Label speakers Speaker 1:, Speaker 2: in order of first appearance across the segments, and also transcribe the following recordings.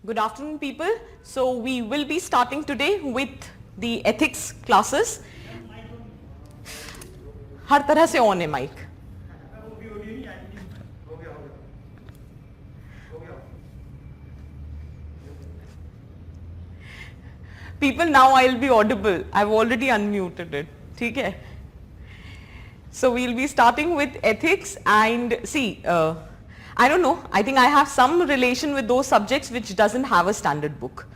Speaker 1: Good afternoon, people. So we will be starting today with the ethics classes. हर तरह से on है mic. People, now I'll be audible. I've already unmuted it. ठीक है? So we'll be starting with ethics and see. I don't know, I think I have some relation with those subjects which doesn't have a standard book.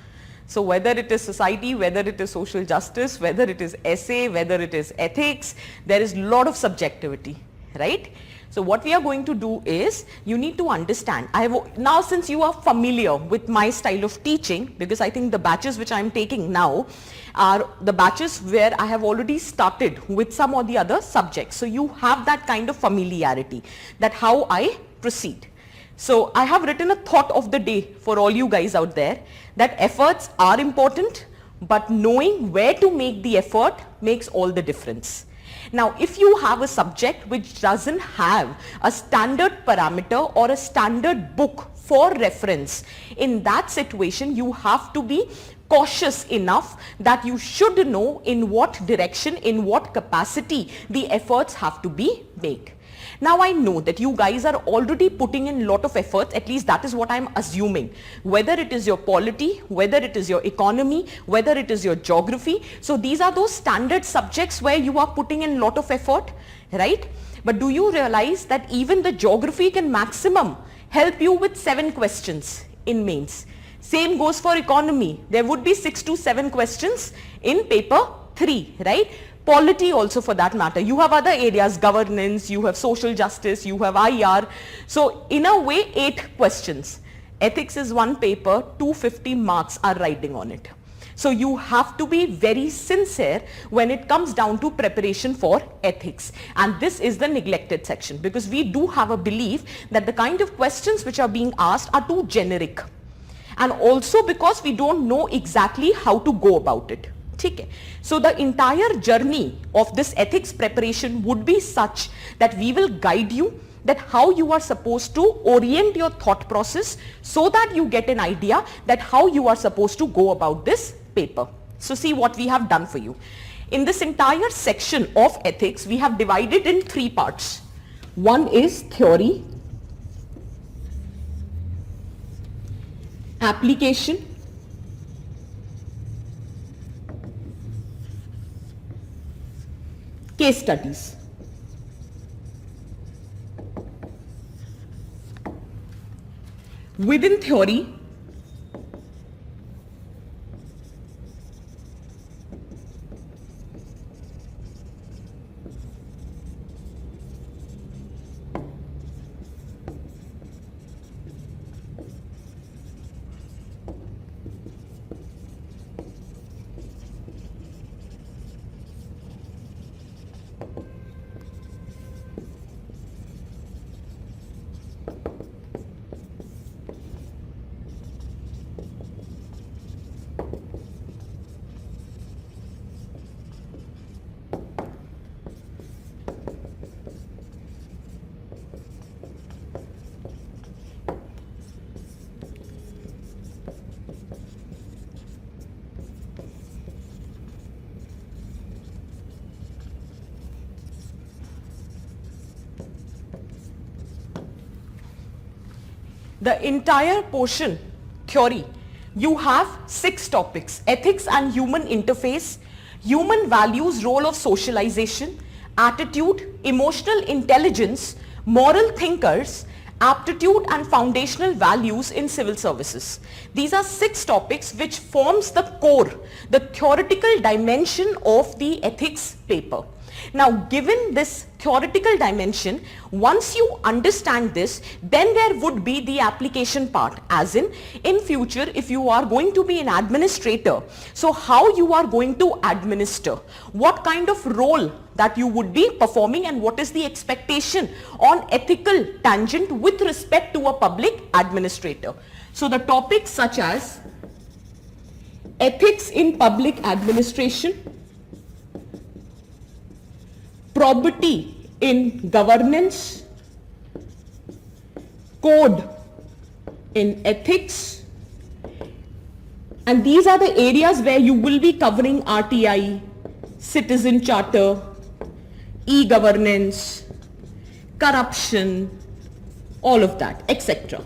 Speaker 1: So whether it is society, whether it is social justice, whether it is essay, whether it is ethics, there is a lot of subjectivity, right? So what we are going to do is, you need to understand, now since you are familiar with my style of teaching, because I think the batches which I am taking now are the batches where I have already started with some or the other subjects. So you have that kind of familiarity, that how I proceed. So I have written a thought of the day for all you guys out there, that efforts are important, but knowing where to make the effort makes all the difference. Now if you have a subject which doesn't have a standard parameter or a standard book for reference, in that situation you have to be cautious enough that you should know in what direction, in what capacity the efforts have to be made. Now I know that you guys are already putting in a lot of efforts, at least that is what I'm assuming, whether it is your polity, whether it is your economy, whether it is your geography. So these are those standard subjects where you are putting in a lot of effort, right? But do you realize that even the geography can maximum help you with 7 questions in mains? Same goes for economy. There would be 6 to 7 questions in paper 3, right? Polity also for that matter. You have other areas, governance, you have social justice, you have IR. So in a way 8 questions. Ethics is one paper, 250 marks are riding on it. So you have to be very sincere when it comes down to preparation for ethics. And this is the neglected section, because we do have a belief that the kind of questions which are being asked are too generic. And also because we don't know exactly how to go about it. Okay. So the entire journey of this ethics preparation would be such that we will guide you that how you are supposed to orient your thought process so that you get an idea that how you are supposed to go about this paper. So see what we have done for you. In this entire section of ethics, we have divided in 3 parts. One is theory, application, case studies. Within theory, the entire portion, theory, you have 6 topics: ethics and human interface, human values, role of socialization, attitude, emotional intelligence, moral thinkers, aptitude and foundational values in civil services. These are 6 topics which forms the core, the theoretical dimension of the ethics paper. Now given this theoretical dimension, once you understand this, then there would be the application part, as in future if you are going to be an administrator, so how you are going to administer, what kind of role that you would be performing, and what is the expectation on ethical tangent with respect to a public administrator. So the topics such as ethics in public administration, probity in governance, code in ethics, and these are the areas where you will be covering RTI, citizen charter, e-governance, corruption, all of that, etc.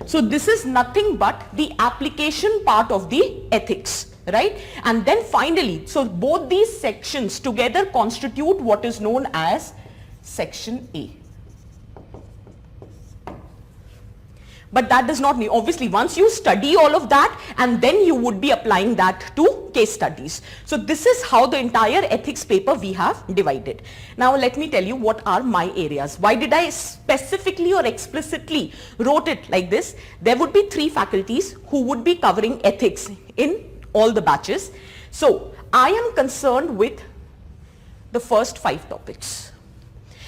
Speaker 1: So this is nothing but the application part of the ethics, right? And then finally, so both these sections together constitute what is known as section A. But that does not mean, obviously, once you study all of that, and then you would be applying that to case studies. So this is how the entire ethics paper we have divided. Now let me tell you what are my areas. Why did I specifically or explicitly wrote it like this? There would be 3 faculties who would be covering ethics in all the batches. So I am concerned with the first 5 topics.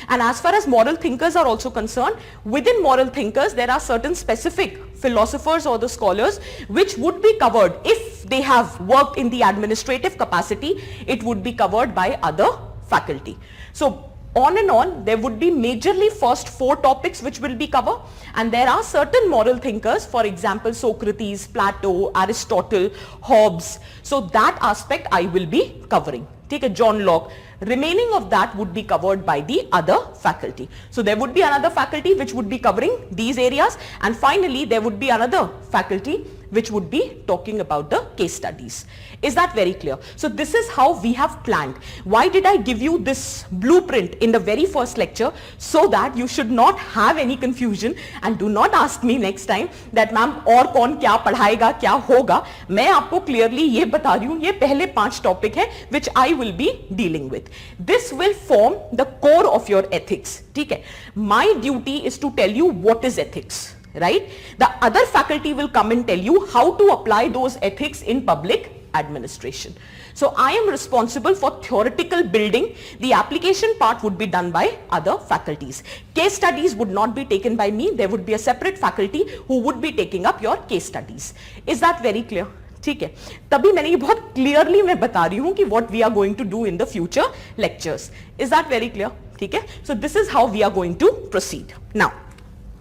Speaker 1: And as far as moral thinkers are also concerned, within moral thinkers, there are certain specific philosophers or the scholars which would be covered. If they have worked in the administrative capacity, it would be covered by other faculty. So on and on, there would be majorly first 4 topics which will be covered, and there are certain moral thinkers, for example, Socrates, Plato, Aristotle, Hobbes. So that aspect I will be covering. Take a John Locke. Remaining of that would be covered by the other faculty. So there would be another faculty which would be covering these areas, and finally there would be another faculty which would be talking about the case studies. Is that very clear? So this is how we have planned. Why did I give you this blueprint in the very first lecture? So that you should not have any confusion, and do not ask me next time that ma'am और कौन क्या पढ़ाएगा क्या होगा. मैं आपको clearly ये बता रही हूँ, ये पहले 5 topic है which I will be dealing with. This will form the core of your ethics. ठीक है? My duty is to tell you what is ethics. Right? The other faculty will come and tell you how to apply those ethics in public administration. So I am responsible for theoretical building. The application part would be done by other faculties. Case studies would not be taken by me. There would be a separate faculty who would be taking up your case studies. Is that very clear? ठीक है, तभी मैंने ये बहुत clearly मैं बता रही हूँ कि what we are going to do in the future lectures. Is that very clear? ठीक है, so this is how we are going to proceed. Now,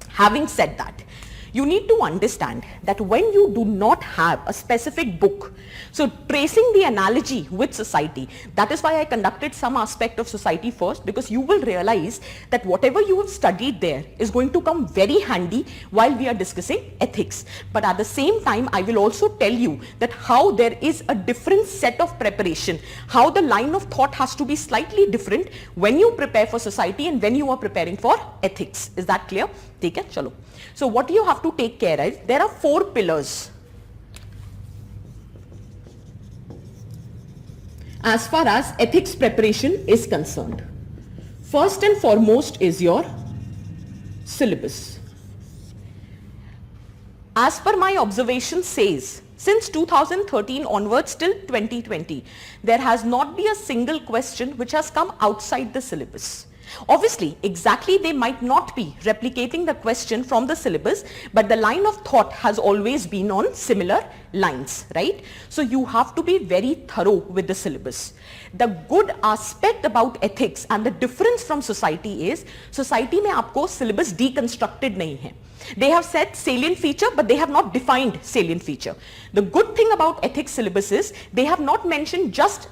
Speaker 1: having said that, you need to understand that when you do not have a specific book, so tracing the analogy with society, that is why I conducted some aspect of society first, because you will realize that whatever you have studied there is going to come very handy while we are discussing ethics. But at the same time, I will also tell you that how there is a different set of preparation, how the line of thought has to be slightly different when you prepare for society and when you are preparing for ethics. Is that clear? ठीक है, चलो. So what you have to take care of, there are 4 pillars as far as ethics preparation is concerned. First and foremost is your syllabus. As per my observation says, since 2013 onwards till 2020, there has not been a single question which has come outside the syllabus. Obviously, exactly they might not be replicating the question from the syllabus, but the line of thought has always been on similar lines, right? So you have to be very thorough with the syllabus. The good aspect about ethics and the difference from society is, society में आपको syllabus deconstructed नहीं है. They have said salient feature, but they have not defined salient feature. The good thing about ethics syllabus is, they have not mentioned just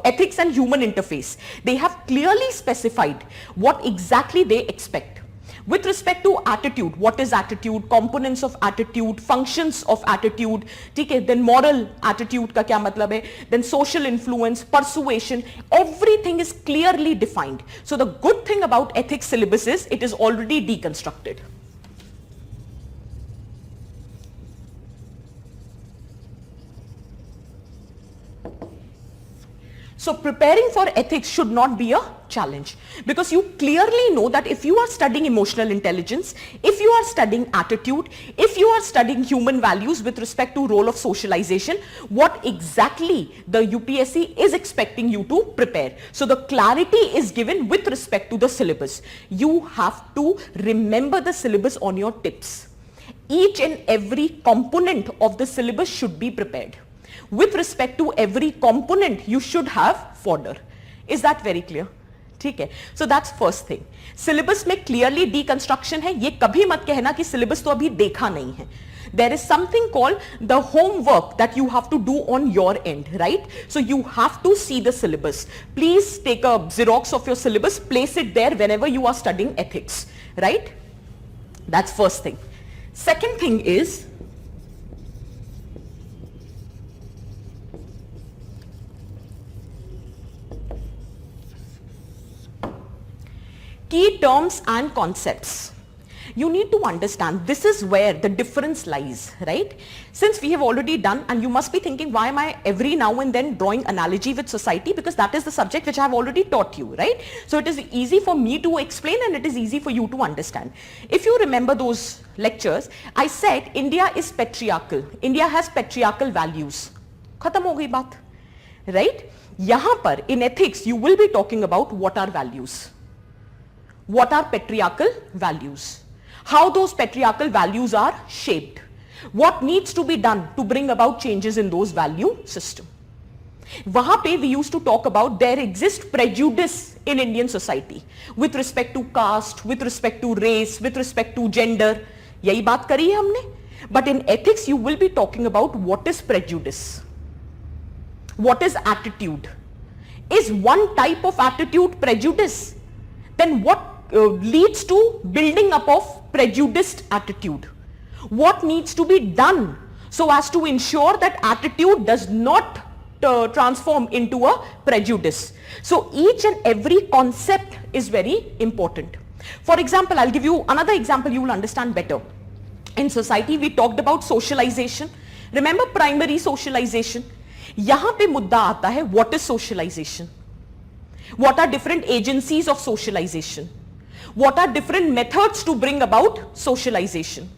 Speaker 1: ethics and human interface. They have clearly specified what exactly they expect. With respect to attitude, what is attitude, components of attitude, functions of attitude, ठीक then moral attitude का क्या मतलब है, then social influence, persuasion, everything is clearly defined. So the good thing about ethics syllabus is, it is already deconstructed. So preparing for ethics should not be a challenge, because you clearly know that if you are studying emotional intelligence, if you are studying attitude, if you are studying human values with respect to role of socialization, what exactly the UPSC is expecting you to prepare. So the clarity is given with respect to the syllabus. You have to remember the syllabus on your tips. Each and every component of the syllabus should be prepared. With respect to every component, you should have fodder. Is that very clear? ठीक है. So that's first thing. Syllabus में clearly deconstruction है. ये कभी मत कहना कि syllabus तो अभी देखा नहीं है. There is something called the homework that you have to do on your end, right? So you have to see the syllabus. Please take a Xerox of your syllabus, place it there whenever you are studying ethics, right? That's first thing. Second thing is, key terms and concepts. You need to understand this is where the difference lies, right? Since we have already done, and you must be thinking, why am I every now and then drawing analogy with society? Because that is the subject which I have already taught you, right? So it is easy for me to explain and it is easy for you to understand. If you remember those lectures, I said India is patriarchal. India has patriarchal values. Khatam ho gayi baat, right? Yahan par in ethics, you will be talking about what are values. What are patriarchal values? How those patriarchal values are shaped. What needs to be done to bring about changes in those value system. Wahan pe we used to talk about there exists prejudice in Indian society with respect to caste, with respect to race, with respect to gender. Yahi baat kari hai humne. But in ethics you will be talking about what is prejudice. What is attitude? Is one type of attitude prejudice? Then what leads to building up of prejudiced attitude? What needs to be done so as to ensure that attitude does not transform into a prejudice? So each and every concept is very important. For example, I'll give you another example you will understand better. In society we talked about socialization. Remember primary socialization? Yahan pe mudda aata hai, what is socialization? What are different agencies of socialization? What are different methods to bring about socialization?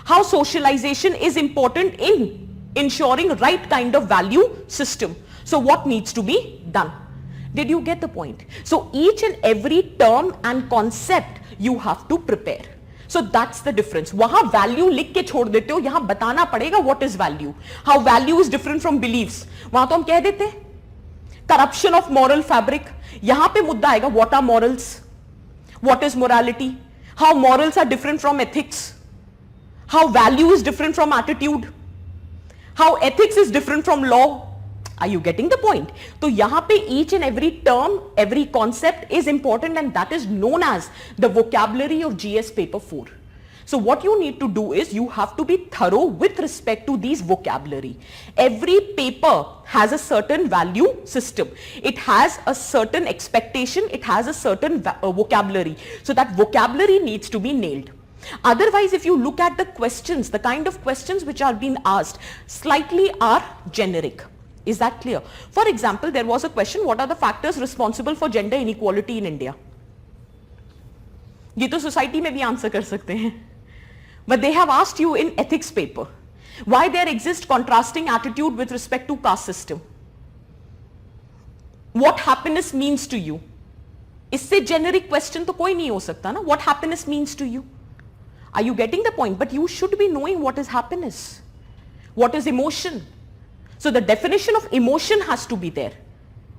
Speaker 1: How socialization is important in ensuring right kind of value system. So what needs to be done? Did you get the point? So each and every term and concept you have to prepare. So that's the difference. Wahan value लिख के छोड़ देते हो, यहाँ बताना पड़ेगा what is value. How value is different from beliefs. वहां तो हम कह देते हैं corruption of moral fabric. यहाँ पे मुद्दा आएगा what are morals, what is morality, how morals are different from ethics, how value is different from attitude, how ethics is different from law. Are you getting the point? तो यहाँ पे each and every term, every concept is important and that is known as the vocabulary of GS paper 4. So what you need to do is you have to be thorough with respect to these vocabulary. Every paper has a certain value system. It has a certain expectation. It has a certain vocabulary. So that vocabulary needs to be nailed. Otherwise, if you look at the questions, the kind of questions which are being asked slightly are generic. Is that clear? For example, there was a question, what are the factors responsible for gender inequality in India? ये तो society में भी answer कर सकते हैं. But they have asked you in ethics paper, why there exists contrasting attitude with respect to caste system? What happiness means to you? इससे generic question तो कोई नहीं हो सकता ना. What happiness means to you? Are you getting the point? But you should be knowing what is happiness. What is emotion? So the definition of emotion has to be there.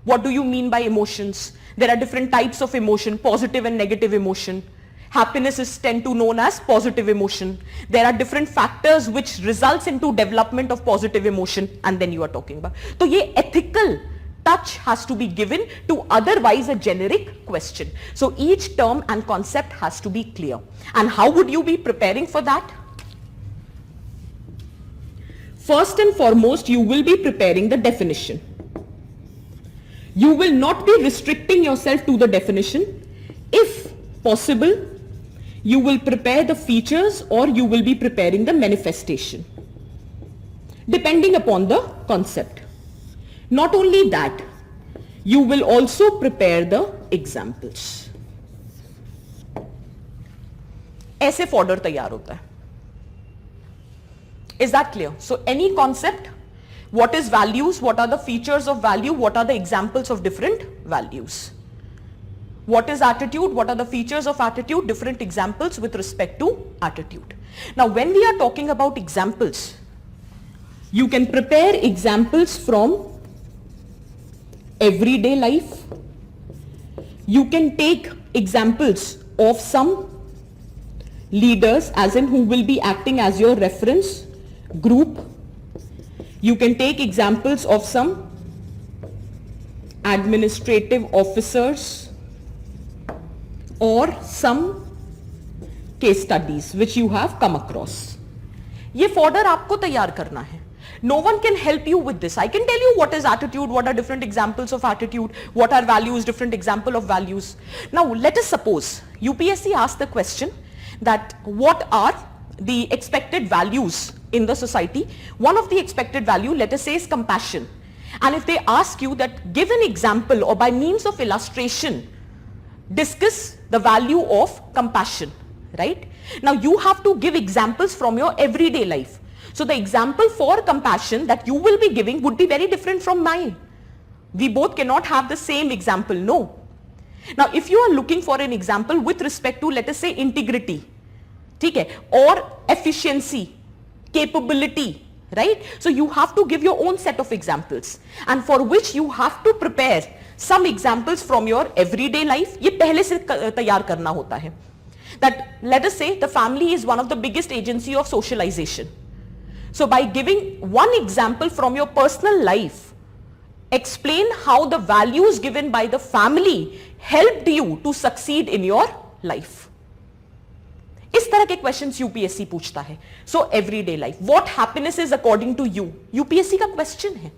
Speaker 1: What do you mean by emotions? There are different types of emotion, positive and negative emotion. Happiness is tend to known as positive emotion. There are different factors which results into development of positive emotion and then you are talking about. So ye ethical touch has to be given to otherwise a generic question. So each term and concept has to be clear. And how would you be preparing for that? First and foremost, you will be preparing the definition. You will not be restricting yourself to the definition. If possible, you will prepare the features or you will be preparing the manifestation, depending upon the concept. Not only that, you will also prepare the examples. ऐसे fodder तैयार होता है. Is that clear? So any concept, what is values, what are the features of value, what are the examples of different values. What is attitude, what are the features of attitude, different examples with respect to attitude. Now when we are talking about examples, you can prepare examples from everyday life. You can take examples of some leaders, as in who will be acting as your reference group. You can take examples of some administrative officers or some case studies which you have come across. ये folder आपको तैयार करना है. No one can help you with this. I can tell you what is attitude, what are different examples of attitude, what are values, different example of values. Now let us suppose UPSC asked the question that what are the expected values in the society. One of the expected value, let us say, is compassion. And if they ask you that give an example or by means of illustration discuss the value of compassion, right? Now you have to give examples from your everyday life. So the example for compassion that you will be giving would be very different from mine. We both cannot have the same example, no. Now if you are looking for an example with respect to, let us say, integrity, ठीक है, or efficiency, capability, right? So you have to give your own set of examples, and for which you have to prepare some examples from your everyday life. ये पहले से तैयार करना होता है. That let us say the family is one of the biggest agency of socialization. So by giving one example from your personal life, explain how the values given by the family helped you to succeed in your life. इस तरह के questions UPSC पूछता है. So everyday life, what happiness is according to you, UPSC का question है.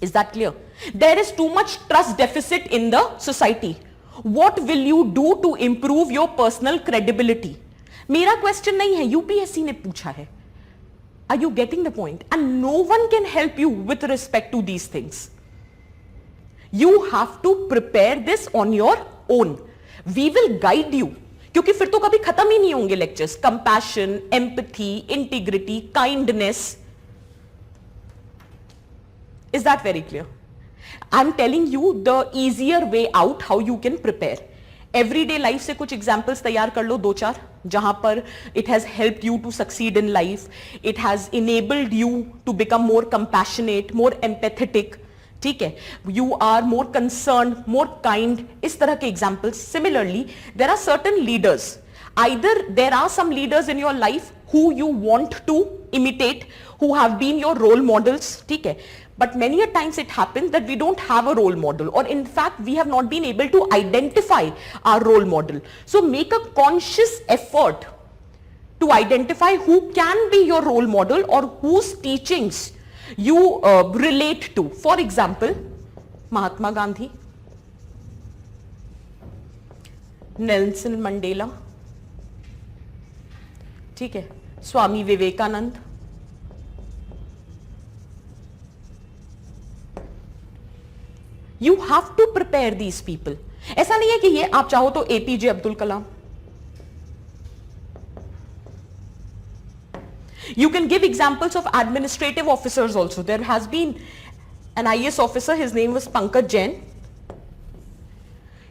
Speaker 1: Is that clear? There is too much trust deficit in the society. What will you do to improve your personal credibility? मेरा question नहीं है, UPSC ने पूछा है. Are you getting the point? And no one can help you with respect to these things. You have to prepare this on your own. We will guide you. क्योंकि फिर तो कभी खत्म ही नहीं होंगे lectures. Compassion, empathy, integrity, kindness. Is that very clear? I'm telling you the easier way out how you can prepare. Everyday life से कुछ examples तैयार कर लो, दो चार, जहां पर it has helped you to succeed in life, it has enabled you to become more compassionate, more empathetic, ठीक है, you are more concern, more kind, इस तरह के examples. Similarly there are certain leaders, either there are some leaders in your life who you want to imitate, who have been your role models, ठीक है, but many a times it happens that we don't have a role model, or in fact we have not been able to identify our role model. So make a conscious effort to identify who can be your role model or whose teachings you relate to. For example, Mahatma Gandhi, Nelson Mandela, ठीक है, Swami Vivekananda, you have to prepare these people. ऐसा नहीं है कि ये आप चाहो तो APJ Abdul Kalam. You can give examples of administrative officers also. There has been an IAS officer, his name was Pankaj Jain.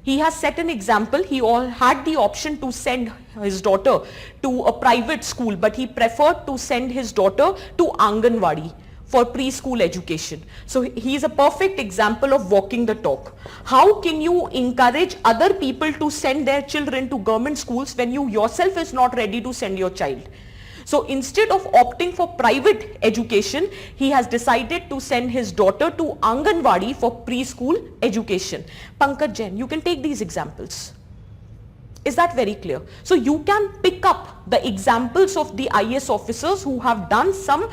Speaker 1: He has set an example. He had the option to send his daughter to a private school, but he preferred to send his daughter to Anganwadi for preschool education. So he is a perfect example of walking the talk. How can you encourage other people to send their children to government schools when you yourself is not ready to send your child? So instead of opting for private education, he has decided to send his daughter to Anganwadi for preschool education. Pankaj Jain, you can take these examples. Is that very clear? So you can pick up the examples of the IAS officers who have done some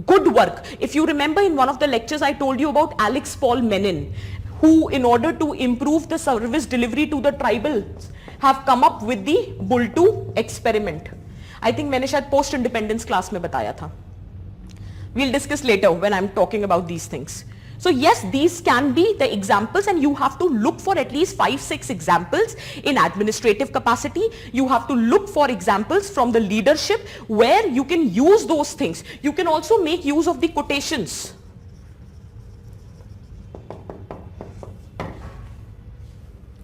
Speaker 1: good work. If you remember, in one of the lectures I told you about Alex Paul Menin, who in order to improve the service delivery to the tribals have come up with the Bull 2 experiment. I think मैंने शायद post independence class में बताया था. We'll discuss later when I'm talking about these things. So yes, these can be the examples, and you have to look for at least 5-6 examples in administrative capacity. You have to look for examples from the leadership where you can use those things. You can also make use of the quotations.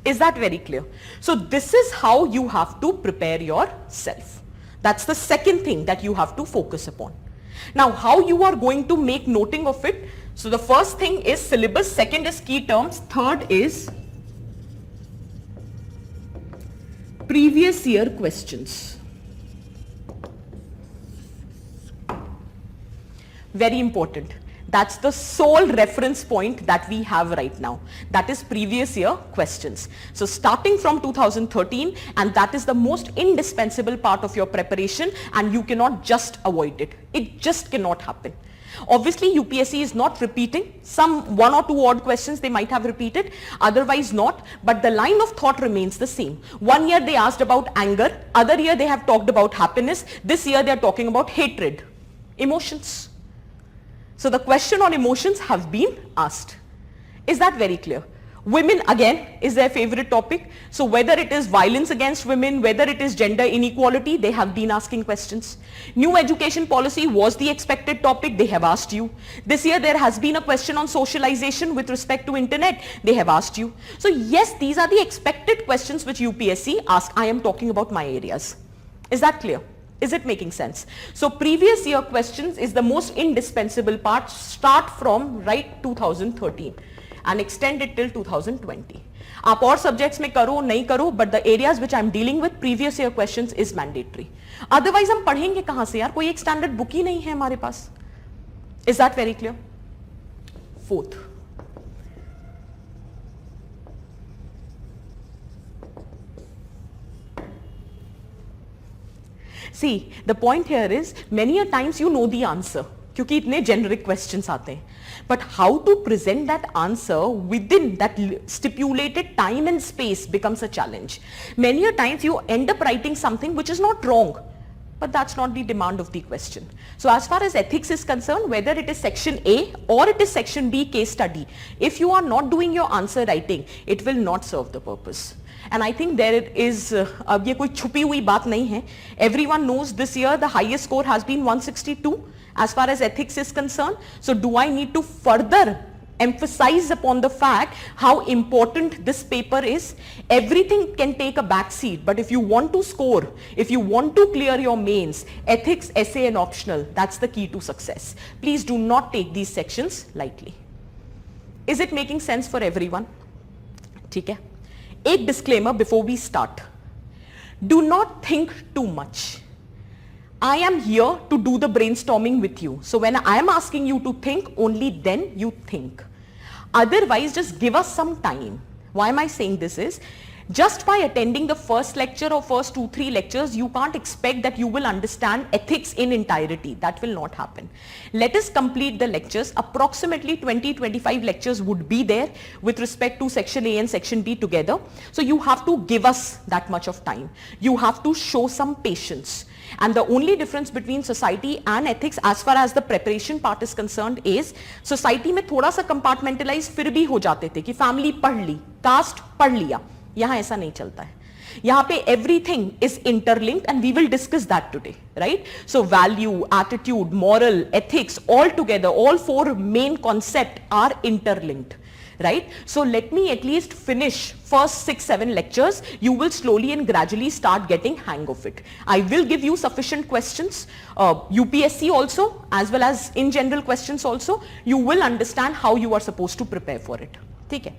Speaker 1: Is that very clear? So this is how you have to prepare yourself. That's the second thing that you have to focus upon. Now, how you are going to make noting of it? So the first thing is syllabus, second is key terms, third is previous year questions. Very important. That's the sole reference point that we have right now. That is previous year questions. So starting from 2013, and that is the most indispensable part of your preparation, and you cannot just avoid it. It just cannot happen. Obviously, UPSC is not repeating. Some 1 or 2 odd questions they might have repeated, otherwise not. But the line of thought remains the same. One year they asked about anger, other year they have talked about happiness, this year they are talking about hatred, emotions. So the question on emotions have been asked. Is that very clear? Women again is their favorite topic. So whether it is violence against women, whether it is gender inequality, they have been asking questions. New education policy was the expected topic, they have asked you. This year there has been a question on socialization with respect to internet, they have asked you. So yes, these are the expected questions which UPSC asks. I am talking about my areas. Is that clear? Is it making sense? So previous year questions is the most indispensable part. Start from right 2013 and extend it till 2020. आप और subjects में करो नहीं करो, but the areas which I am dealing with, previous year questions is mandatory. Otherwise हम पढ़ेंगे कहाँ से यार? कोई एक standard book ही नहीं है हमारे पास. Is that very clear? Fourth. See, the point here is many a times you know the answer क्योंकि इतने generic questions आते हैं. But how to present that answer within that stipulated time and space becomes a challenge. Many a times you end up writing something which is not wrong, but that's not the demand of the question. So as far as ethics is concerned, whether it is section A or it is section B case study, if you are not doing your answer writing, it will not serve the purpose. And I think there is, अब ये कोई छुपी हुई बात नहीं है. Everyone knows this year the highest score has been 162 as far as ethics is concerned. So do I need to further emphasize upon the fact how important this paper is? Everything can take a back seat, but if you want to score, if you want to clear your mains, ethics, essay and optional, that's the key to success. Please do not take these sections lightly. Is it making sense for everyone? ठीक है. एक disclaimer before we start. Do not think too much. I am here to do the brainstorming with you. So when I am asking you to think, only then you think. Otherwise, just give us some time. Why am I saying this is, just by attending the first lecture or first 2-3 lectures, you can't expect that you will understand ethics in entirety. That will not happen. Let us complete the lectures. Approximately 20-25 lectures would be there with respect to section A and section B together. So you have to give us that much of time. You have to show some patience. And the only difference between society and ethics as far as the preparation part is concerned is, society में थोड़ा सा compartmentalize फिर भी हो जाते थे कि family पढ़ ली, caste पढ़ लिया. यहाँ ऐसा नहीं चलता है. यहाँ पे everything is interlinked and we will discuss that today, right? So value, attitude, moral, ethics, all together, all 4 main concepts are interlinked, right? So let me at least finish first 6-7 lectures. You will slowly and gradually start getting hang of it. I will give you sufficient questions, UPSC also, as well as in general questions also. You will understand how you are supposed to prepare for it. ठीक है.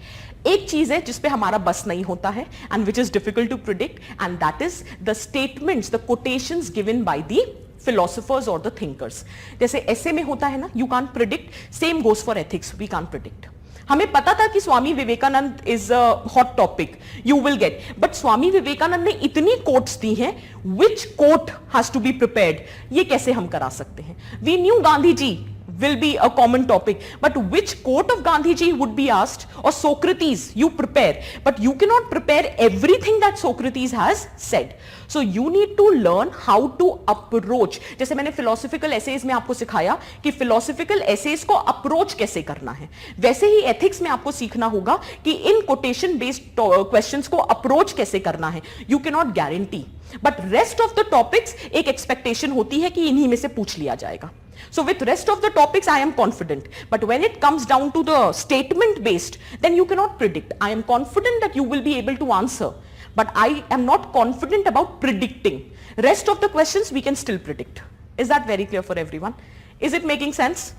Speaker 1: एक चीज है जिस पे हमारा बस नहीं होता है and which is difficult to predict, and that is the statements, the quotations given by the philosophers or the thinkers. जैसे ऐसे में होता है ना, you can't predict. Same goes for ethics, we can't predict. हमें पता था कि Swami Vivekananda is a hot topic, you will get, but Swami Vivekananda ने इतनी quotes दी हैं, which quote has to be prepared, ये कैसे हम करा सकते हैं? We knew Gandhi ji will be a common topic, but which quote of Gandhiji would be asked, or Socrates, you prepare, but you cannot prepare everything that Socrates has said. So you need to learn how to approach. जैसे मैंने philosophical essays में आपको सिखाया कि philosophical essays को approach कैसे करना है, वैसे ही ethics में आपको सीखना होगा कि इन quotation based questions को approach कैसे करना है. You cannot guarantee, but rest of the topics एक expectation होती है कि इन्हीं में से पूछ लिया जाएगा. So with rest of the topics I am confident, but when it comes down to the statement based, then you cannot predict. I am confident that you will be able to answer, but I am not confident about predicting. Rest of the questions we can still predict. Is that very clear for everyone? Is it making sense?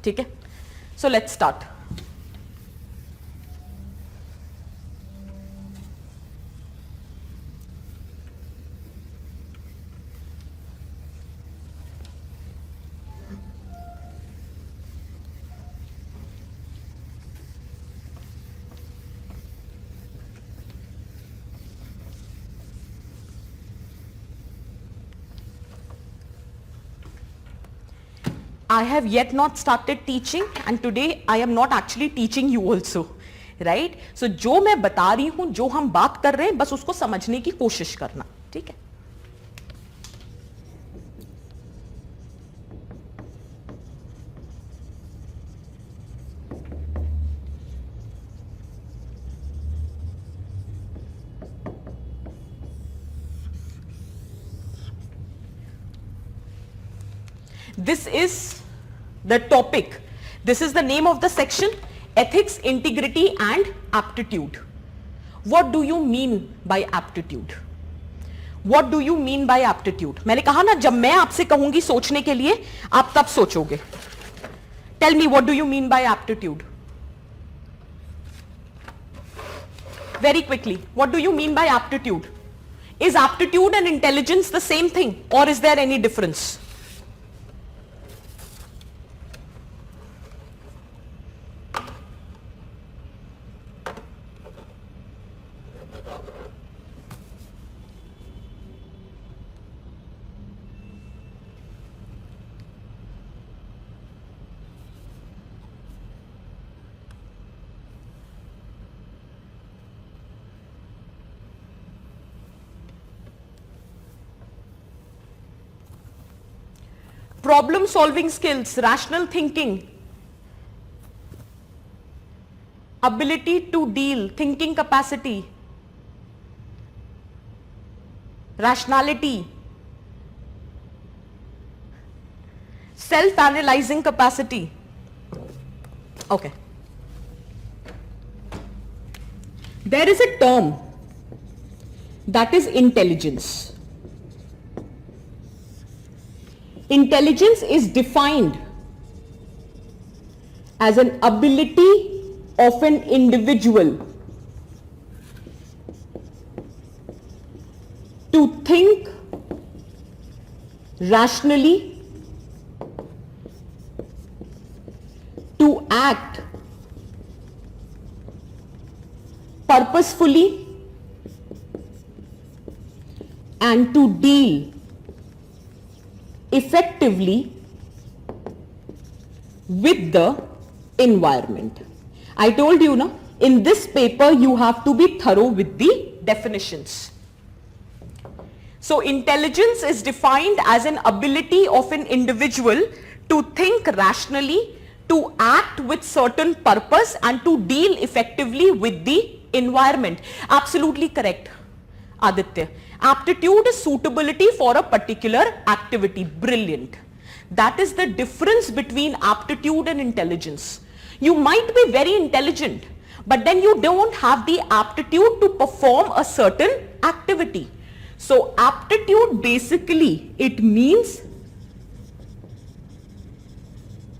Speaker 1: ठीक है? So let's start. I have yet not started teaching and today I am not actually teaching you also, right? So जो मैं बता रही हूं, जो हम बात कर रहे हैं, बस उसको समझने की कोशिश करना, ठीक है? This is the topic. This is the name of the section, ethics, integrity and aptitude. What do you mean by aptitude? What do you mean by aptitude? मैंने कहा ना, जब मैं आपसे कहूंगी सोचने के लिए, आप तब सोचोगे. Tell me, what do you mean by aptitude? Very quickly, what do you mean by aptitude? Is aptitude and intelligence the same thing, or is there any difference? Problem solving skills, rational thinking, ability to deal, thinking capacity, rationality, self-analyzing capacity. Okay. There is a term that is intelligence. Intelligence is defined as an ability of an individual to think rationally, to act purposefully, and to deal effectively with the environment. I told you, no, in this paper you have to be thorough with the definitions. So intelligence is defined as an ability of an individual to think rationally, to act with certain purpose and to deal effectively with the environment. Absolutely correct, Aditya. Aptitude is suitability for a particular activity. Brilliant. That is the difference between aptitude and intelligence. You might be very intelligent, but then you don't have the aptitude to perform a certain activity. So aptitude basically, it means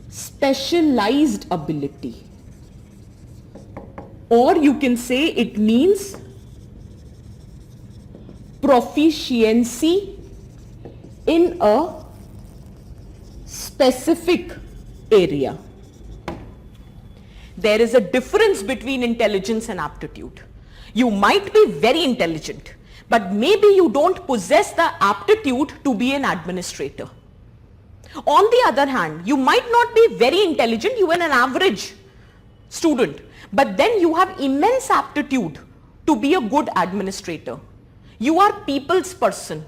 Speaker 1: specialized ability, or you can say it means proficiency in a specific area. There is a difference between intelligence and aptitude. You might be very intelligent, but maybe you don't possess the aptitude to be an administrator. On the other hand, you might not be very intelligent, you are an average student, but then you have immense aptitude to be a good administrator. You are people's person.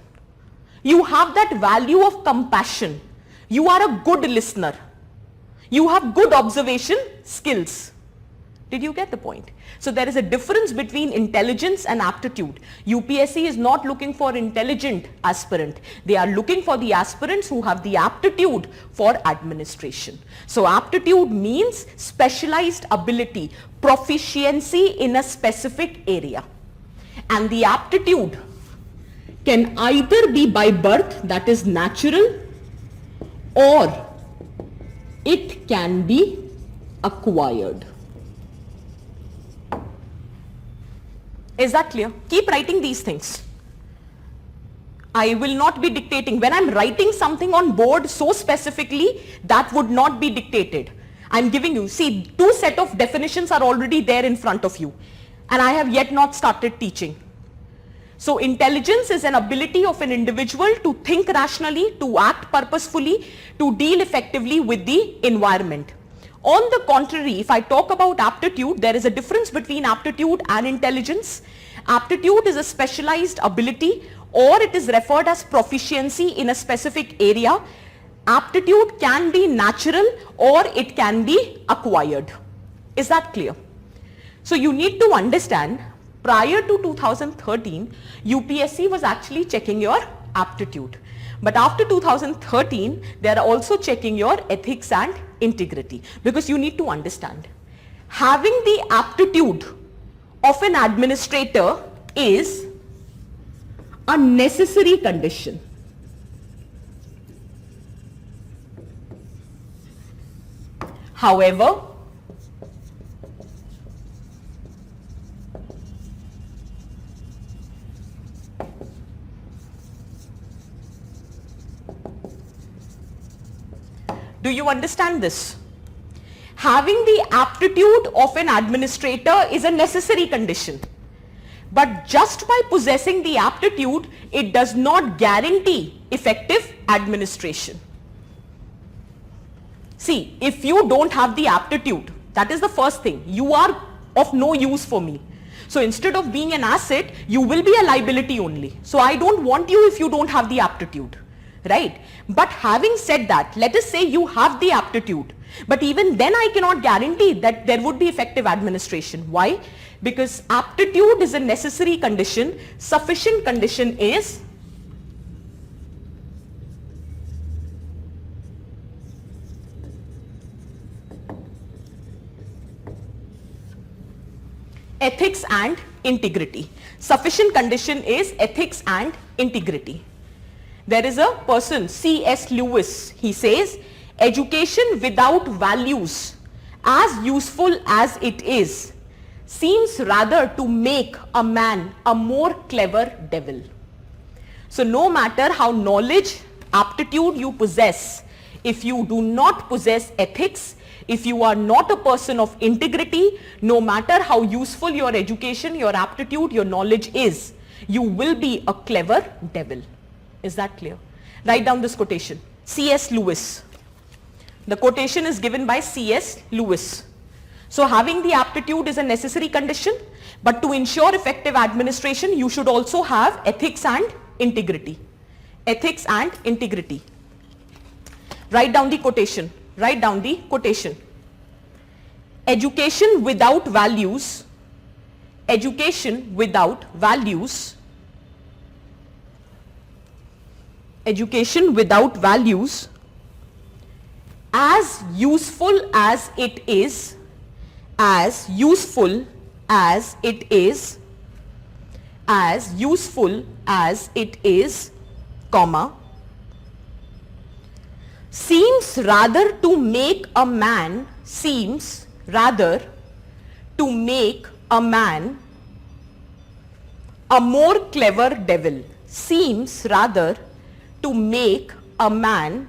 Speaker 1: You have that value of compassion. You are a good listener. You have good observation skills. Did you get the point? So there is a difference between intelligence and aptitude. UPSC is not looking for intelligent aspirant. They are looking for the aspirants who have the aptitude for administration. So aptitude means specialized ability, proficiency in a specific area. And the aptitude can either be by birth, that is natural, or it can be acquired. Is that clear? Keep writing these things. I will not be dictating. When I'm writing something on board so specifically, that would not be dictated. I'm giving you, see, two set of definitions are already there in front of you. And I have yet not started teaching. So intelligence is an ability of an individual to think rationally, to act purposefully, to deal effectively with the environment. On the contrary, if I talk about aptitude, there is a difference between aptitude and intelligence. Aptitude is a specialized ability, or it is referred as proficiency in a specific area. Aptitude can be natural or it can be acquired. Is that clear? So you need to understand, prior to 2013, UPSC was actually checking your aptitude. But after 2013, they are also checking your ethics and integrity, because you need to understand, having the aptitude of an administrator is a necessary condition. However, do you understand this? Having the aptitude of an administrator is a necessary condition. But just by possessing the aptitude, it does not guarantee effective administration. See, if you don't have the aptitude, that is the first thing, you are of no use for me. So instead of being an asset, you will be a liability only. So I don't want you if you don't have the aptitude, right? But having said that, let us say you have the aptitude, but even then I cannot guarantee that there would be effective administration. Why? Because aptitude is a necessary condition. Sufficient condition is ethics and integrity. Sufficient condition is ethics and integrity. There is a person, C.S. Lewis, he says, education without values, as useful as it is, seems rather to make a man a more clever devil. So no matter how knowledge, aptitude you possess, if you do not possess ethics, if you are not a person of integrity, no matter how useful your education, your aptitude, your knowledge is, you will be a clever devil. Is that clear? Write down this quotation. C.S. Lewis. The quotation is given by C.S. Lewis. So having the aptitude is a necessary condition, but to ensure effective administration, you should also have ethics and integrity. Ethics and integrity. Write down the quotation. Write down the quotation. Education without values, education without values, education without values, as useful as it is, as useful as it is, as useful as it is, comma, seems rather to make a man, seems rather to make a man a more clever devil, seems rather to make a man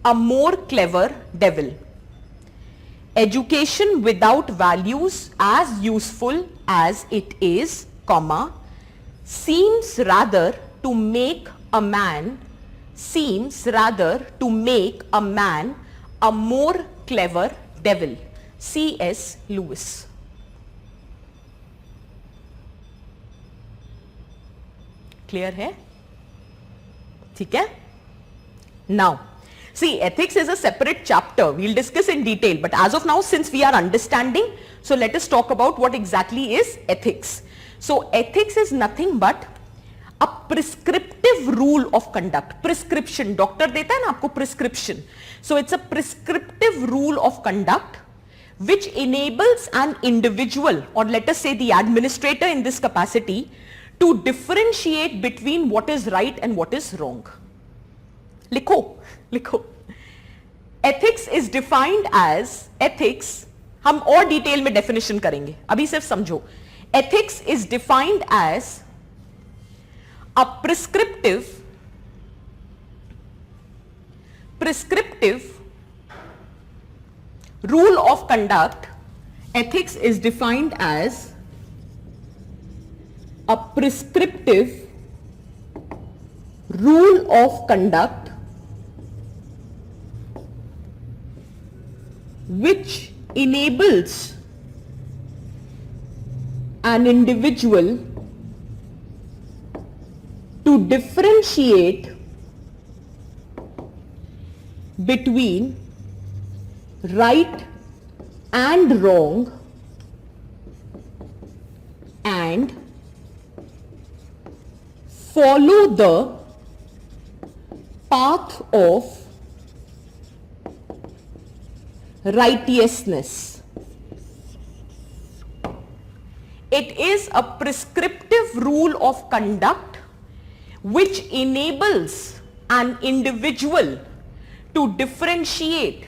Speaker 1: a more clever devil. Education without values, as useful as it is, comma, seems rather to make a man, seems rather to make a man a more clever devil. C.S. Lewis. Clear है? ठीक है? Now, see, ethics is a separate chapter. We'll discuss in detail. But as of now, since we are understanding, so let us talk about what exactly is ethics. So ethics is nothing but a prescriptive rule of conduct. Prescription. Doctor देता है ना आपको prescription. So it's a prescriptive rule of conduct which enables an individual, or let us say the administrator in this capacity, to differentiate between what is right and what is wrong. लिखो, लिखो. Ethics is defined as, ethics, हम और detail में definition करेंगे, अभी सिर्फ समझो. Ethics is defined as a prescriptive rule of conduct. Ethics is defined as a prescriptive rule of conduct which enables an individual to differentiate between right and wrong and follow the path of righteousness. It is a prescriptive rule of conduct which enables an individual to differentiate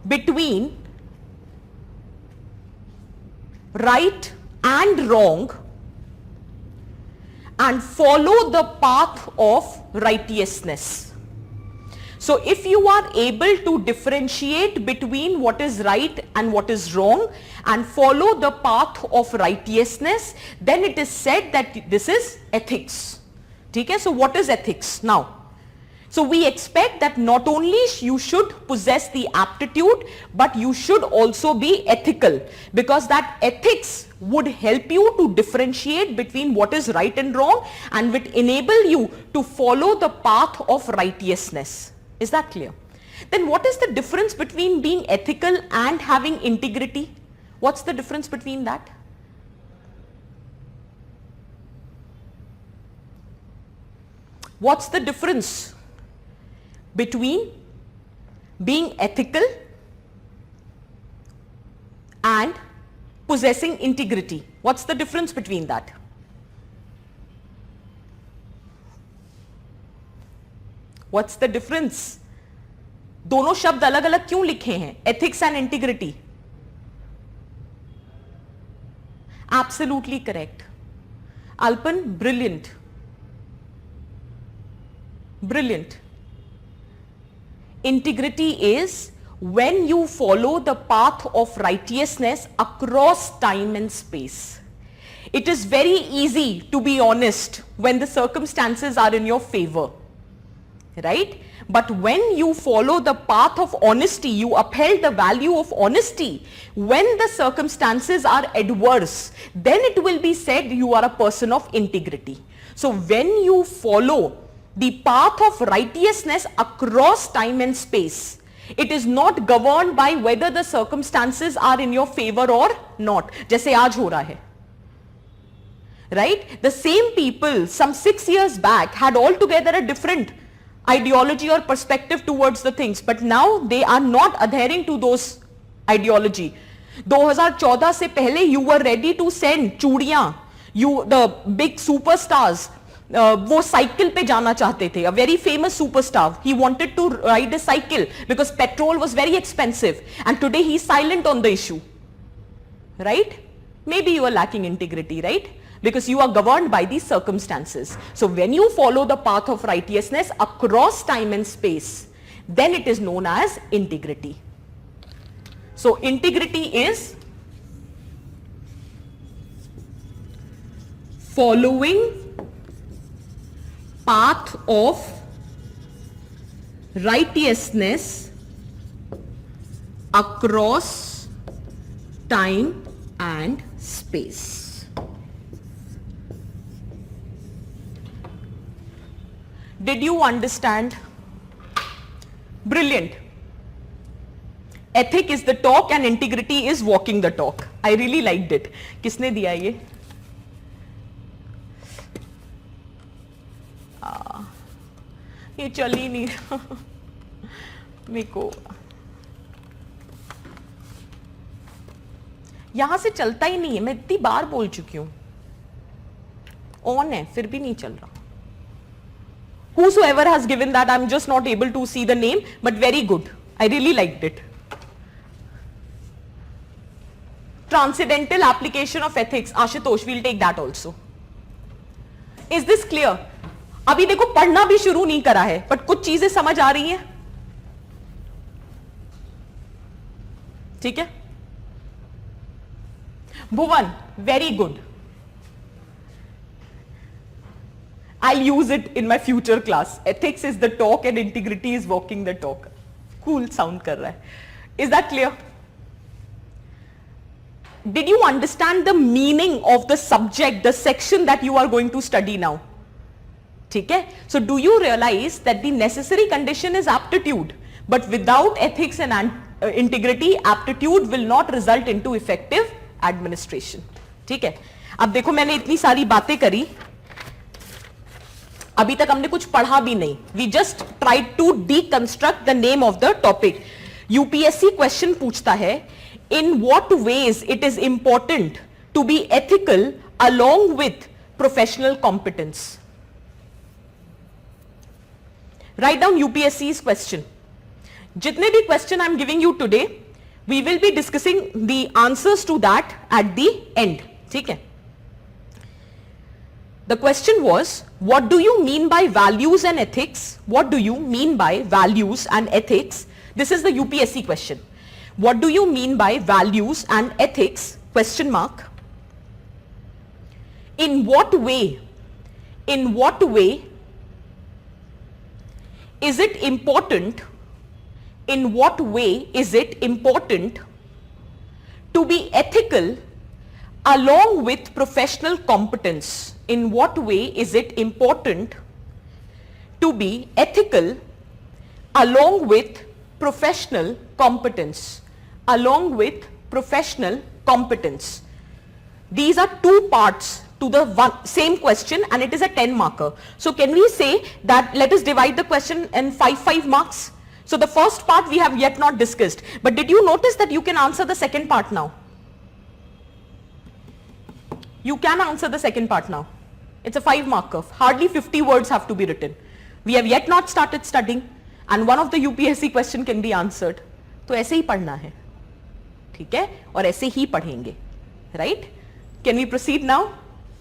Speaker 1: between right and wrong and follow the path of righteousness. So if you are able to differentiate between what is right and what is wrong and follow the path of righteousness, then it is said that this is ethics. Okay? So what is ethics now? So we expect that not only you should possess the aptitude, but you should also be ethical, because that ethics would help you to differentiate between what is right and wrong and would enable you to follow the path of righteousness. Is that clear? Then what is the difference between being ethical and having integrity? What's the difference between that? What's the difference between being ethical and possessing integrity? What's the difference between that? What's the difference? दोनों शब्द अलग अलग क्यों लिखे हैं? Ethics and integrity. Absolutely correct. Alpan, brilliant. Brilliant. Integrity is when you follow the path of righteousness across time and space. It is very easy to be honest when the circumstances are in your favor, right? But when you follow the path of honesty, you upheld the value of honesty, when the circumstances are adverse, then it will be said you are a person of integrity. So when you follow the path of righteousness across time and space, it is not governed by whether the circumstances are in your favor or not. जैसे आज हो रहा है, right? The same people some 6 years back had altogether a different ideology or perspective towards the things, but now they are not adhering to those ideology. 2014 से पहले you were ready to send चूड़ियां, you the big superstars, वो cycle पे जाना चाहते थे. A very famous superstar, he wanted to ride a cycle because petrol was very expensive, and today he is silent on the issue, right? Maybe you are lacking integrity, right? Because you are governed by these circumstances. So when you follow the path of righteousness across time and space, then it is known as integrity. So integrity is following path of righteousness across time and space. Did you understand? Brilliant. Ethic is the talk and integrity is walking the talk. I really liked it. किसने दिया ये? ये चल ही नहीं रहा मेरे को, यहां से चलता ही नहीं है. मैं इतनी बार बोल चुकी हूं, ऑन है फिर भी नहीं चल रहा. Whosoever has given that, I'm just not able to see the name, but very good. I really liked it. Transcendental application of ethics. Ashutosh, we'll take that also. Is this clear? अभी देखो पढ़ना भी शुरू नहीं करा है, but कुछ चीजें समझ आ रही हैं. ठीक है? Bhuvan, very good. I'll use it in my future class. Ethics is the talk and integrity is walking the talk. Cool sound kar raha hai. Is that clear? Did you understand the meaning of the subject, the section that you are going to study now? ठीक है? So do you realize that the necessary condition is aptitude, but without ethics and integrity, aptitude will not result into effective administration. ठीक है? अब देखो मैंने इतनी सारी बातें करी, अभी तक हमने कुछ पढ़ा भी नहीं. We just tried to deconstruct the name of the topic. UPSC question पूछता है, in what ways it is important to be ethical along with professional competence? Write down UPSC's question. Jitne bhi question I am giving you today, we will be discussing the answers to that at the end. ठीक है? The question was, what do you mean by values and ethics? What do you mean by values and ethics? This is the UPSC question. What do you mean by values and ethics? Question mark. In what way is it important? In what way is it important to be ethical along with professional competence? In what way is it important to be ethical along with professional competence? Along with professional competence. These are two parts to the same question and it is a 10 marker. So can we say that let us divide the question in 5 marks? So the first part we have yet not discussed, but did you notice that you can answer the second part now? You can answer the second part now. It's a 5 marker. Hardly 50 words have to be written. We have yet not started studying and one of the UPSC question can be answered. तो ऐसे ही पढ़ना है, ठीक है? और ऐसे ही पढ़ेंगे, right? Can we proceed now?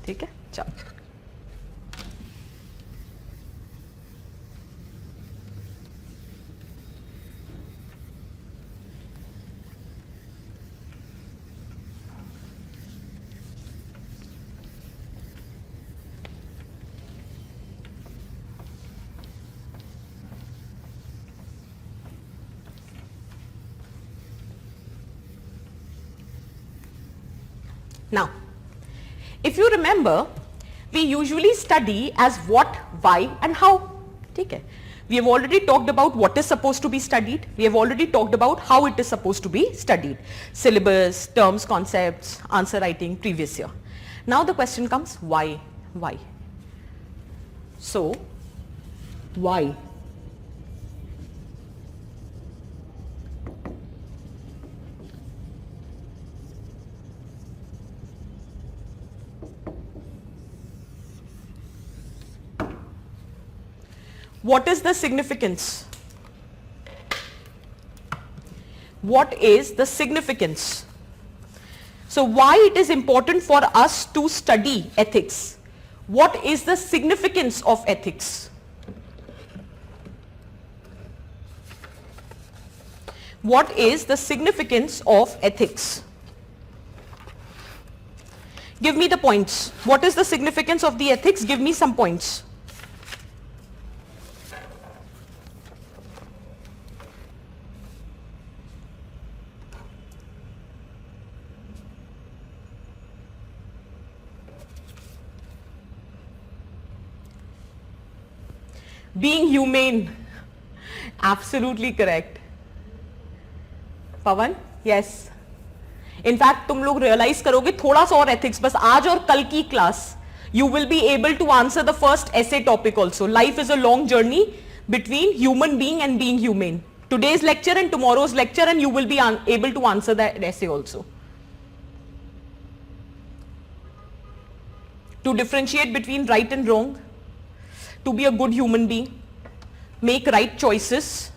Speaker 1: ठीक है, चलो. Now, if you remember, we usually study as what, why and how. ठीक है? We have already talked about what is supposed to be studied. We have already talked about how it is supposed to be studied. Syllabus, terms, concepts, answer writing, previous year. Now the question comes, why? Why? So, why? What is the significance? What is the significance? So why it is important for us to study ethics? What is the significance of ethics? What is the significance of ethics? Give me the points. What is the significance of the ethics? Give me some points. Being humane, absolutely correct. Pawan, yes. In fact, तुम लोग realize करोगे थोड़ा सा और ethics, बस आज और कल की class, you will be able to answer the first essay topic also. Life is a long journey between human being and being humane. Today's lecture and tomorrow's lecture, and you will be able to answer that essay also. To differentiate between right and wrong, to be a good human being, make right choices,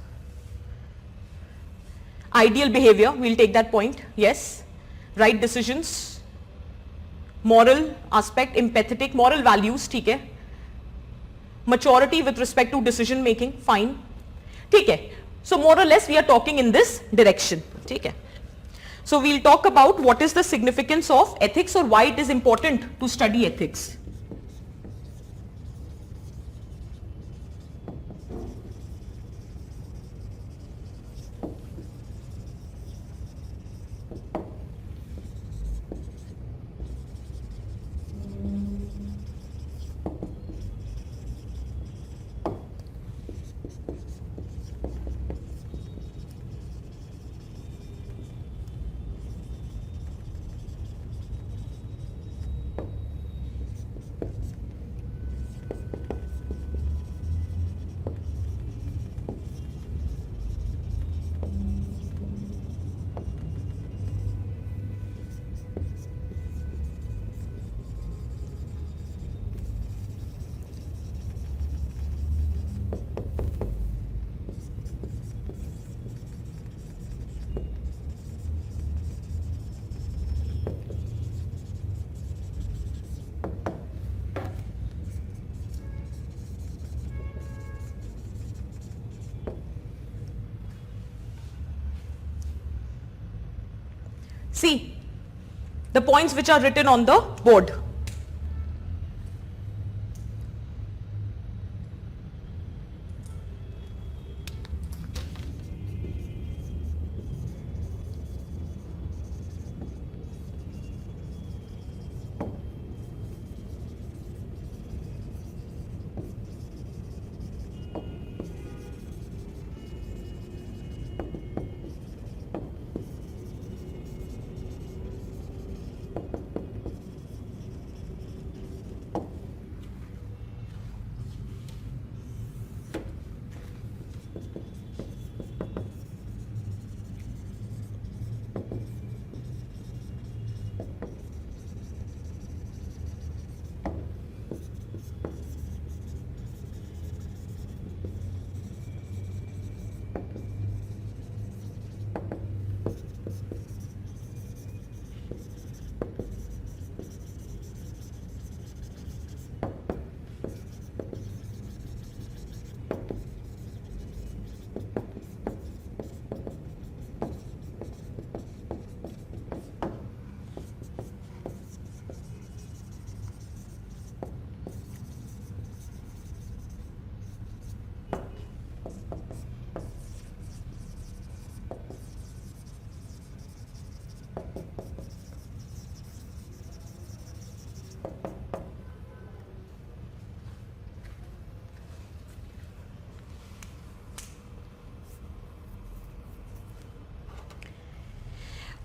Speaker 1: ideal behavior, we'll take that point, yes, right decisions, moral aspect, empathetic, moral values, ठीक है, maturity with respect to decision making, fine, ठीक है, so more or less we are talking in this direction, ठीक है. So we'll talk about what is the significance of ethics or why it is important to study ethics. See the points which are written on the board.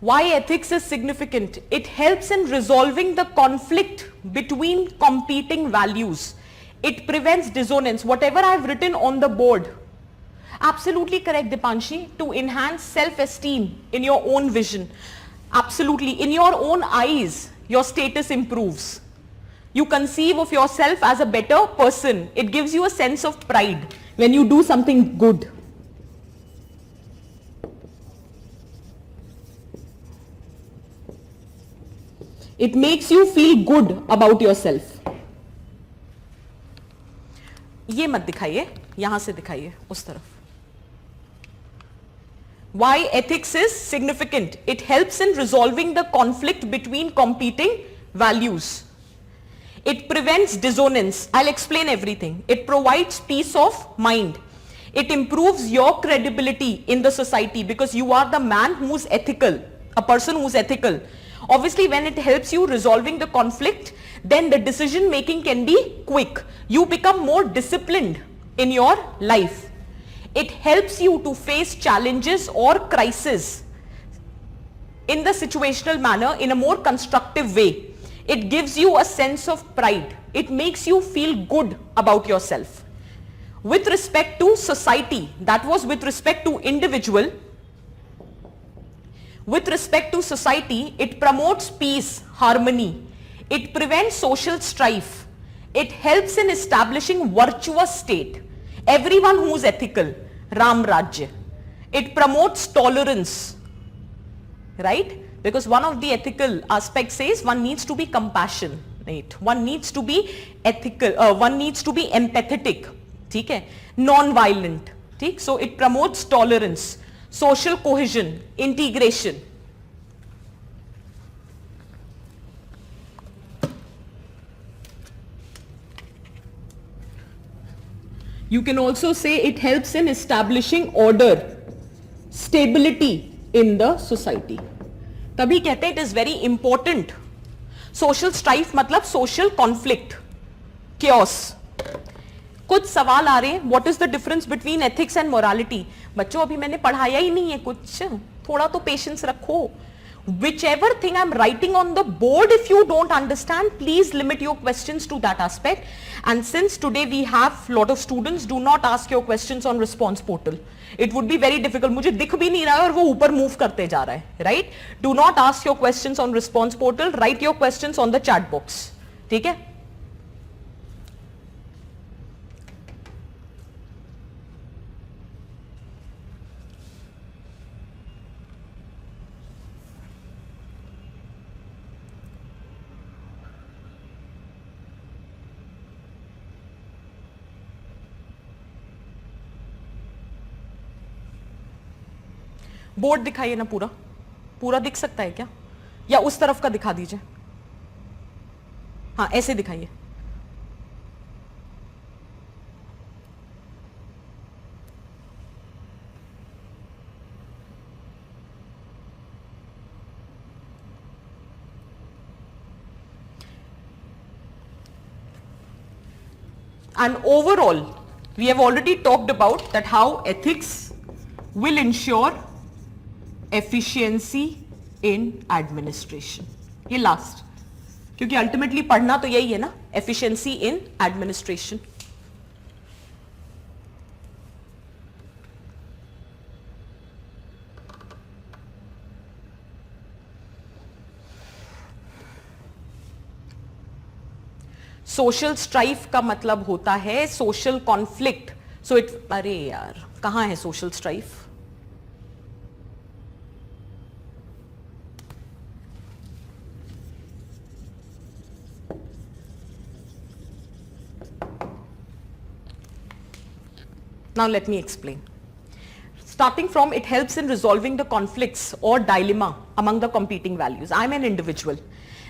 Speaker 1: Why ethics is significant? It helps in resolving the conflict between competing values. It prevents dissonance. Whatever I have written on the board, absolutely correct, Dipanshi, to enhance self-esteem in your own vision. Absolutely. In your own eyes, your status improves. You conceive of yourself as a better person. It gives you a sense of pride when you do something good. It makes you feel good about yourself. ये मत दिखाइए, यहां से दिखाइए उस तरफ. Why ethics is significant? It helps in resolving the conflict between competing values. It prevents dissonance. I'll explain everything. It provides peace of mind. It improves your credibility in the society because you are the man who's ethical, a person who's ethical. Obviously, when it helps you resolving the conflict, then the decision making can be quick. You become more disciplined in your life. It helps you to face challenges or crises in the situational manner in a more constructive way. It gives you a sense of pride. It makes you feel good about yourself. With respect to society, that was with respect to individual. With respect to society, it promotes peace, harmony. It prevents social strife. It helps in establishing virtuous state. Everyone who is ethical, Ram Rajya. It promotes tolerance, right? Because one of the ethical aspects says one needs to be compassionate. One needs to be ethical. One needs to be empathetic. ठीक है? Non-violent. ठीक? So it promotes tolerance, social cohesion, integration. You can also say it helps in establishing order, stability in the society. तभी कहते हैं it is very important. Social strife मतलब social conflict, chaos. कुछ सवाल आ रहे हैं, what is the difference between ethics and morality? बच्चों अभी मैंने पढ़ाया ही नहीं है कुछ, थोड़ा तो patience रखो. Whichever thing I'm writing on the board, if you don't understand, please limit your questions to that aspect. And since today we have lot of students, do not ask your questions on response portal. It would be very difficult. मुझे दिख भी नहीं रहा है और वो ऊपर move करते जा रहा है, right? Do not ask your questions on response portal. Write your questions on the chat box. ठीक है? बोर्ड दिखाइए ना पूरा, पूरा दिख सकता है क्या? या उस तरफ का दिखा दीजिए, हाँ ऐसे दिखाइए। And overall, we have already talked about that how ethics will ensure efficiency in administration. ये last, क्योंकि ultimately पढ़ना तो यही है ना, efficiency in administration. Social strife का मतलब होता है सोशल कॉन्फ्लिक्ट। सो इट, अरे यार कहां है social strife? Now let me explain. Starting from, it helps in resolving the conflicts or dilemma among the competing values. I am an individual.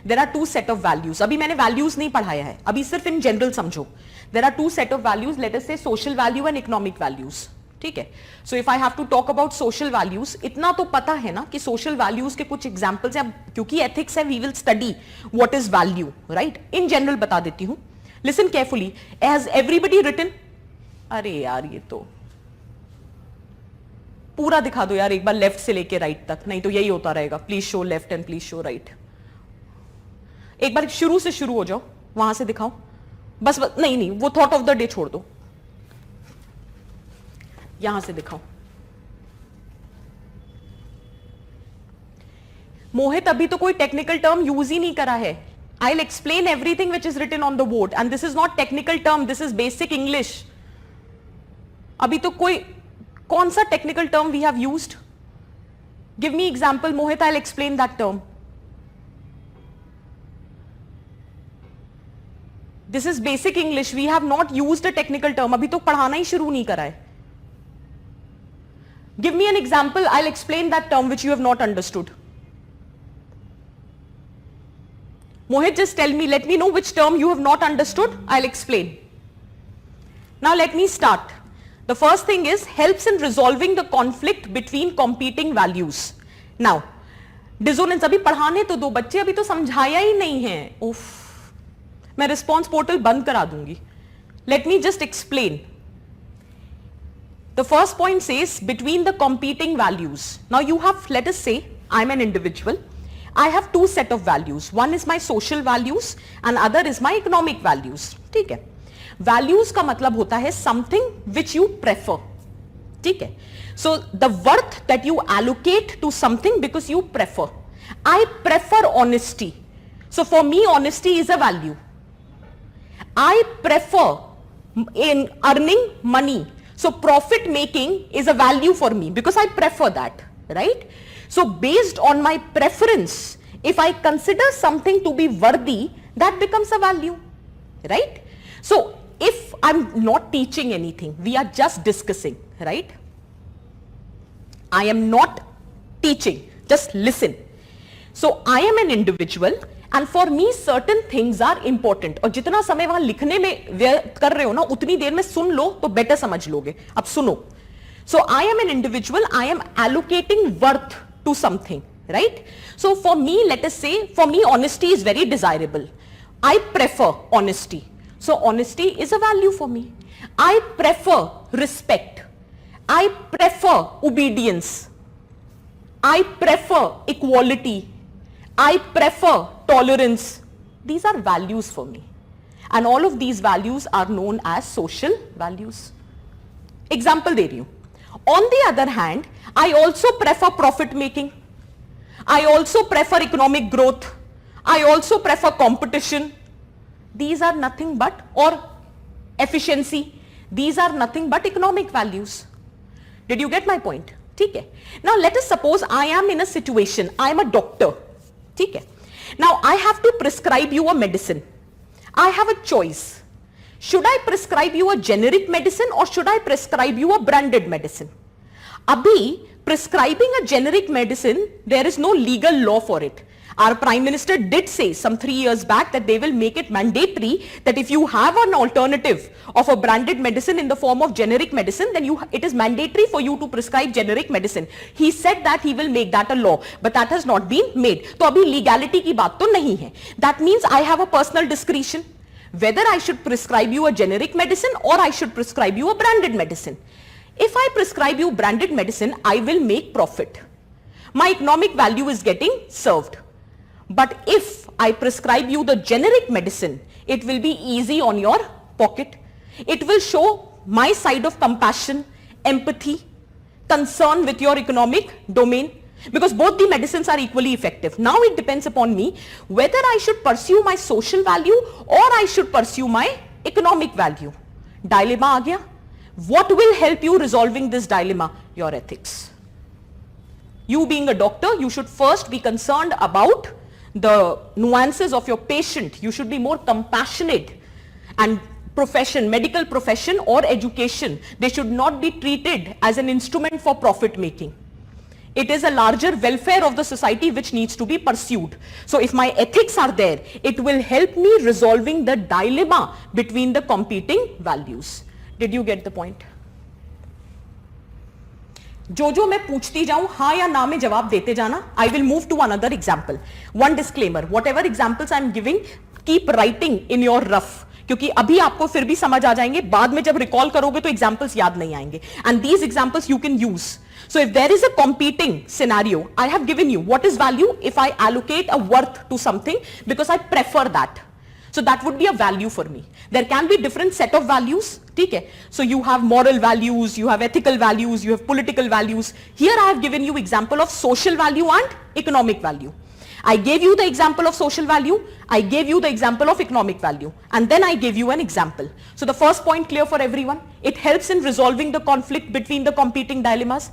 Speaker 1: There are two set of values. अभी मैंने values नहीं पढ़ाया है, अभी सिर्फ in general समझो. There are two set of values, let us say social value and economic values. ठीक है? So if I have to talk about social values, इतना तो पता है ना कि social values के कुछ examples हैं, क्योंकि ethics है, we will study what is value, right? In general बता देती हूँ. Listen carefully. Has everybody written? अरे यार ये तो पूरा दिखा दो यार एक बार, लेफ्ट से लेके राइट तक, नहीं तो यही होता रहेगा. Please show left and please show right. एक बार शुरू से शुरू हो जाओ, वहां से दिखाओ. बस नहीं वो थॉट ऑफ द डे छोड़ दो, यहां से दिखाओ. मोहित अभी तो कोई टेक्निकल टर्म यूज ही नहीं करा है. I will explain everything which is written on the board and this is not technical term, this is basic English. अभी तो कोई कौन सा technical term we have used? Give me example Mohit, I will explain that term. This is basic English, we have not used a technical term. अभी तो पढ़ाना ही शुरू नहीं करा है. Give me an example, I will explain that term which you have not understood. Mohit, just tell me, let me know which term you have not understood. I'll explain. Now let me start. The first thing is helps in resolving the conflict between competing values. Now, dissonance अभी पढ़ाने तो दो बच्चे, अभी तो समझाया ही नहीं है. उफ, मैं रिस्पॉन्स पोर्टल बंद करा दूंगी. Let me just explain. The first point says between the competing values. Now you have, let us say, I'm an individual. I have two set of values. One is my social values and other is my economic values. ठीक है? Values का मतलब होता है something which you prefer. ठीक है? So the worth that you allocate to something because you prefer. I prefer honesty. So for me, honesty is a value. I prefer in earning money. So profit making is a value for me because I prefer that, right? So based on my preference, if I consider something to be worthy, that becomes a value, right? So if I'm not teaching anything, we are just discussing, right? I am not teaching, just listen. So I am an individual and for me certain things are important. और जितना समय वहां लिखने में व्यय कर रहे हो ना, उतनी देर में सुन लो तो बेटर समझ लोगे. अब सुनो. So I am an individual, I am allocating worth to something, right? So for me, let us say, for me honesty is very desirable. I prefer honesty. So honesty is a value for me. I prefer respect. I prefer obedience. I prefer equality. I prefer tolerance. These are values for me. And all of these values are known as social values. Example दे रही हूं. On the other hand, I also prefer profit making. I also prefer economic growth. I also prefer competition. These are nothing but, or efficiency. These are nothing but economic values. Did you get my point? ठीक है. Now let us suppose I am in a situation. I am a doctor. ठीक है. Now I have to prescribe you a medicine. I have a choice. Should I prescribe you a generic medicine or should I prescribe you a branded medicine? Abhi, prescribing a generic medicine, there is no legal law for it. Our Prime Minister did say some 3 years back that they will make it mandatory that if you have an alternative of a branded medicine in the form of generic medicine, then it is mandatory for you to prescribe generic medicine. He said that he will make that a law, but that has not been made. तो अभी legality की बात तो नहीं है. That means I have a personal discretion whether I should prescribe you a generic medicine or I should prescribe you a branded medicine. If I prescribe you branded medicine, I will make profit. My economic value is getting served. But if I prescribe you the generic medicine, it will be easy on your pocket. It will show my side of compassion, empathy, concern with your economic domain, because both the medicines are equally effective. Now it depends upon me whether I should pursue my social value or I should pursue my economic value. Dilemma आ गया. What will help you resolving this dilemma? Your ethics. You being a doctor, you should first be concerned about the nuances of your patient. You should be more compassionate. And profession, medical profession or education, they should not be treated as an instrument for profit making. It is a larger welfare of the society which needs to be pursued. So if my ethics are there, it will help me resolving the dilemma between the competing values. Did you get the point? जो मैं पूछती जाऊं हाँ या ना में जवाब देते जाना. I will move to another example. One disclaimer, whatever examples I am giving, keep writing in your rough, क्योंकि अभी आपको फिर भी समझ आ जाएंगे, बाद में जब रिकॉल करोगे तो एग्जाम्पल्स याद नहीं आएंगे. And these examples you can use. So if there is a competing scenario, I have given you what is value if I allocate a worth to something because I prefer that. So that would be a value for me. There can be different set of values. ठीक है? So you have moral values, you have ethical values, you have political values. Here I have given you example of social value and economic value. I gave you the example of social value, I gave you the example of economic value, and then I gave you an example. So the first point clear for everyone. It helps in resolving the conflict between the competing dilemmas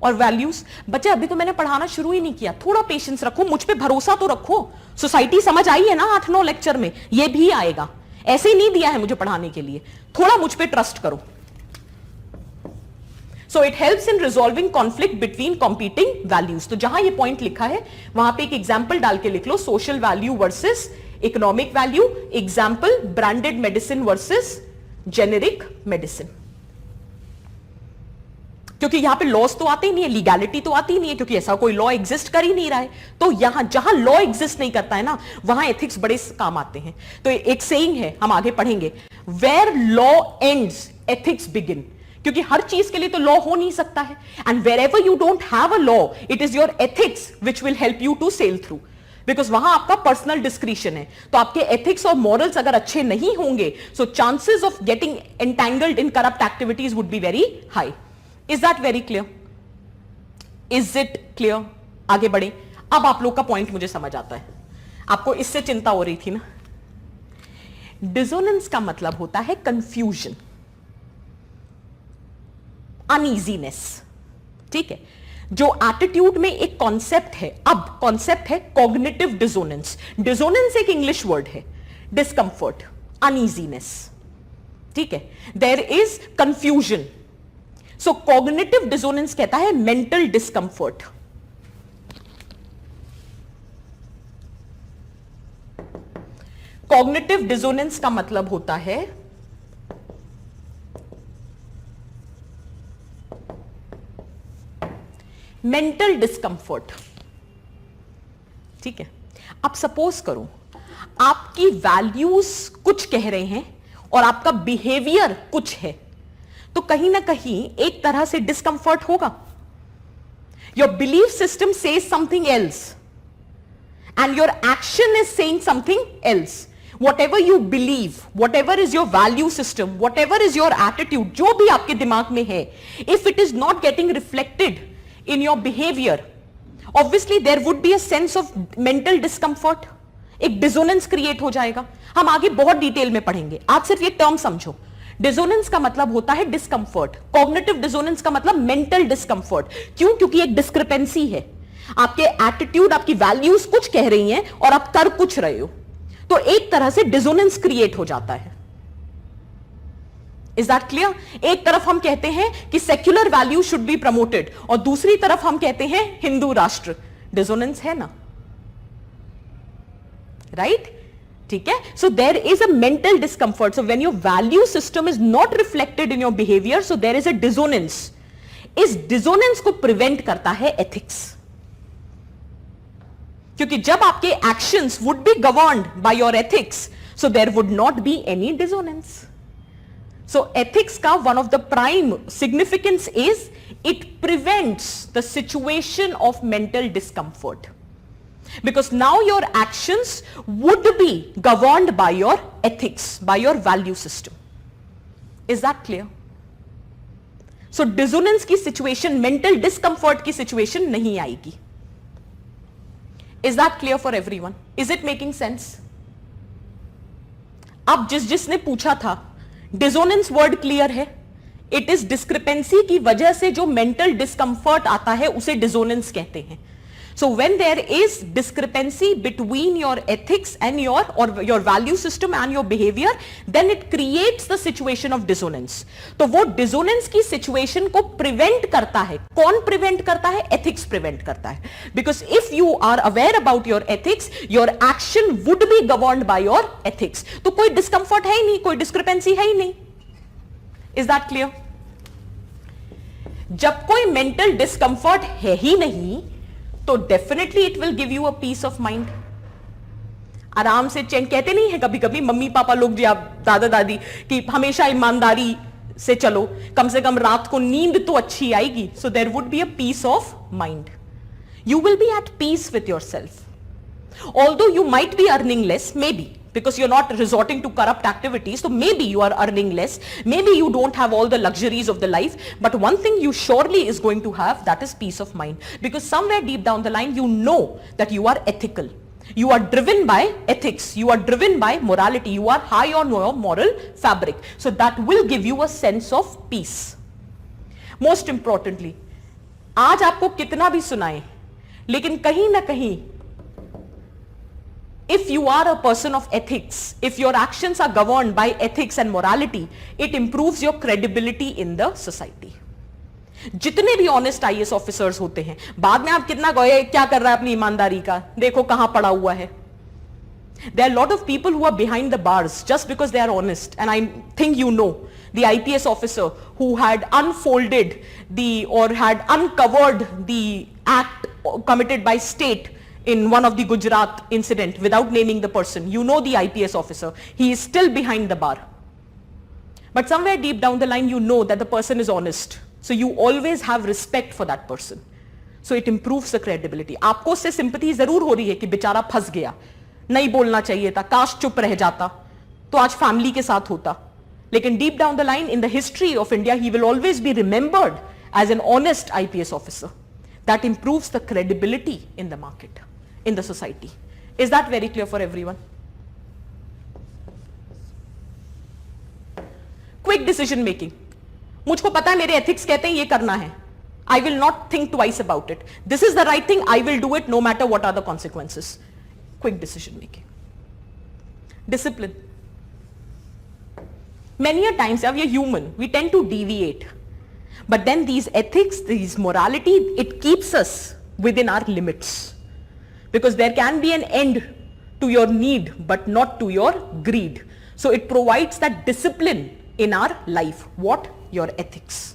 Speaker 1: और values. बच्चे अभी तो मैंने पढ़ाना शुरू ही नहीं किया, थोड़ा पेशेंस रखो, मुझ पे भरोसा तो रखो. सोसाइटी समझ आई है ना 8-9 लेक्चर में, ये भी आएगा. ऐसे ही नहीं दिया है मुझे पढ़ाने के लिए, थोड़ा मुझ पे ट्रस्ट करो. So it helps in resolving conflict between competing values. तो जहां ये पॉइंट लिखा है वहां पे एक एग्जांपल डाल के लिख लो, social value versus economic value. Example branded medicine versus generic medicine. क्योंकि यहां पे लॉस तो आते ही नहीं है, लीगैलिटी तो आती ही नहीं है, क्योंकि ऐसा कोई लॉ एग्जिस्ट कर ही नहीं रहा है. तो यहां जहां लॉ एग्जिस्ट नहीं करता है ना, वहां एथिक्स बड़े काम आते हैं. तो एक सेइंग है, हम आगे पढ़ेंगे, where law ends ethics begin. क्योंकि हर चीज के लिए तो लॉ हो नहीं सकता है. And wherever you don't have a law, it is your ethics which will help you to sail through. Because वहां आपका पर्सनल डिस्क्रिशन है. तो आपके एथिक्स और मॉरल्स अगर अच्छे नहीं होंगे, so chances of getting entangled in corrupt activities would be very high. Is that very clear? Is it clear? आगे बढ़े. अब आप लोग का पॉइंट मुझे समझ आता है. आपको इससे चिंता हो रही थी ना. डिसोनेंस का मतलब होता है कंफ्यूजन, अनईजीनेस. ठीक है? जो एटीट्यूड में एक कॉन्सेप्ट है, अब कॉन्सेप्ट है कॉग्निटिव डिसोनेंस. डिसोनेंस एक इंग्लिश वर्ड है. Discomfort, uneasiness. ठीक है? There is confusion. So cognitive dissonance कहता है मेंटल डिस्कंफर्ट. कॉग्निटिव डिसोनेंस का मतलब होता है मेंटल डिस्कंफर्ट. ठीक है? अब सपोज करो आपकी वैल्यूज कुछ कह रहे हैं और आपका बिहेवियर कुछ है, तो कहीं ना कहीं एक तरह से डिस्कंफर्ट होगा. Your belief system says something else and your action is saying something else. Whatever you believe, whatever is your value system, whatever is your attitude, जो भी आपके दिमाग में है, if it is not getting reflected in your behavior, obviously there would be a sense of mental discomfort. एक dissonance create हो जाएगा. हम आगे बहुत डिटेल में पढ़ेंगे, आज सिर्फ ये टर्म समझो. डिसोनेंस का मतलब होता है डिस्कंफर्ट. कॉग्निटिव डिसोनेंस का मतलब मेंटल डिस्कंफर्ट. क्यों? क्योंकि एक डिस्क्रिपेंसी है. आपके एटीट्यूड, आपकी वैल्यूज कुछ कह रही हैं और आप कर कुछ रहे हो, तो एक तरह से डिसोनेंस क्रिएट हो जाता है. Is that clear? एक तरफ हम कहते हैं कि secular value should be promoted और दूसरी तरफ हम कहते हैं हिंदू राष्ट्र. डिसोनेंस है ना. right? ठीक है? So there is a mental discomfort. So when your value system is not reflected in your behavior, so there is a dissonance. इस dissonance को prevent करता है ethics. क्योंकि जब आपके actions would be governed by your ethics, so there would not be any dissonance. So ethics का one of the prime significance is it prevents the situation of mental discomfort. Because now your actions would be governed by your ethics, by your value system. Is that clear? So dissonance की situation, mental discomfort की situation नहीं आएगी. Is that clear for everyone? Is it making sense? अब जिसने पूछा था, dissonance word clear है? It is discrepancy की वजह से जो mental discomfort आता है उसे dissonance कहते हैं. So when there is discrepancy between your ethics and your value system and your behavior, then it creates the situation of dissonance. तो वो dissonance की situation को prevent करता है. कौन prevent करता है? Ethics prevent करता है. Because if you are aware about your ethics, your action would be governed by your ethics. तो कोई discomfort है ही नहीं, कोई discrepancy है ही नहीं. Is that clear? जब कोई mental discomfort है ही नहीं, तो definitely it will give a peace of mind. आराम से चैन. कहते नहीं है कभी कभी मम्मी पापा लोग या दादा दादी कि हमेशा ईमानदारी से चलो, कम से कम रात को नींद तो अच्छी आएगी. So there would be a peace of mind. You will be at peace with yourself. Although you might be earning less, maybe, because you're not resorting to corrupt activities, so maybe you are earning less, maybe you don't have all the luxuries of the life, but one thing you surely is going to have, that is peace of mind, because somewhere deep down the line you know that you are ethical, you are driven by ethics, you are driven by morality, you are high on your moral fabric, so that will give you a sense of peace. Most importantly, आज आपको कितना भी सुनाए, लेकिन कहीं ना कहीं if you are a person of ethics, if your actions are governed by ethics and morality, it improves your credibility in the society. जितने भी ऑनेस्ट आईएएस ऑफिसर्स होते हैं, बाद में आप कितना गए क्या कर रहा है अपनी ईमानदारी का, देखो कहां पड़ा हुआ है. There are a lot of people who are behind the bars just because they are honest, and I think you know the IPS officer who had unfolded or had uncovered the act committed by state in one of the Gujarat incident without naming the person. You know the IPS officer. He is still behind the bar. But somewhere deep down the line you know that the person is honest. So you always have respect for that person. So it improves the credibility. आपको उससे sympathy जरूर हो रही है कि बेचारा फंस गया, नहीं बोलना चाहिए था, काश चुप रह जाता तो आज फैमिली के साथ होता. लेकिन deep down the line in the history of India he will always be remembered as an honest IPS officer. That improves the credibility in the market, in the society. Is that very clear for everyone? Quick decision making. मुझको पता है मेरे ethics कहते हैं ये करना है. I will not think twice about it. This is the right thing. I will do it no matter what are the consequences. Quick decision making. Discipline. Many a times, we are human. We tend to deviate. But then these ethics, these morality, it keeps us within our limits. Because there can be an end to your need, but not to your greed. So it provides that discipline in our life. What? Your ethics.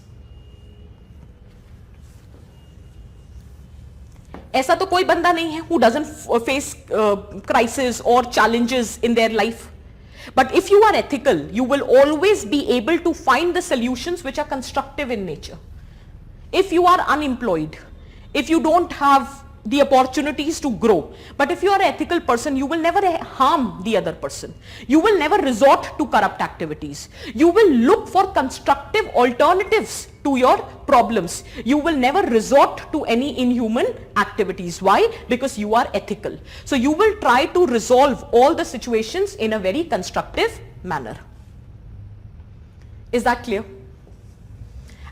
Speaker 1: ऐसा तो कोई बंदा नहीं है who doesn't face crisis or challenges in their life. But if you are ethical, you will always be able to find the solutions which are constructive in nature. If you are unemployed, if you don't have the opportunities to grow, but if you are an ethical person, you will never harm the other person. You will never resort to corrupt activities. You will look for constructive alternatives to your problems. You will never resort to any inhuman activities. Why? Because you are ethical. So you will try to resolve all the situations in a very constructive manner. Is that clear?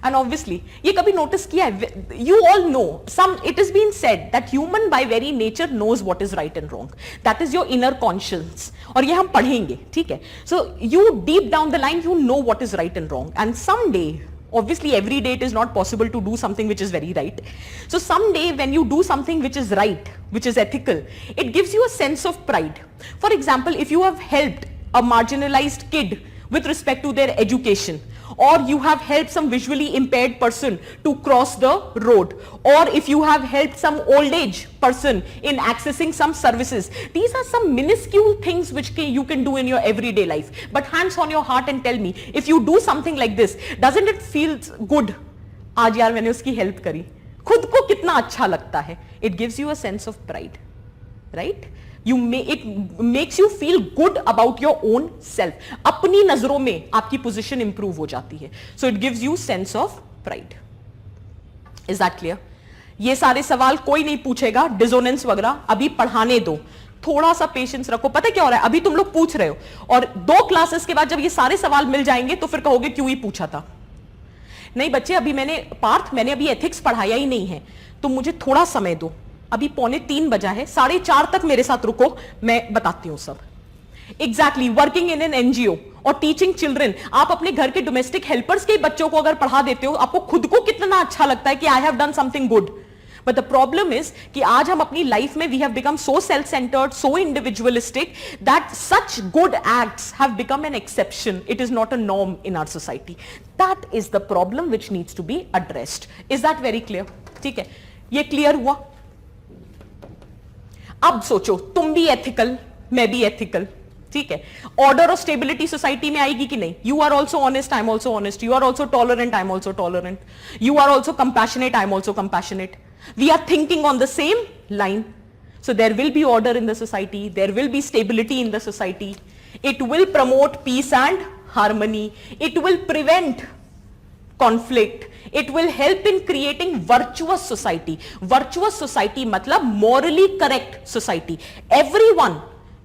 Speaker 1: And obviously, ये कभी notice किया है? You all know, it has been said that human by very nature knows what is right and wrong. That is your inner conscience. और ये हम पढ़ेंगे, ठीक है? So you deep down the line, you know what is right and wrong. And someday, Obviously, every day it is not possible to do something which is very right. So someday when you do something which is right, which is ethical, it gives you a sense of pride. For example, if you have helped a marginalized kid with respect to their education, or you have helped some visually impaired person to cross the road, or if you have helped some old age person in accessing some services, these are some minuscule things which you can do in your everyday life. But hands on your heart and tell me, if you do something like this, doesn't it feel good? आज यार मैंने उसकी help करी, खुद को कितना अच्छा लगता है. It gives you a sense of pride, right? It makes you feel good about your own self. अपनी नजरों में आपकी position improve हो जाती है. So it gives you sense of pride. Is that clear? ये सारे सवाल कोई नहीं पूछेगा, डिसोनेंस वगैरह अभी पढ़ाने दो, थोड़ा सा पेशेंस रखो. पता क्या हो रहा है, अभी तुम लोग पूछ रहे हो और 2 क्लासेस के बाद जब ये सारे सवाल मिल जाएंगे तो फिर कहोगे क्यों ही पूछा था. नहीं बच्चे, अभी मैंने अभी एथिक्स पढ़ाया ही नहीं है, तो मुझे थोड़ा समय दो. अभी 2:45 बजा है, 4:30 तक मेरे साथ रुको, मैं बताती हूं सब. Exactly, working in an NGO और टीचिंग चिल्ड्रन, आप अपने घर के डोमेस्टिक हेल्पर्स के बच्चों को अगर पढ़ा देते हो, आपको खुद को कितना अच्छा लगता है कि I have done something good. But the problem is कि आज हम अपनी लाइफ में we have become so self centred, so individualistic that such good acts have become an exception. It is not a norm in our society. That is the problem which needs to be addressed. Is that very clear? ठीक है, ये clear हुआ. अब सोचो, तुम भी ethical, मैं भी एथिकल, ठीक है. ऑर्डर और स्टेबिलिटी सोसाइटी में आएगी कि नहीं? You are also honest, I am also honest. You are also tolerant, I am also tolerant. You are also compassionate, I am also compassionate. We are thinking on the same line. So there will be order in the society, there will be stability in the society. It will promote peace and harmony. It will prevent conflict. It will help in creating virtuous society. Virtuous society matlab morally correct society. Everyone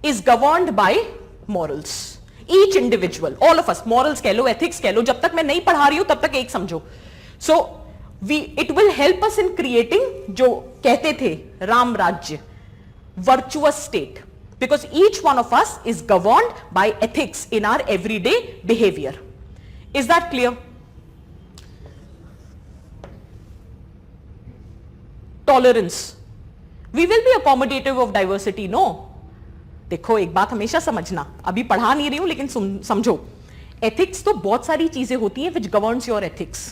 Speaker 1: is governed by morals. Each individual, all of us, morals कह लो, ethics कह लो, जब तक मैं नहीं पढ़ा रही हूं तब तक एक समझो. So it will help us in creating जो कहते थे राम राज्य, virtuous state, because each one of us is governed by ethics in our everyday behavior. Is that clear? Tolerance. We will be accommodative of diversity, no? देखो, एक बात हमेशा समझना, अभी पढ़ा नहीं रही हूं लेकिन समझो, ethics तो बहुत सारी चीजें होती हैं which governs your ethics.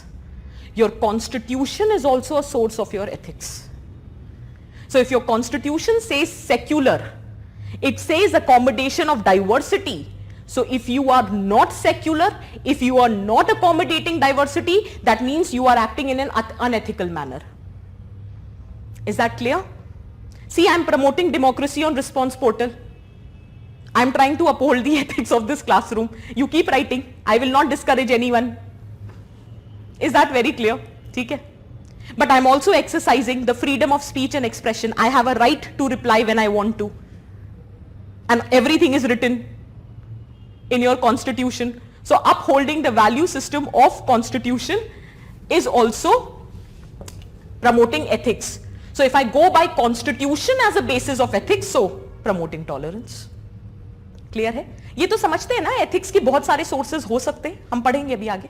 Speaker 1: Your constitution is also a source of your ethics. So if your constitution says secular, it says accommodation of diversity. So if you are not secular, if you are not accommodating diversity, that means you are acting in an unethical manner. Is that clear? See, I am promoting democracy on response portal. I am trying to uphold the ethics of this classroom. You keep writing. I will not discourage anyone. Is that very clear? ठीक है? But I'm also exercising the freedom of speech and expression. I have a right to reply when I want to. And everything is written in your constitution. So upholding the value system of constitution is also promoting ethics. So if I go by constitution as a basis of ethics, so promoting tolerance. Clear है? ये तो समझते हैं ना, ethics की बहुत सारे sources हो सकते हैं, हम पढ़ेंगे अभी आगे.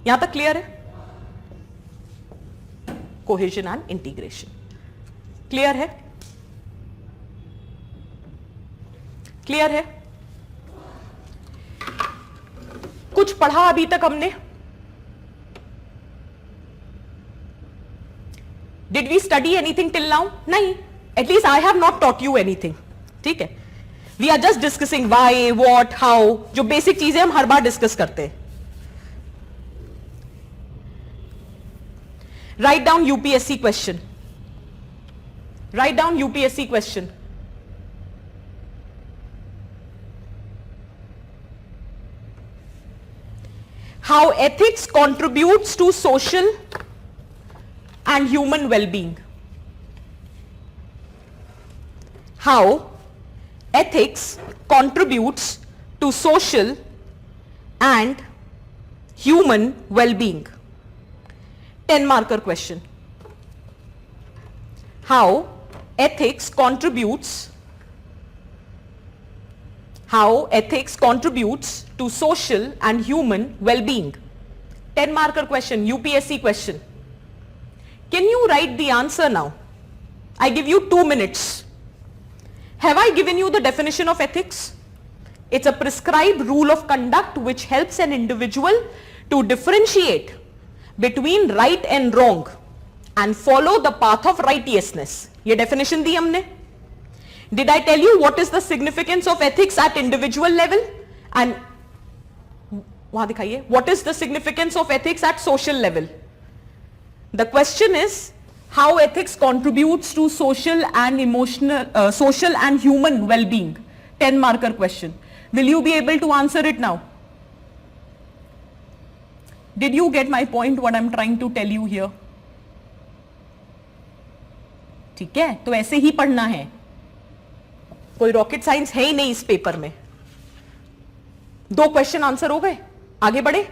Speaker 1: यहां तक clear है? Cohesion and integration. Clear है? Clear है? कुछ पढ़ा अभी तक हमने? Did we study anything till now? नहीं. At least I have not taught you anything. ठीक है? We are just discussing why, what, how, जो basic चीजें हम हर बार discuss करते हैं. Write down UPSC question. Write down UPSC question. How ethics contributes to social and human well-being. How ethics contributes to social and human well-being. 10 marker question. How ethics contributes to social and human well-being. 10 marker question, UPSC question. Can you write the answer now? I give you 2 minutes. Have I given you the definition of ethics? It's a prescribed rule of conduct which helps an individual to differentiate between right and wrong and follow the path of righteousness. ये definition दी हमने. Did I tell you what is the significance of ethics at individual level? And वहां दिखाइए, what is the significance of ethics at social level? The question is how ethics contributes to social and emotional, social and human well-being. 10 marker question. Will you be able to answer it now? Did you get my point, what I'm trying to tell you here? ठीक है, तो ऐसे ही पढ़ना है. कोई rocket science है ही नहीं इस पेपर में. 2 क्वेश्चन आंसर हो गए, आगे बढ़े.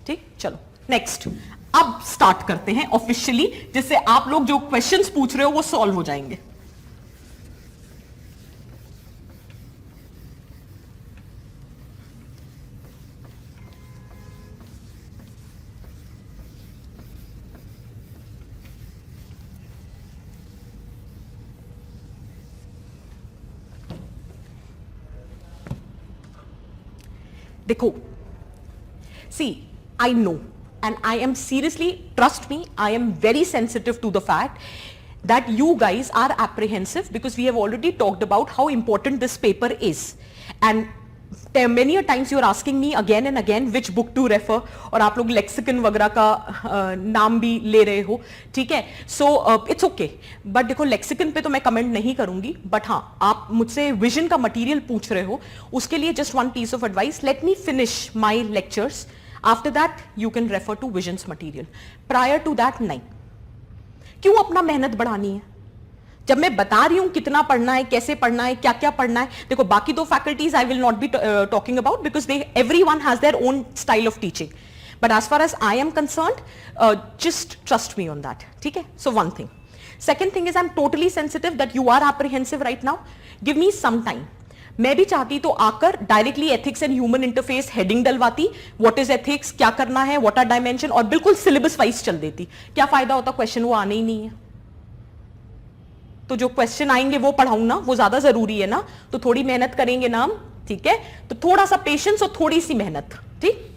Speaker 1: ठीक, चलो नेक्स्ट. अब स्टार्ट करते हैं ऑफिशियली, जिससे आप लोग जो क्वेश्चंस पूछ रहे हो वो सॉल्व हो जाएंगे. देखो, see, I know, and I am seriously, trust me, I am very sensitive to the fact that you guys are apprehensive because we have already talked about how important this paper is. And many a times you are asking me again and again which book to refer, और आप लोग lexicon वगैरह का नाम भी ले रहे हो, ठीक है. सो इट्स ओके, बट देखो लेक्सिकन पे तो मैं कमेंट नहीं करूंगी, बट हाँ आप मुझसे विजन का मटेरियल पूछ रहे हो, उसके लिए just one piece of advice. Let me finish my lectures, after that you can refer to Vision's material. Prior to that नहीं. क्यों अपना मेहनत बढ़ानी है जब मैं बता रही हूं कितना पढ़ना है, कैसे पढ़ना है, क्या क्या पढ़ना है. देखो बाकी 2 faculties I will not be talking about because they everyone has their own style of teaching, but as far as I am concerned just trust me on that. ठीक है, so one thing. Second thing is I am totally sensitive that you are apprehensive right now. Give me some time. मैं भी चाहती तो आकर directly ethics and human interface heading डलवाती, what is ethics, क्या करना है, व्हाट आर डायमेंशन, और बिल्कुल सिलेबस वाइज चल देती. क्या फायदा होता, क्वेश्चन वो आने ही नहीं है. तो जो क्वेश्चन आएंगे वो पढ़ाऊं ना, वो ज्यादा जरूरी है ना. तो थोड़ी मेहनत करेंगे ना हम, ठीक है. तो थोड़ा सा पेशेंस और थोड़ी सी मेहनत. ठीक.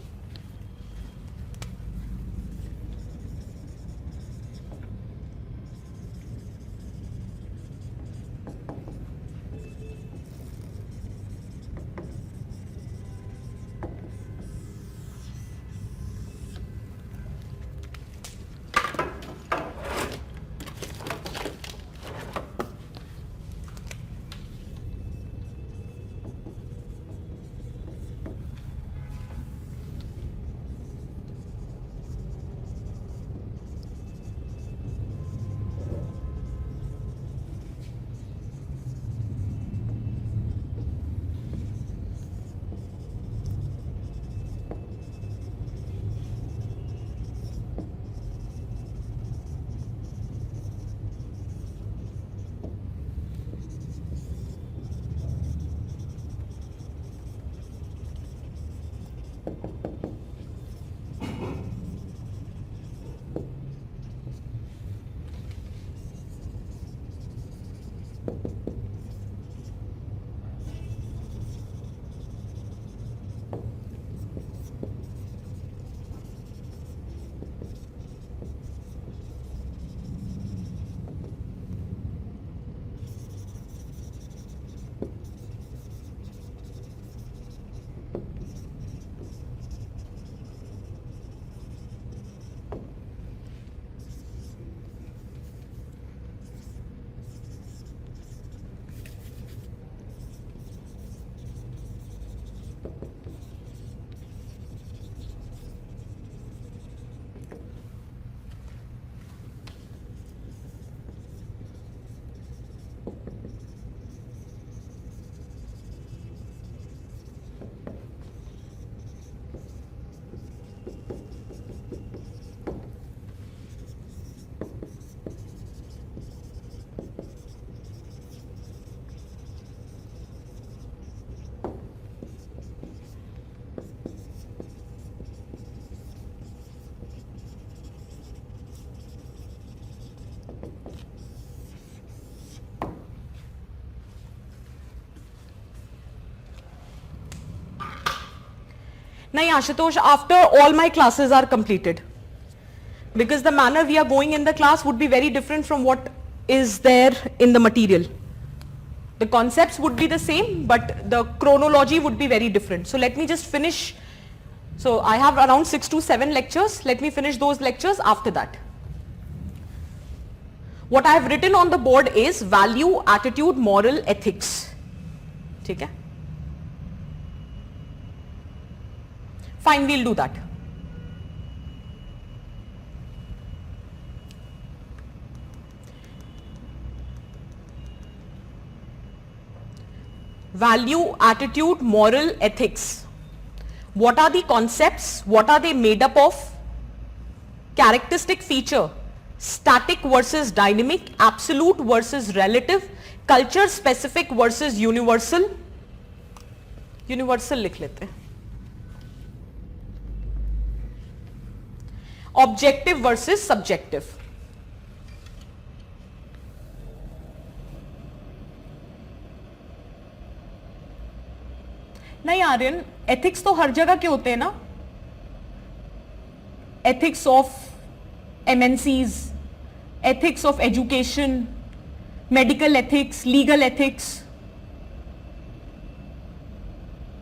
Speaker 1: nahi Ashutosh, after all my classes are completed, because the manner we are going in the class would be very different from what is there in the material. The concepts would be the same, but the chronology would be very different. So let me just finish. So I have around 6 to 7 lectures. Let me finish those lectures after that. What I have written on the board is value, attitude, moral, ethics. Okay? Fine, we'll do that. Value, attitude, moral, ethics. What are the concepts? What are they made up of? Characteristic feature, static versus dynamic, absolute versus relative, culture specific versus universal. Universal लिख लेते हैं. Objective versus subjective. नहीं Aryan, ethics तो हर जगह के होते हैं ना. Ethics of MNCs, ethics of education, medical ethics, legal ethics.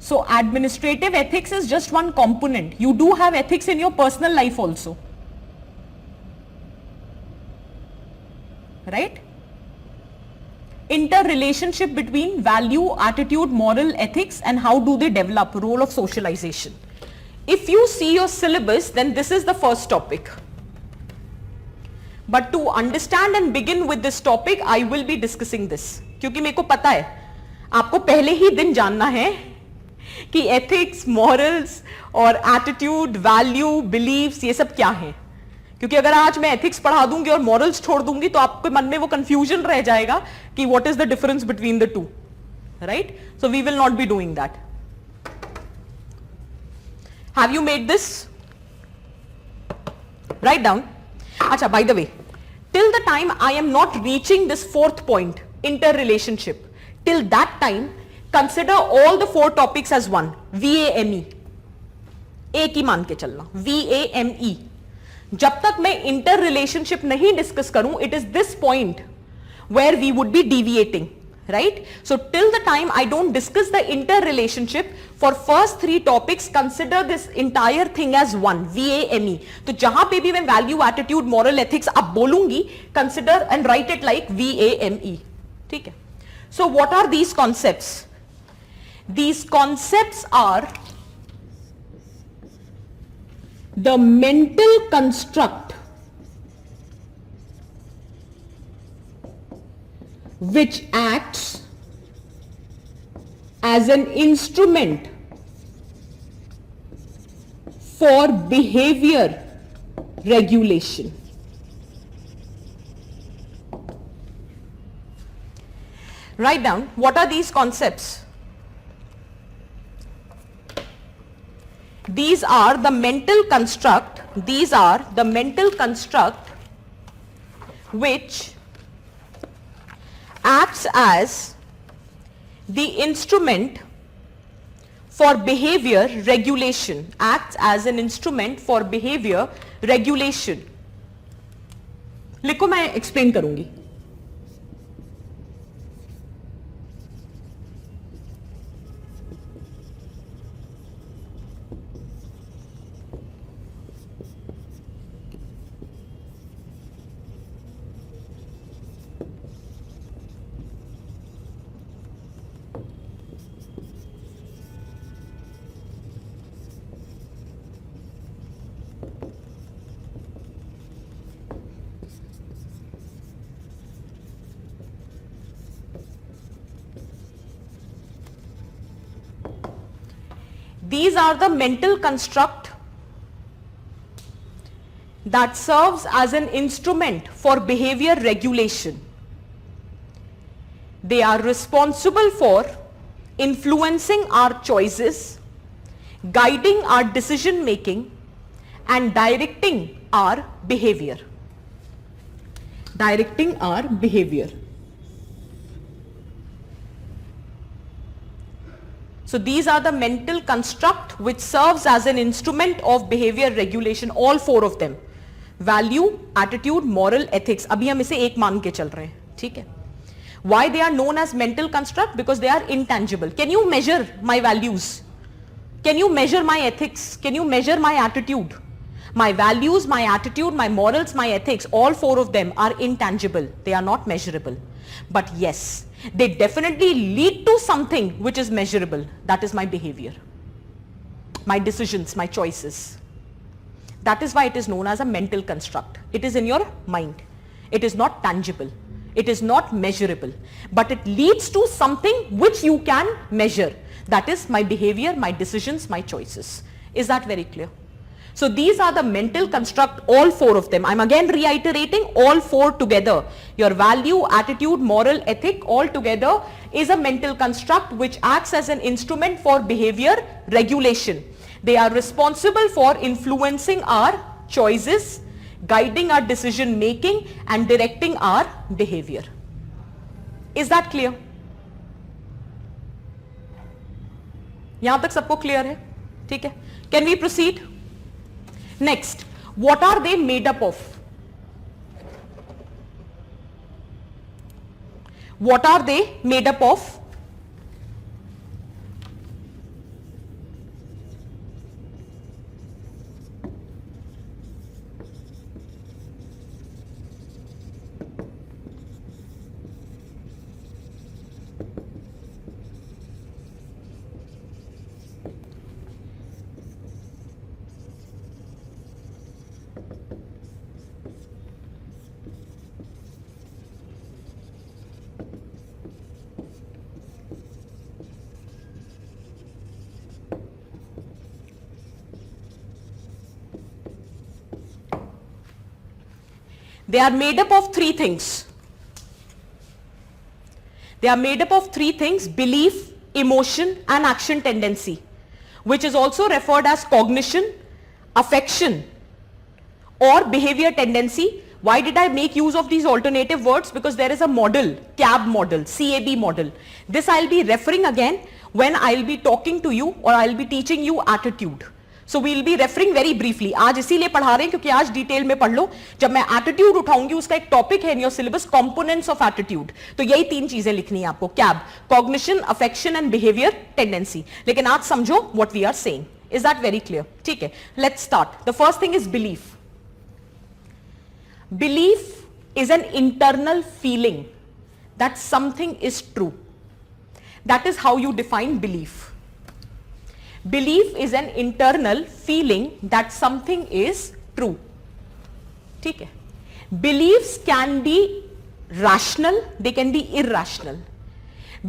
Speaker 1: So administrative ethics is just one component. You do have ethics in your personal life also, right? Interrelationship between value, attitude, moral, ethics, and how do they develop, role of socialization. If you see your syllabus, then this is the first topic. But to understand and begin with this topic, I will be discussing this. क्योंकि मेरे को पता है, आपको पहले ही दिन जानना है कि एथिक्स, मॉरल्स और एटीट्यूड, वैल्यू, बिलीव्स ये सब क्या है. क्योंकि अगर आज मैं एथिक्स पढ़ा दूंगी और मॉरल्स छोड़ दूंगी तो आपके मन में वो कंफ्यूजन रह जाएगा कि what is the difference between the two, right? So we will not be doing that. Have you made this? Write down. अच्छा, by the way, till the time I am not reaching this fourth point, inter relationship, till that time consider all the 4 topics as one. VAME, एक ही मान के चलना. VAME. जब तक मैं inter relationship नहीं discuss करूं, it is this point where we would be deviating, right? So till the time I don't discuss the interrelationship, for first 3 topics consider this entire thing as one. VAME. तो जहां पे भी मैं value, attitude, moral, ethics अब बोलूंगी, consider and write it like VAME. ठीक है? So what are these concepts? These concepts are the mental construct which acts as an instrument for behavior regulation. Write down, what are these concepts? These are the mental construct, which acts as the instrument for behavior regulation, लिखो, मैं explain करूंगी. These are the mental construct that serves as an instrument for behavior regulation. They are responsible for influencing our choices, guiding our decision making, and directing our behavior. So these are the mental construct which serves as an instrument of behavior regulation, all four of them. Value, attitude, moral, ethics. अभी हम इसे एक मान के चल रहे हैं, ठीक है? Why they are known as mental construct? Because they are intangible. Can you measure my values? Can you measure my ethics? Can you measure my attitude? My values, my attitude, my morals, my ethics, all four of them are intangible. They are not measurable. But yes, they definitely lead to something which is measurable. That is my behavior, my decisions, my choices. That is why it is known as a mental construct. It is in your mind. It is not tangible. It is not measurable. But it leads to something which you can measure. That is my behavior, my decisions, my choices. Is that very clear? So these are the mental construct, all four of them. I'm again reiterating, all four together. Your value, attitude, moral, ethic, all together is a mental construct which acts as an instrument for behavior regulation. They are responsible for influencing our choices, guiding our decision making and directing our behavior. Is that clear? यहाँ तक सबको clear है? ठीक है? Can we proceed? Next, what are they made up of? What are they made up of? They are made up of three things. They are made up of three things: belief, emotion and action tendency, which is also referred as cognition, affection or behavior tendency. Why did I make use of these alternative words? Because there is a model, CAB model, CAB model. This I'll be referring again when I'll be talking to you or I'll be teaching you attitude. So we'll be referring very briefly. आज इसीलिए पढ़ा रहे हैं क्योंकि आज detail में पढ़ लो. जब मैं एटीट्यूड उठाऊंगी उसका एक टॉपिक है in your syllabus, components of attitude. तो यही तीन चीजें लिखनी है आपको: CAB, cognition, affection and behaviour tendency. लेकिन आज समझो what we are saying. Is that very clear? ठीक है, let's start. The first thing is belief. Belief is an internal feeling that something is true. That is how you define belief. Belief is an internal feeling that something is true. ठीक है? Beliefs can be rational, they can be irrational.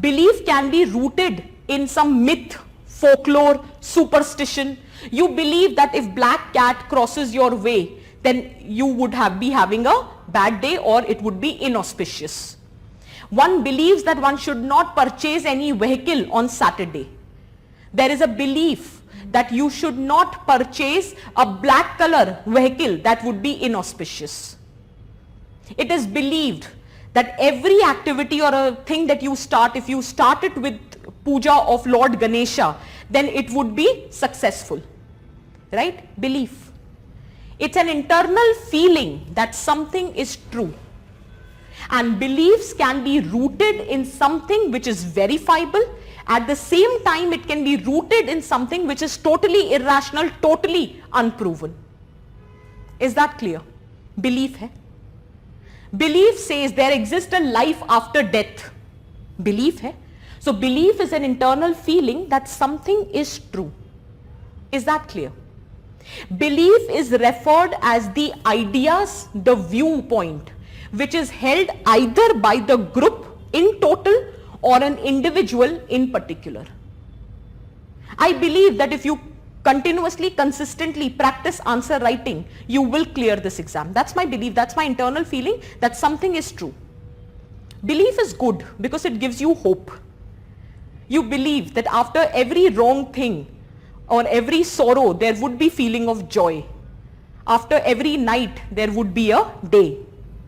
Speaker 1: Belief can be rooted in some myth, folklore, superstition. You believe that if black cat crosses your way, then you would be having a bad day or it would be inauspicious. One believes that one should not purchase any vehicle on Saturday. There is a belief that you should not purchase a black color vehicle, that would be inauspicious. It is believed that every activity or a thing that you start, if you start it with puja of Lord Ganesha, then it would be successful. Right? Belief. It's an internal feeling that something is true. And beliefs can be rooted in something which is verifiable. At the same time, it can be rooted in something which is totally irrational, totally unproven. Is that clear? Belief hai. Belief says there exists a life after death. Belief hai. So belief is an internal feeling that something is true. Is that clear? Belief is referred as the ideas, the viewpoint, which is held either by the group in total or an individual in particular. I believe that if you continuously, consistently practice answer writing, you will clear this exam. That's my belief. That's my internal feeling that something is true. Belief is good because it gives you hope. You believe that after every wrong thing or every sorrow, there would be feeling of joy. After every night, there would be a day,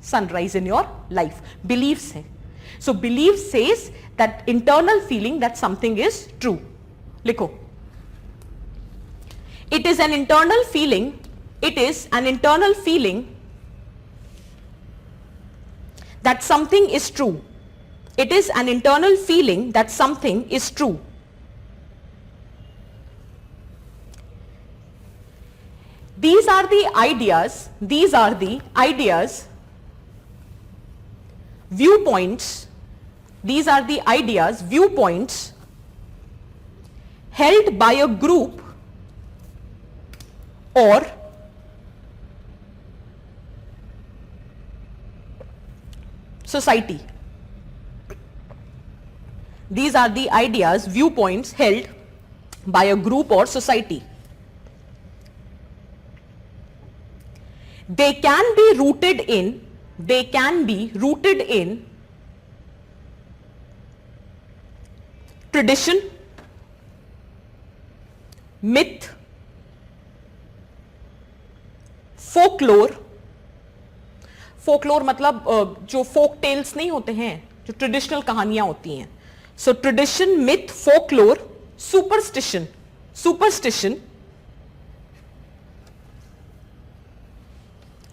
Speaker 1: sunrise in your life. Beliefs hai. So belief says that internal feeling that something is true. लिखो. It is an internal feeling. It is an internal feeling that something is true. It is an internal feeling that something is true. These are the ideas, viewpoints, these are the ideas, viewpoints held by a group or society. These are the ideas, viewpoints held by a group or society. They can be rooted in tradition, myth, folklore. folklore मतलब जो folk tales नहीं होते हैं, जो traditional कहानियां होती हैं. So tradition, myth, folklore, superstition,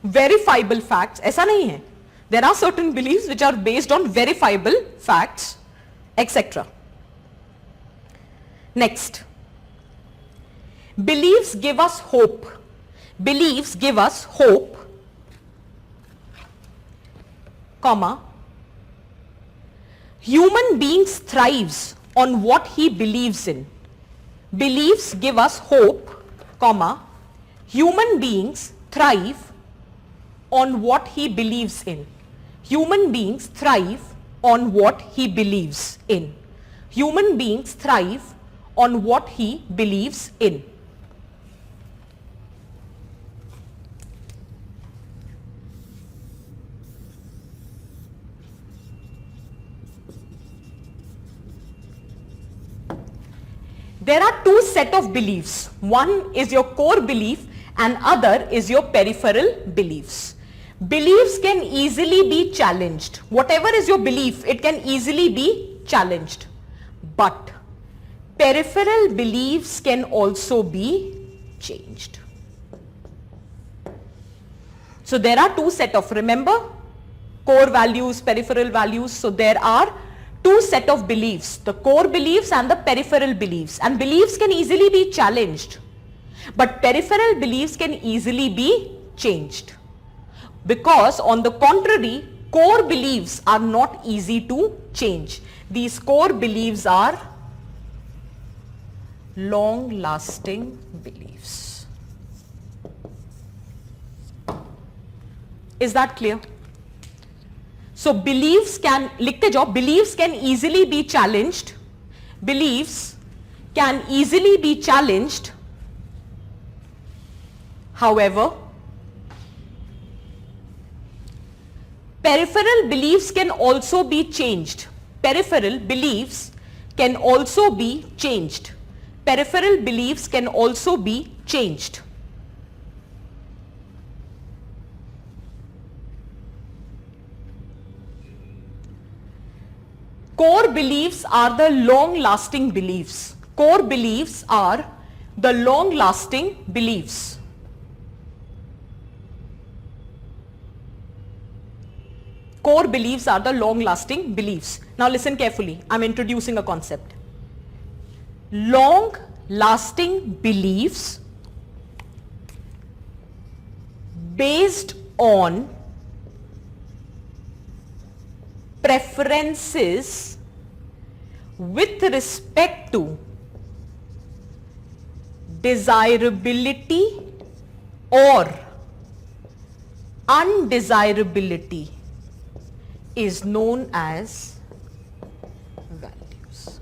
Speaker 1: verifiable facts. ऐसा नहीं है. There are certain beliefs which are based on verifiable facts, etc. Next, beliefs give us hope. Beliefs give us hope, comma, human beings thrives on what he believes in. Beliefs give us hope, comma, human beings thrive on what he believes in. Human beings thrive on what he believes in. Human beings thrive on what he believes in. There are two set of beliefs. One is your core belief and other is your peripheral beliefs. Beliefs can easily be challenged. Whatever is your belief, it can easily be challenged. But peripheral beliefs can also be changed. So there are two set of, remember, core values, peripheral values. So there are two set of beliefs, the core beliefs and the peripheral beliefs. And beliefs can easily be challenged, but peripheral beliefs can easily be changed. Because on the contrary, core beliefs are not easy to change. These core beliefs are long-lasting beliefs. Is that clear? So beliefs can, लिखते जाओ, beliefs can easily be challenged. Beliefs can easily be challenged. However, peripheral beliefs can also be changed. Peripheral beliefs can also be changed. Peripheral beliefs can also be changed. Core beliefs are the long-lasting beliefs. Core beliefs are the long-lasting beliefs. Core beliefs are the long-lasting beliefs. Now listen carefully. I'm introducing a concept. Long-lasting beliefs based on preferences with respect to desirability or undesirability is known as values.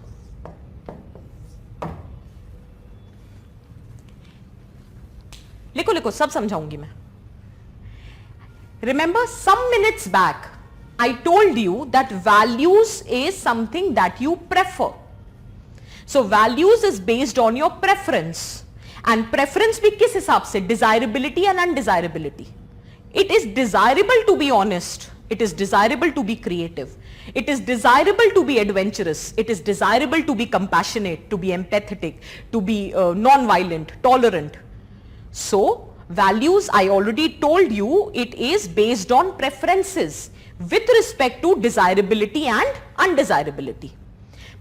Speaker 1: लिखो लिखो, सब समझाऊंगी मैं. Remember, some minutes back I told you that values is something that you prefer. So values is based on your preference, and preference भी किस हिसाब से? Desirability and undesirability. It is desirable to be honest. It is desirable to be creative. It is desirable to be adventurous. It is desirable to be compassionate, to be empathetic, to be non-violent, tolerant. So, values, I already told you, it is based on preferences with respect to desirability and undesirability.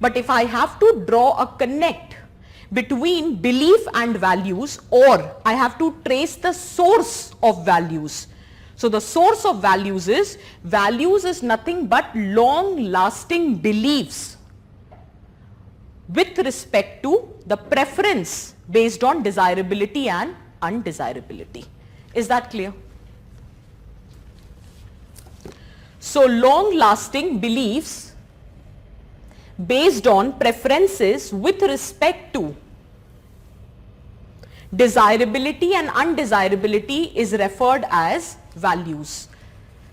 Speaker 1: But if I have to draw a connect between belief and values, or I have to trace the source of values. So the source of values is nothing but long lasting beliefs with respect to the preference based on desirability and undesirability. Is that clear? So long lasting beliefs based on preferences with respect to desirability and undesirability is referred as values.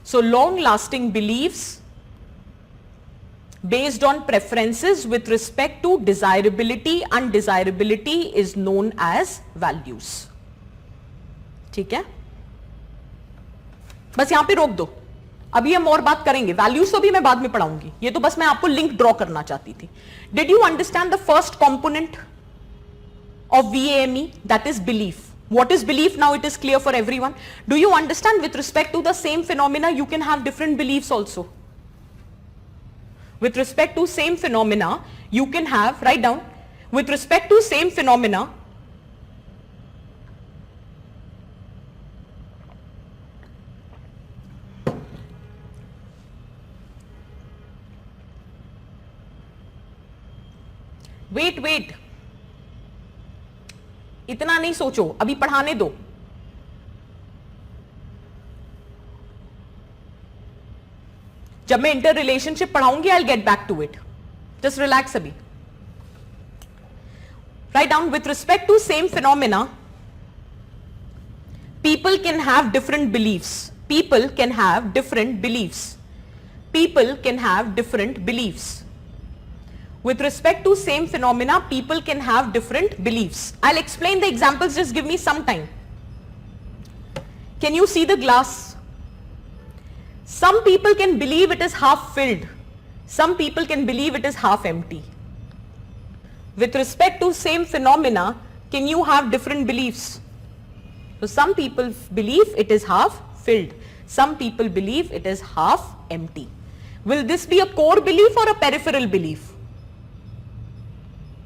Speaker 1: So long lasting beliefs based on preferences with respect to desirability, undesirability is known as values. ठीक है? बस यहां पे रोक दो. अभी हम और बात करेंगे. वैल्यूज तो भी मैं बाद में पढ़ाऊंगी. ये तो बस मैं आपको लिंक ड्रॉ करना चाहती थी. Did you understand the first component of VAME, that is belief? What is belief? Now it is clear for everyone. Do you understand with respect to the same phenomena you can have different beliefs also? With respect to same phenomena you can have, write down, with respect to same phenomena wait, इतना नहीं सोचो, अभी पढ़ाने दो. जब मैं inter relationship पढ़ाऊंगी, I'll get back to it. Just relax अभी. Write down, with respect to same phenomena, people can have different beliefs. People can have different beliefs. People can have different beliefs. With respect to same phenomena, people can have different beliefs. I'll explain the examples, just give me some time. Can you see the glass? Some people can believe it is half filled. Some people can believe it is half empty. With respect to same phenomena, can you have different beliefs? So some people believe it is half filled. Some people believe it is half empty. Will this be a core belief or a peripheral belief?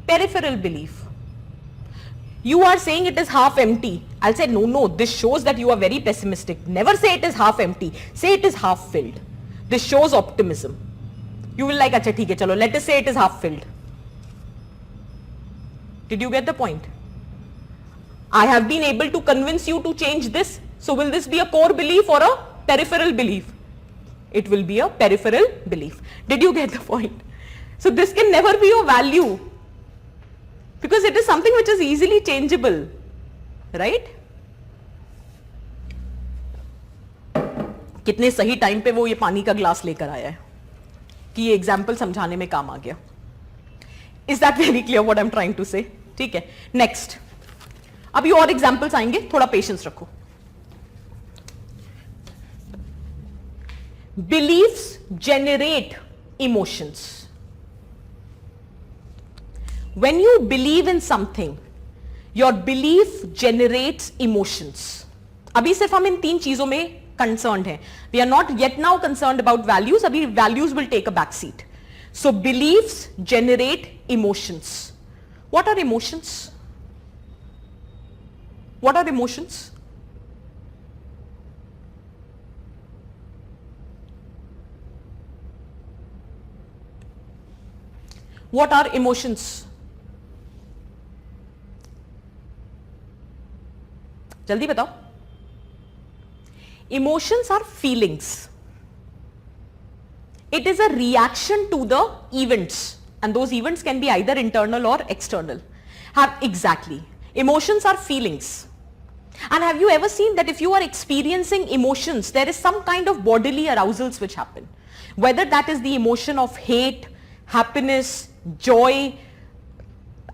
Speaker 1: Peripheral belief. You are saying it is half empty. I'll say no, this shows that you are very pessimistic. Never say it is half empty. Say it is half filled. This shows optimism. You will like, acha theek hai, chalo, let us say it is half filled. Did you get the point? I have been able to convince you to change this. So will this be a core belief or a peripheral belief? It will be a peripheral belief. Did you get the point? So this can never be a value, because it is something which is easily changeable, right? कितने सही time पे वो ये पानी का glass लेकर आया है कि ये एग्जाम्पल समझाने में काम आ गया. Is that very clear what I'm trying to say? ठीक है. नेक्स्ट, अभी और एग्जाम्पल्स आएंगे, थोड़ा पेशेंस रखो. Beliefs generate emotions. When you believe in something, your belief generates emotions. अभी सिर्फ हम इन तीन चीजों में concerned हैं. We are not yet now concerned about values. अभी values will take a back seat. So beliefs generate emotions. What are emotions? What are emotions? What are emotions? जल्दी बताओ. Emotions are feelings. It is a reaction to the events, and those events can be either internal or external. Exactly. Emotions are feelings. And have you ever seen that if you are experiencing emotions, there is some kind of bodily arousals which happen, whether that is the emotion of hate, happiness, joy,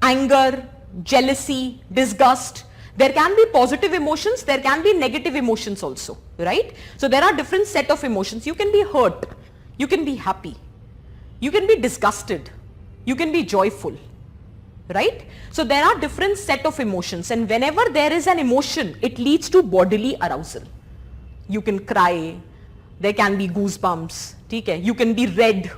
Speaker 1: anger, jealousy, disgust. There can be positive emotions, there can be negative emotions also, right? So there are different set of emotions. You can be hurt, you can be happy, you can be disgusted, you can be joyful, right? So there are different set of emotions, and whenever there is an emotion, it leads to bodily arousal. You can cry, there can be goosebumps, okay? You can be red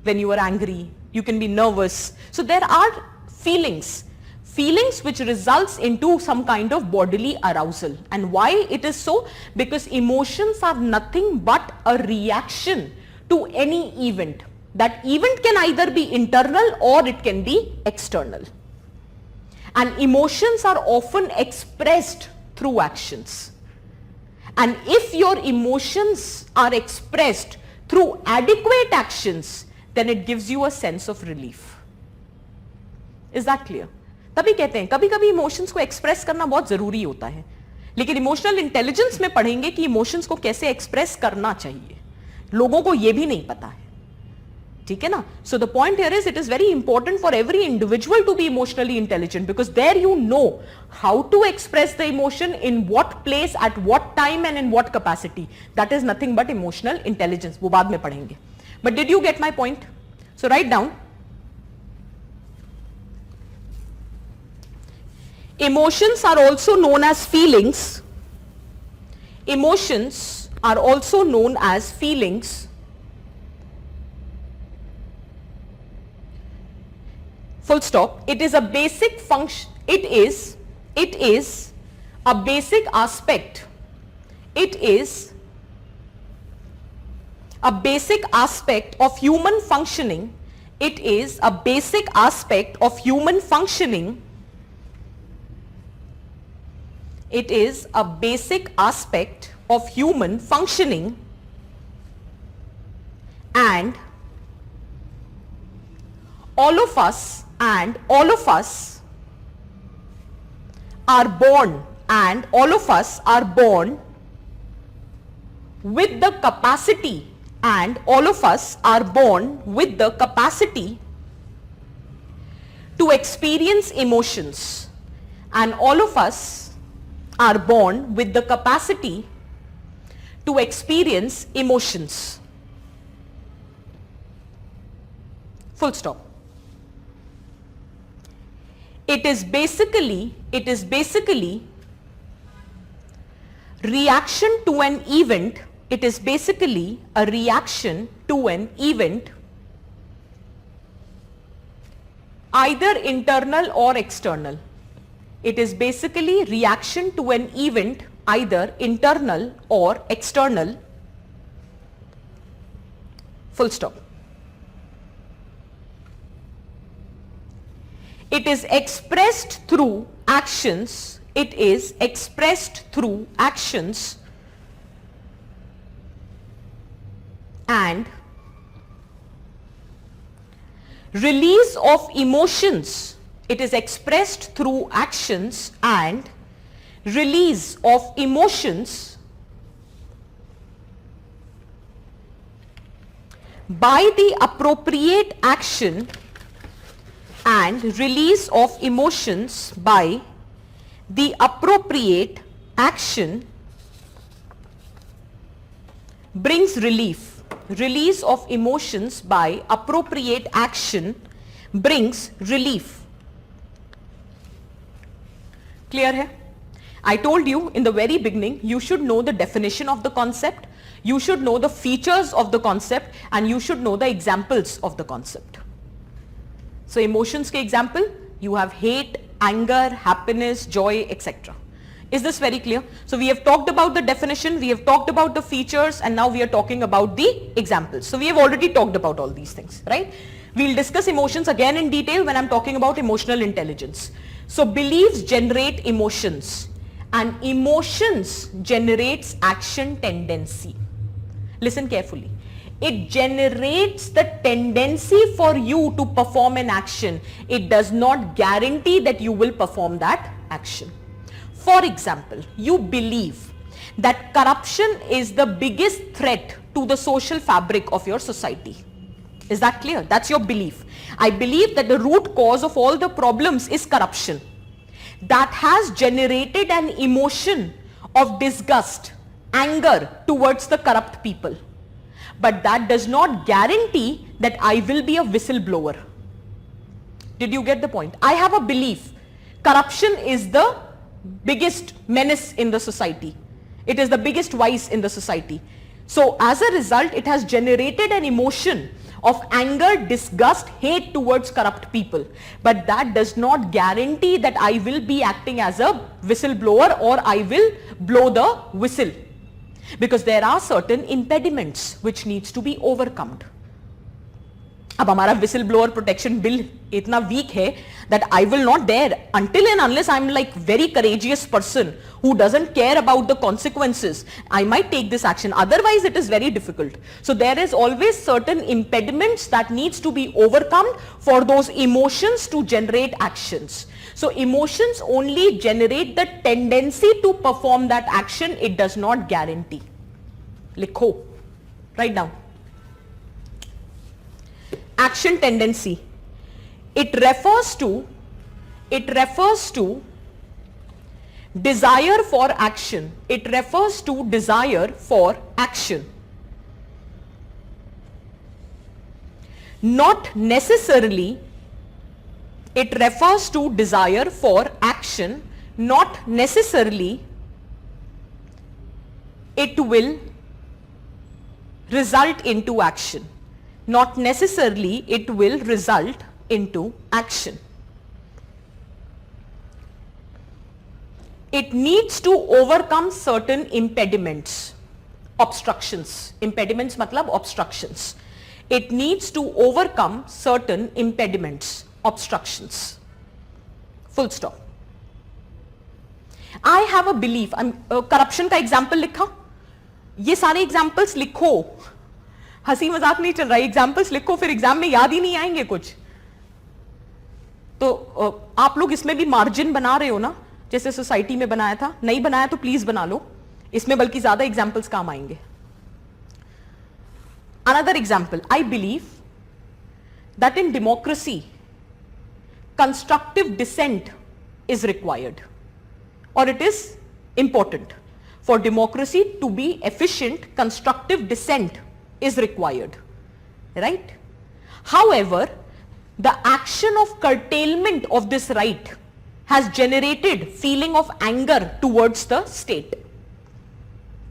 Speaker 1: when you are angry, you can be nervous. So there are feelings which results into some kind of bodily arousal. And why it is so? Because emotions are nothing but a reaction to any event. That event can either be internal or it can be external. And emotions are often expressed through actions. And if your emotions are expressed through adequate actions, then it gives you a sense of relief. Is that clear? तभी कहते हैं कभी कभी emotions को express करना बहुत जरूरी होता है, लेकिन इमोशनल इंटेलिजेंस में पढ़ेंगे कि इमोशंस को कैसे एक्सप्रेस करना चाहिए. लोगों को यह भी नहीं पता है, ठीक है ना? So the point here is it is very important for every individual to be emotionally intelligent, because there you know how to express the emotion, in what place, at what time and in what capacity. That is nothing but emotional intelligence. वो बाद में पढ़ेंगे. But did you get my point? So write down. Emotions are also known as feelings. Emotions are also known as feelings. Full stop. It is a basic function. It is a basic aspect. It is a basic aspect of human functioning. It is a basic aspect of human functioning. It is a basic aspect of human functioning, and all of us are born with the capacity, and all of us are born with the capacity to experience emotions, and all of us are born with the capacity to experience emotions. Full stop. It is basically reaction to an event. It is basically a reaction to an event, either internal or external. It is basically reaction to an event, either internal or external. Full stop. It is expressed through actions. It is expressed through actions, and release of emotions. It is expressed through actions and release of emotions by the appropriate action, and release of emotions by the appropriate action brings relief. Release of emotions by appropriate action brings relief. Clear hai? I told you in the very beginning, you should know the definition of the concept, you should know the features of the concept, and you should know the examples of the concept. So emotions ke example, you have hate, anger, happiness, joy, etc. Is this very clear? So we have talked about the definition, we have talked about the features, and now we are talking about the examples. So we have already talked about all these things, right? We'll discuss emotions again in detail when I'm talking about emotional intelligence. So beliefs generate emotions, and emotions generates action tendency. Listen carefully. It generates the tendency for you to perform an action. It does not guarantee that you will perform that action. For example, you believe that corruption is the biggest threat to the social fabric of your society. Is that clear? That's your belief. I believe that the root cause of all the problems is corruption. That has generated an emotion of disgust, anger towards the corrupt people. but that does not guarantee that I will be a whistleblower. Did you get the point? I have a belief corruption is the biggest menace in the society. It is the biggest vice in the society. So as a result, it has generated an emotion of anger, disgust, hate towards corrupt people. But that does not guarantee that I will be acting as a whistleblower or I will blow the whistle. Because there are certain impediments which needs to be overcome. अब हमारा whistle blower protection bill इतना week है that I will not dare until and unless I'm like very courageous person who doesn't care about the consequences, I might take this action. Otherwise it is very difficult. So there is always certain impediments that needs to be overcome for those emotions to generate actions. So emotions only generate the tendency to perform that action. It does not guarantee. Likho. Write down. Action tendency. It refers to desire for action. It refers to desire for action. Not necessarily, it refers to desire for action. Not necessarily, it will result into action. Not necessarily, it will result into action. It needs to overcome certain impediments, obstructions. Impediments matlab obstructions. It needs to overcome certain impediments, obstructions. Full stop. I have a belief. Corruption का example लिखा. ये सारे examples लिखो. हंसी मजाक नहीं चल रहा है. Examples लिखो, फिर एग्जाम में याद ही नहीं आएंगे कुछ. तो आप लोग इसमें भी मार्जिन बना रहे हो ना, जैसे सोसाइटी में बनाया था. नहीं बनाया तो प्लीज बना लो. इसमें बल्कि ज्यादा एग्जाम्पल्स काम आएंगे. Another example, I believe that in democracy, constructive dissent is required, or it is important. For democracy to be efficient, constructive dissent is required, right? However, the action of curtailment of this right has generated feeling of anger towards the state.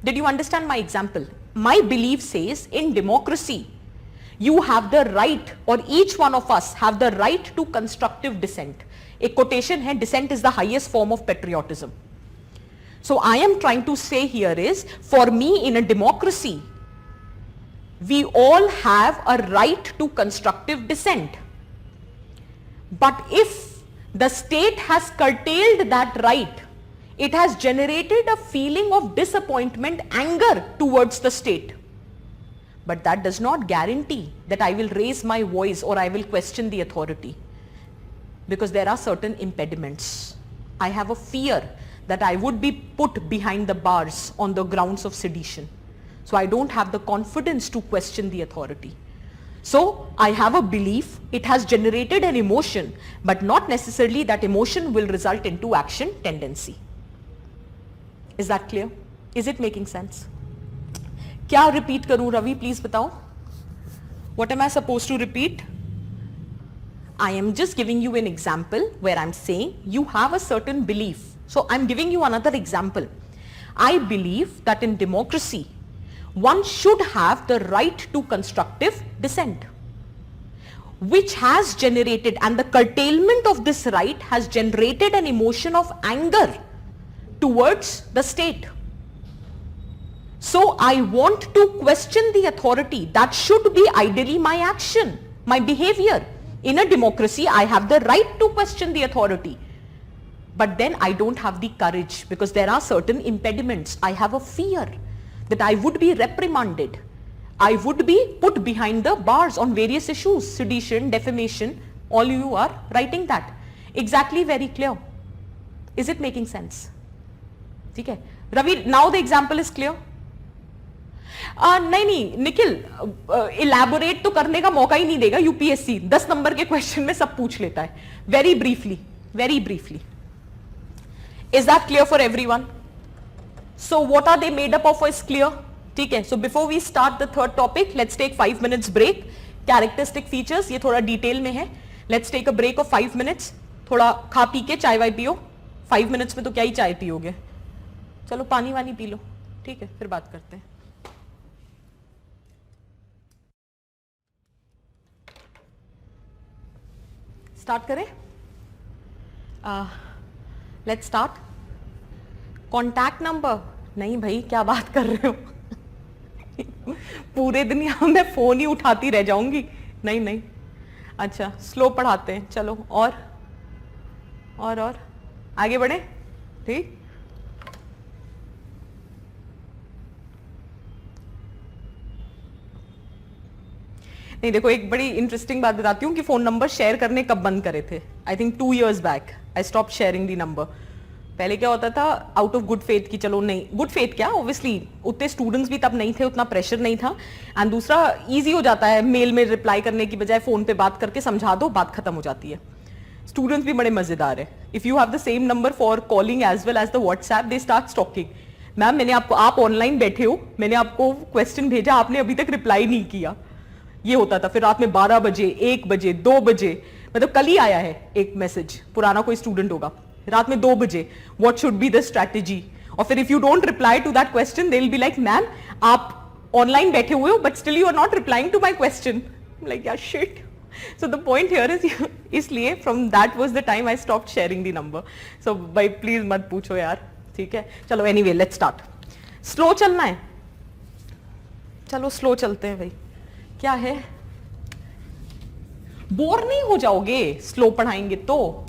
Speaker 1: Did you understand my example? My belief says in democracy, you have the right, or each one of us have the right to constructive dissent. A quotation hai, dissent is the highest form of patriotism. So I am trying to say here is, for me in a democracy, we all have a right to constructive dissent. But if the state has curtailed that right, it has generated a feeling of disappointment, anger towards the state. But that does not guarantee that I will raise my voice or I will question the authority, because there are certain impediments. I have a fear that I would be put behind the bars on the grounds of sedition. So I don't have the confidence to question the authority. So I have a belief, it has generated an emotion, but not necessarily that emotion will result into action tendency. Is that clear? Is it making sense? क्या repeat करूं Ravi, please बताओ. What am I supposed to repeat? I am just giving you an example where I'm saying you have a certain belief. So I'm giving you another example. I believe that in democracy, one should have the right to constructive dissent, which has generated, and the curtailment of this right has generated an emotion of anger towards the state. So I want to question the authority. That should be ideally my action, my behavior. In a democracy, I have the right to question the authority. But then I don't have the courage, because there are certain impediments. I have a fear that I would be reprimanded. I would be put behind the bars on various issues, sedition, defamation. All you are writing that. Exactly, very clear. Is it making sense? Okay. Ravi, now the example is clear? नहीं Nikhil, elaborate तो करने का मौका ही नहीं देगा UPSC. 10 number के question में सब पूछ लेता है. Very briefly. Is that clear for everyone? So what are they made up of is clear? ठीक है. So before we start the third topic, let's take 5 minutes break. Characteristic features ये थोड़ा डिटेल में है. Let's take a break of 5 minutes. थोड़ा खा P के चाय वाय पियो. 5 minutes में तो क्या ही चाय पियोगे, चलो पानी वानी पी लो. ठीक है, फिर बात करते हैं. स्टार्ट करें. Let's start. कॉन्टैक्ट नंबर नहीं भाई, क्या बात कर रहे हो. पूरे दिन यहाँ मैं फोन ही उठाती रह जाऊंगी. नहीं नहीं, अच्छा स्लो पढ़ाते हैं. चलो और आगे बढ़े. ठीक. नहीं देखो, एक बड़ी इंटरेस्टिंग बात बताती हूँ कि फोन नंबर शेयर करने कब बंद करे थे. I think 2 years back I stop sharing the number. पहले क्या होता था, आउट ऑफ गुड फेथ की चलो नहीं, गुड फेथ क्या, ऑब्वियसली उतने स्टूडेंट्स भी तब नहीं थे, उतना प्रेशर नहीं था. एंड दूसरा इजी हो जाता है, मेल में रिप्लाई करने की बजाय फोन पे बात करके समझा दो, बात खत्म हो जाती है. स्टूडेंट्स भी बड़े मजेदार है. If you have the same number for calling as well as the WhatsApp, they start stalking. Ma'am मैंने आपको, आप ऑनलाइन बैठे हो, मैंने आपको क्वेश्चन भेजा, आपने अभी तक रिप्लाई नहीं किया. ये होता था. फिर रात में 12 बजे, 1 बजे, 2 बजे, मतलब कल ही आया है एक मैसेज, पुराना कोई स्टूडेंट होगा, रात में 2 बजे, what should be the strategy. और फिर if you don't reply to that question, they will be like ma'am आप ऑनलाइन बैठे हुए हो but still you are not replying to my question. Like यार shit. So the point here is, इसलिए from that was the time I stopped sharing the number. So भाई please मत पूछो यार. ठीक है, चलो एनीवे लेट्स स्टार्ट. स्लो चलना है, चलो स्लो चलते हैं भाई. क्या है, बोर नहीं हो जाओगे स्लो पढ़ाएंगे तो.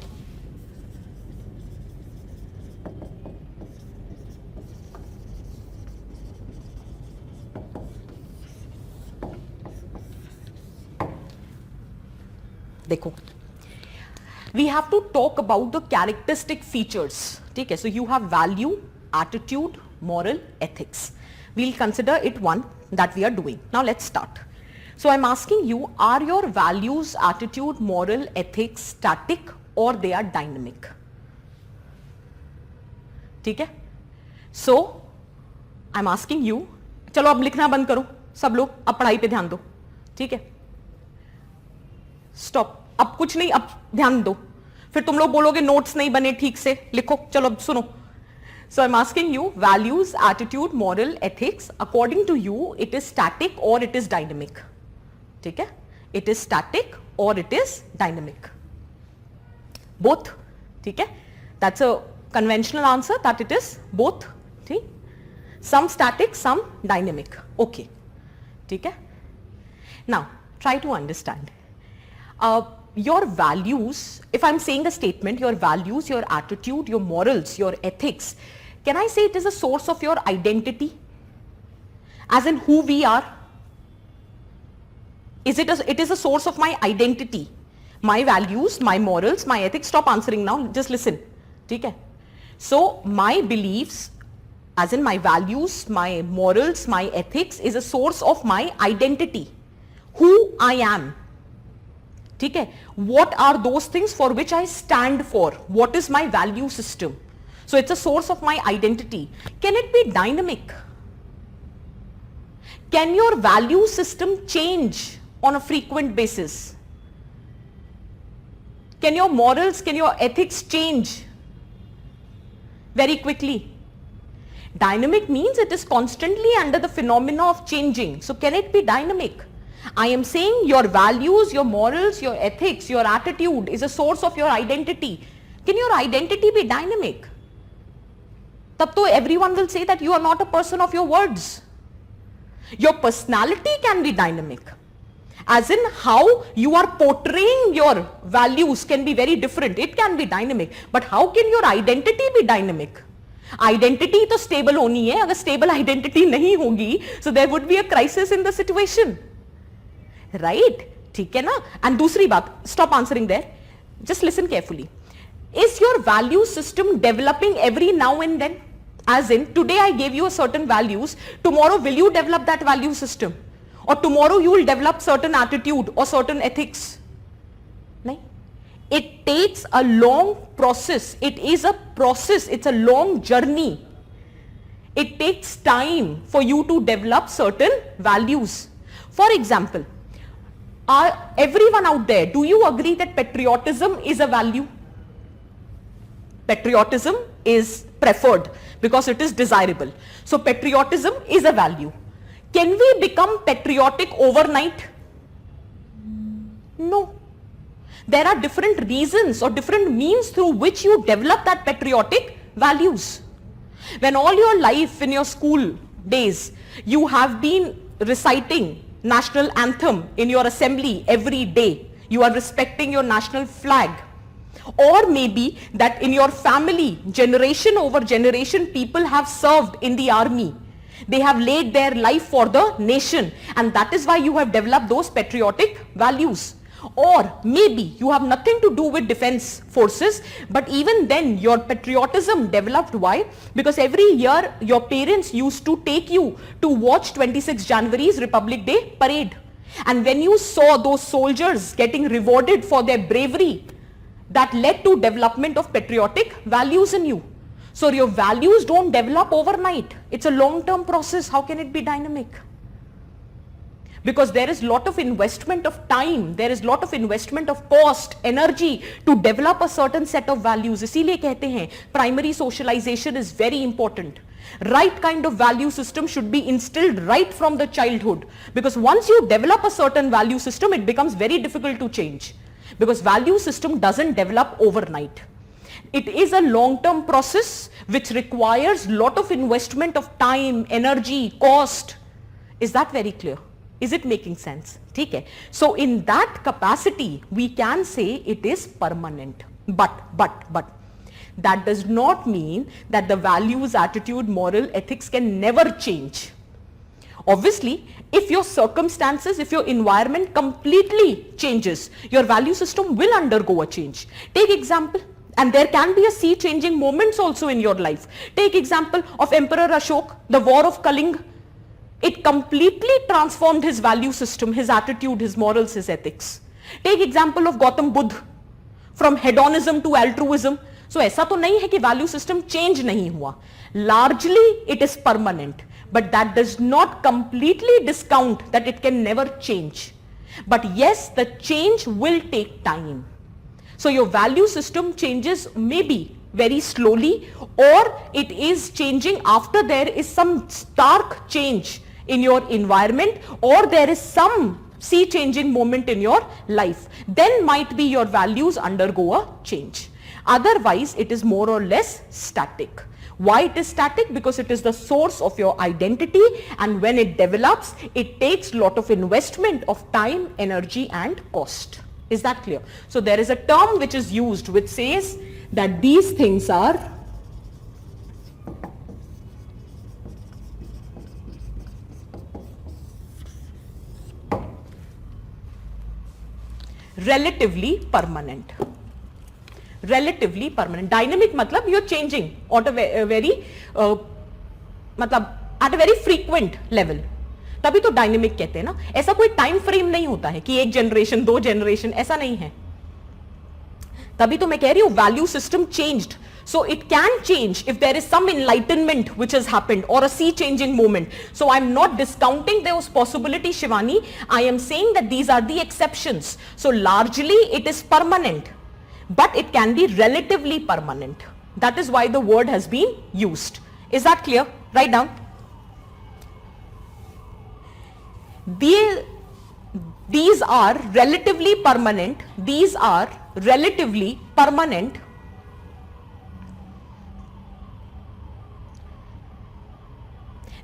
Speaker 1: देखो, we have to talk about the characteristic features. ठीक है, so you have value, attitude, moral, ethics. We'll consider it one that we are doing. Now let's start. So I'm asking you, are your values, attitude, moral, ethics static or they are dynamic? ठीक है. So I'm asking you, चलो अब लिखना बंद करो सब लोग, अब पढ़ाई पे ध्यान दो. ठीक है, स्टॉप. अब कुछ नहीं, अब ध्यान दो. फिर तुम लोग बोलोगे नोट्स नहीं बने ठीक से, लिखो. चलो अब सुनो. So I'm asking you, values, attitude, moral, ethics, according to you, it is static or it is dynamic? ठीक है, it is static or it is dynamic? Both. ठीक है, that's a conventional answer that it is both. ठीक, some static, some dynamic. Okay. ठीक है. Now try to understand. Your values, if I'm saying a statement, your values, your attitude, your morals, your ethics, can I say it is a source of your identity? As in who we are? It is a source of my identity. My values, my morals, my ethics. Stop answering now, just listen. ठीक है. So my beliefs, as in my values, my morals, my ethics is a source of my identity. Who I am. ठीक है. What are those things for which I stand for? What is my value system? So it's a source of my identity. Can it be dynamic? Can your value system change on a frequent basis? Can your morals, can your ethics change very quickly? Dynamic means it is constantly under the phenomena of changing. So can it be dynamic? I am saying your values, your morals, your ethics, your attitude is a source of your identity. Can your identity be dynamic? तब तो everyone will say that you are not a person of your words. Your personality can be dynamic. As in how you are portraying your values can be very different. It can be dynamic. But how can your identity be dynamic? Identity तो stable होनी है. अगर stable identity नहीं होगी, so there would be a crisis in the situation. Right? ठीक है ना? And दूसरी बात, stop answering there. Just listen carefully. Is your value system developing every now and then? As in, today I gave you a certain values, tomorrow will you develop that value system? Or tomorrow you will develop certain attitude or certain ethics? No. It takes a long process. It is a process. It's a long journey. it takes time for you to develop certain values. For example, everyone out there, do you agree that patriotism is a value? Patriotism is preferred because it is desirable. So patriotism is a value. Can we become patriotic overnight? No. There are different reasons or different means through which you develop that patriotic values. When all your life in your school days, you have been reciting national anthem in your assembly every day. You are respecting your national flag. Or maybe that in your family, generation over generation, people have served in the army. They have laid their life for the nation, and that is why you have developed those patriotic values. Or maybe you have nothing to do with defense forces, but even then your patriotism developed. Why? Because every year your parents used to take you to watch 26 January's Republic Day parade. And when you saw those soldiers getting rewarded for their bravery, that led to development of patriotic values in you. So your values don't develop overnight. It's a long-term process. How can it be dynamic? Because there is lot of investment of time, there is lot of investment of cost, energy to develop a certain set of values. इसीलिए कहते हैं primary socialization is very important. Right kind of value system should be instilled right from the childhood, because once you develop a certain value system, it becomes very difficult to change, because value system doesn't develop overnight. It is a long-term process which requires lot of investment of time, energy, cost. Is that very clear? Is it making sense? Okay. So in that capacity, we can say it is permanent. But that does not mean that the values, attitude, moral, ethics can never change. Obviously, if your circumstances, if your environment completely changes, your value system will undergo a change. Take example, and there can be a sea changing moments also in your life. Take example of Emperor Ashok, the war of Kaling. It completely transformed his value system, his attitude, his morals, his ethics. Take example of Gautam Buddha, from hedonism to altruism. So ऐसा तो नहीं है कि value system change नहीं हुआ. Largely it is permanent, but that does not completely discount that it can never change. But yes, the change will take time. So your value system changes maybe very slowly, or it is changing after there is some stark change in your environment, or there is some sea changing moment in your life. Then might be your values undergo a change. Otherwise, it is more or less static. Why it is static? Because it is the source of your identity, and when it develops, it takes lot of investment of time, energy and cost. Is that clear? So there is a term which is used which says that these things are relatively permanent. Relatively permanent. Dynamic matlab you're changing at a very matlab at a very frequent level. तभी तो dynamic कहते हैं ना. ऐसा कोई time frame नहीं होता है कि एक जनरेशन, दो जनरेशन, ऐसा नहीं है. तभी तो मैं कह रही हूं value system changed. So it can change if there is some enlightenment which has happened or a sea changing moment. So I'm not discounting those possibilities, Shivani. I am saying that these are the exceptions. So largely it is permanent, but it can be relatively permanent. That is why the word has been used. Is that clear? Write down. These are relatively permanent. These are relatively permanent.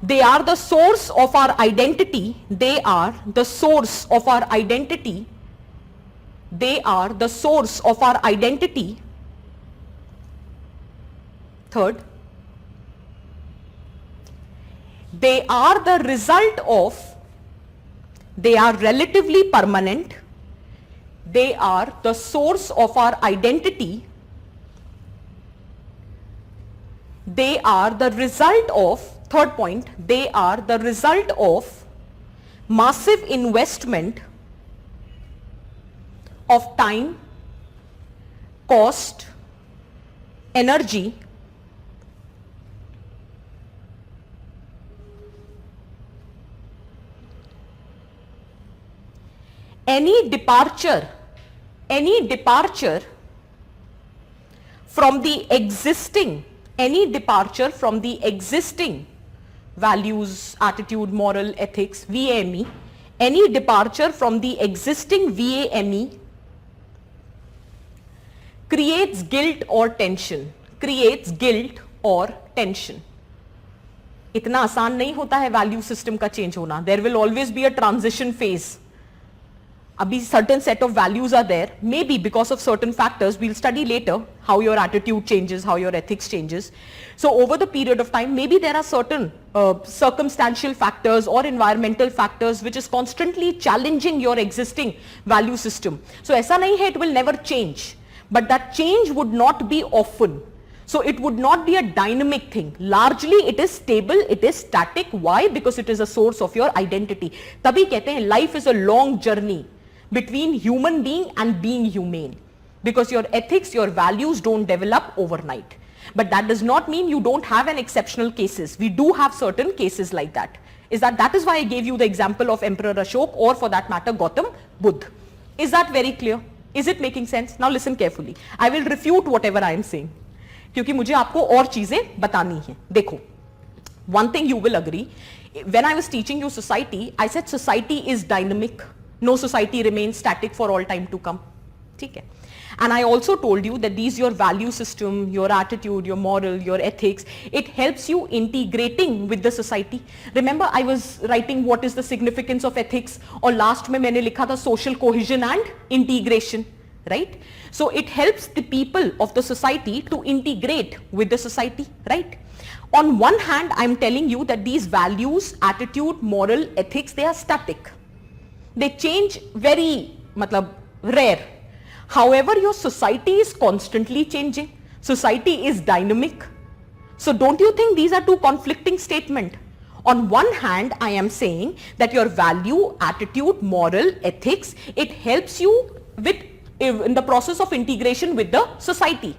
Speaker 1: They are the source of our identity. They are the source of our identity. They are the source of our identity. Third, they are the result of, they are relatively permanent. They are the source of our identity. They are the result of, third point, they are the result of massive investment of time, cost, energy, any departure from the existing values, attitude, moral, ethics, VAME, any departure from the existing VAME creates guilt or tension. इतना आसान नहीं होता है value system का change होना. There will always be a transition phase. अभी certain set of values are there, maybe because of certain factors. We'll study later how your attitude changes, how your ethics changes. So over the period of time, maybe there are certain circumstantial factors or environmental factors which is constantly challenging your existing value system. So ऐसा नहीं है it will never change, but that change would not be often. So it would not be a dynamic thing. Largely it is stable, it is static. Why? Because it is a source of your identity. तभी कहते हैं life is a long journey between human being and being humane. Because your ethics, your values don't develop overnight. But that does not mean you don't have an exceptional cases. We do have certain cases like that. That is why I gave you the example of Emperor Ashok, or for that matter Gautam Buddha. Is that very clear? Is it making sense? Now listen carefully. I will refute whatever I am saying. क्योंकि मुझे आपको और चीजें बतानी है. देखो, one thing you will agree, when I was teaching you society, I said society is dynamic. No society remains static for all time to come. ठीक है? And I also told you that these your value system, your attitude, your moral, your ethics, it helps you integrating with the society. Remember I was writing what is the significance of ethics, और last में मैंने लिखा था social cohesion and integration. Right? So it helps the people of the society to integrate with the society, right? On one hand, I'm telling you that these values, attitude, moral, ethics, they are static. They change very, rare. However, your society is constantly changing. Society is dynamic. So don't you think these are two conflicting statements? On one hand, I am saying that your value, attitude, moral, ethics, it helps you in the process of integration with the society.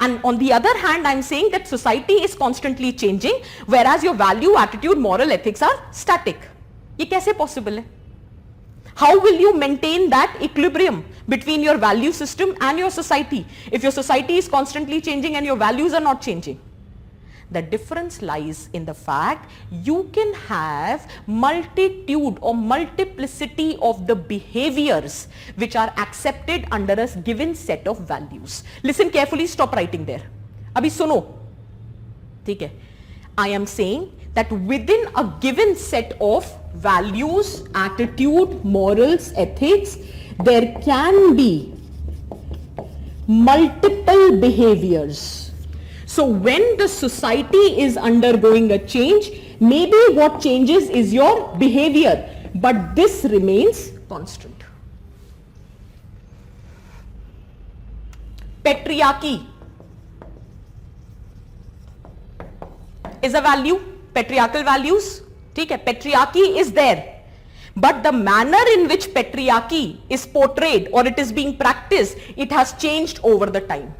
Speaker 1: And on the other hand, I am saying that society is constantly changing, whereas your value, attitude, moral, ethics are static. ये कैसे possible है? How will you maintain that equilibrium between your value system and your society if your society is constantly changing and your values are not changing? The difference lies in the fact you can have multitude or multiplicity of the behaviors which are accepted under a given set of values. Listen carefully, stop writing there. Abhi suno. ठीक है? I am saying that within a given set of values, attitude, morals, ethics, there can be multiple behaviors. So when the society is undergoing a change, maybe what changes is your behavior, but this remains constant. Patriarchy is a value, patriarchal values. ठीक है? Patriarchy is there, but the manner in which patriarchy is portrayed or it is being practiced, it has changed over the time.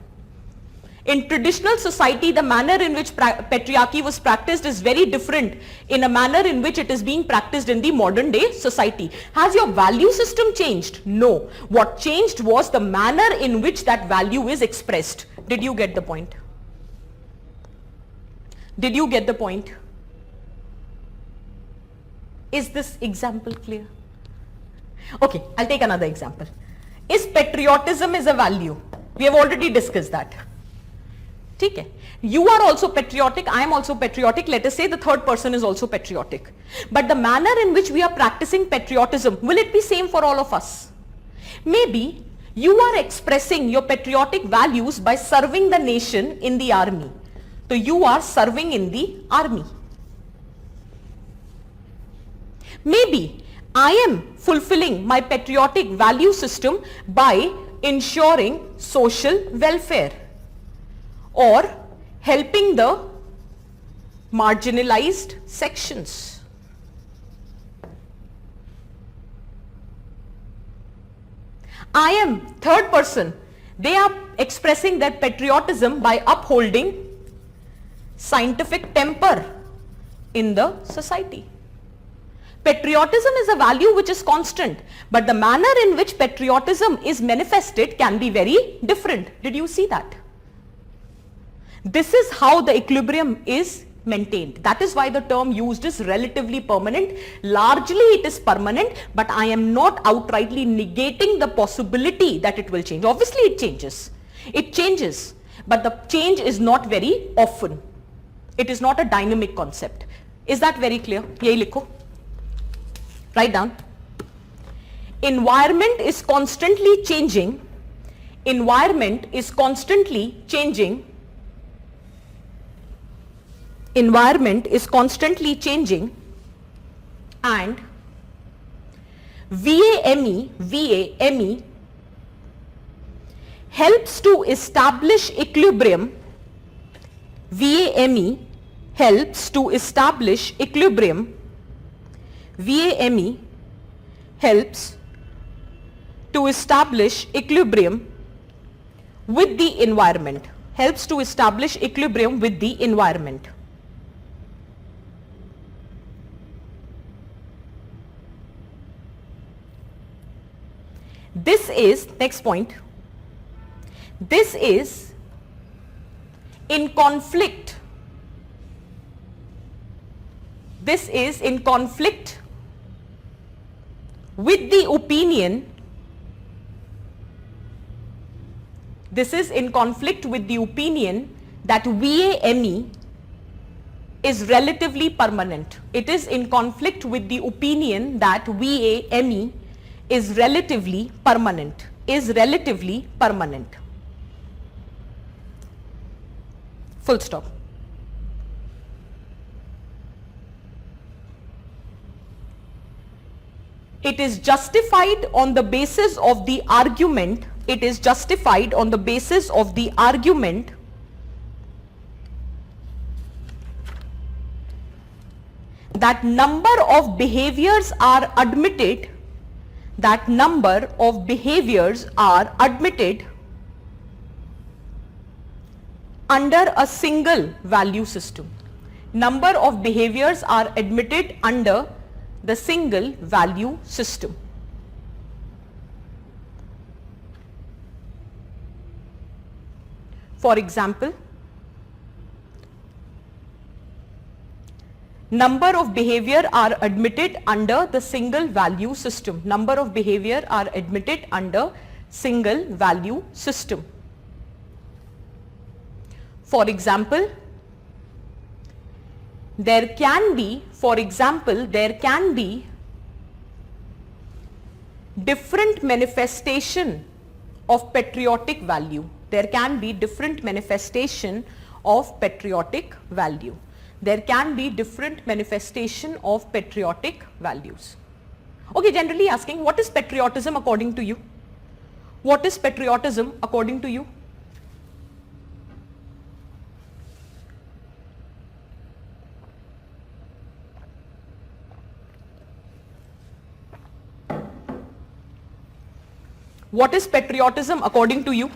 Speaker 1: In traditional society, the manner in which patriarchy was practiced is very different in a manner in which it is being practiced in the modern day society. Has your value system changed? No. What changed was the manner in which that value is expressed. Did you get the point? Did you get the point? Is this example clear? Okay, I'll take another example. Is patriotism is a value? We have already discussed that. ठीक है? You are also patriotic, I am also patriotic. Let us say the third person is also patriotic. But the manner in which we are practicing patriotism, will it be same for all of us? Maybe you are expressing your patriotic values by serving the nation in the army. So you are serving in the army. Maybe I am fulfilling my patriotic value system by ensuring social welfare or helping the marginalized sections. I am third person. They are expressing their patriotism by upholding scientific temper in the society. Patriotism is a value which is constant, but the manner in which patriotism is manifested can be very different. Did you see that? This is how the equilibrium is maintained. That is why the term used is relatively permanent. Largely it is permanent, but I am not outrightly negating the possibility that it will change. Obviously it changes. It changes, but the change is not very often. It is not a dynamic concept. Is that very clear? Yehi likho. Write down. Environment is constantly changing. Environment is constantly changing. Environment is constantly changing, and VAME helps to establish equilibrium. VAME helps to establish equilibrium. VAME helps to establish equilibrium with the environment. Helps to establish equilibrium with the environment. This is, next point, this is in conflict. This is in conflict with the opinion. This is in conflict with the opinion that VAME is relatively permanent. It is in conflict with the opinion that VAME is relatively permanent. Is relatively permanent. Full stop. It is justified on the basis of the argument. It is justified on the basis of the argument that number of behaviors are admitted. That number of behaviors are admitted under a single value system. Number of behaviors are admitted under the single value system. For example, number of behavior are admitted under the single value system. Number of behavior are admitted under single value system. For example, there can be, different manifestation of patriotic value. There can be different manifestation of patriotic value. There can be different manifestation of patriotic values. Okay, generally asking, what is patriotism according to you? What is patriotism according to you? What is patriotism according to you?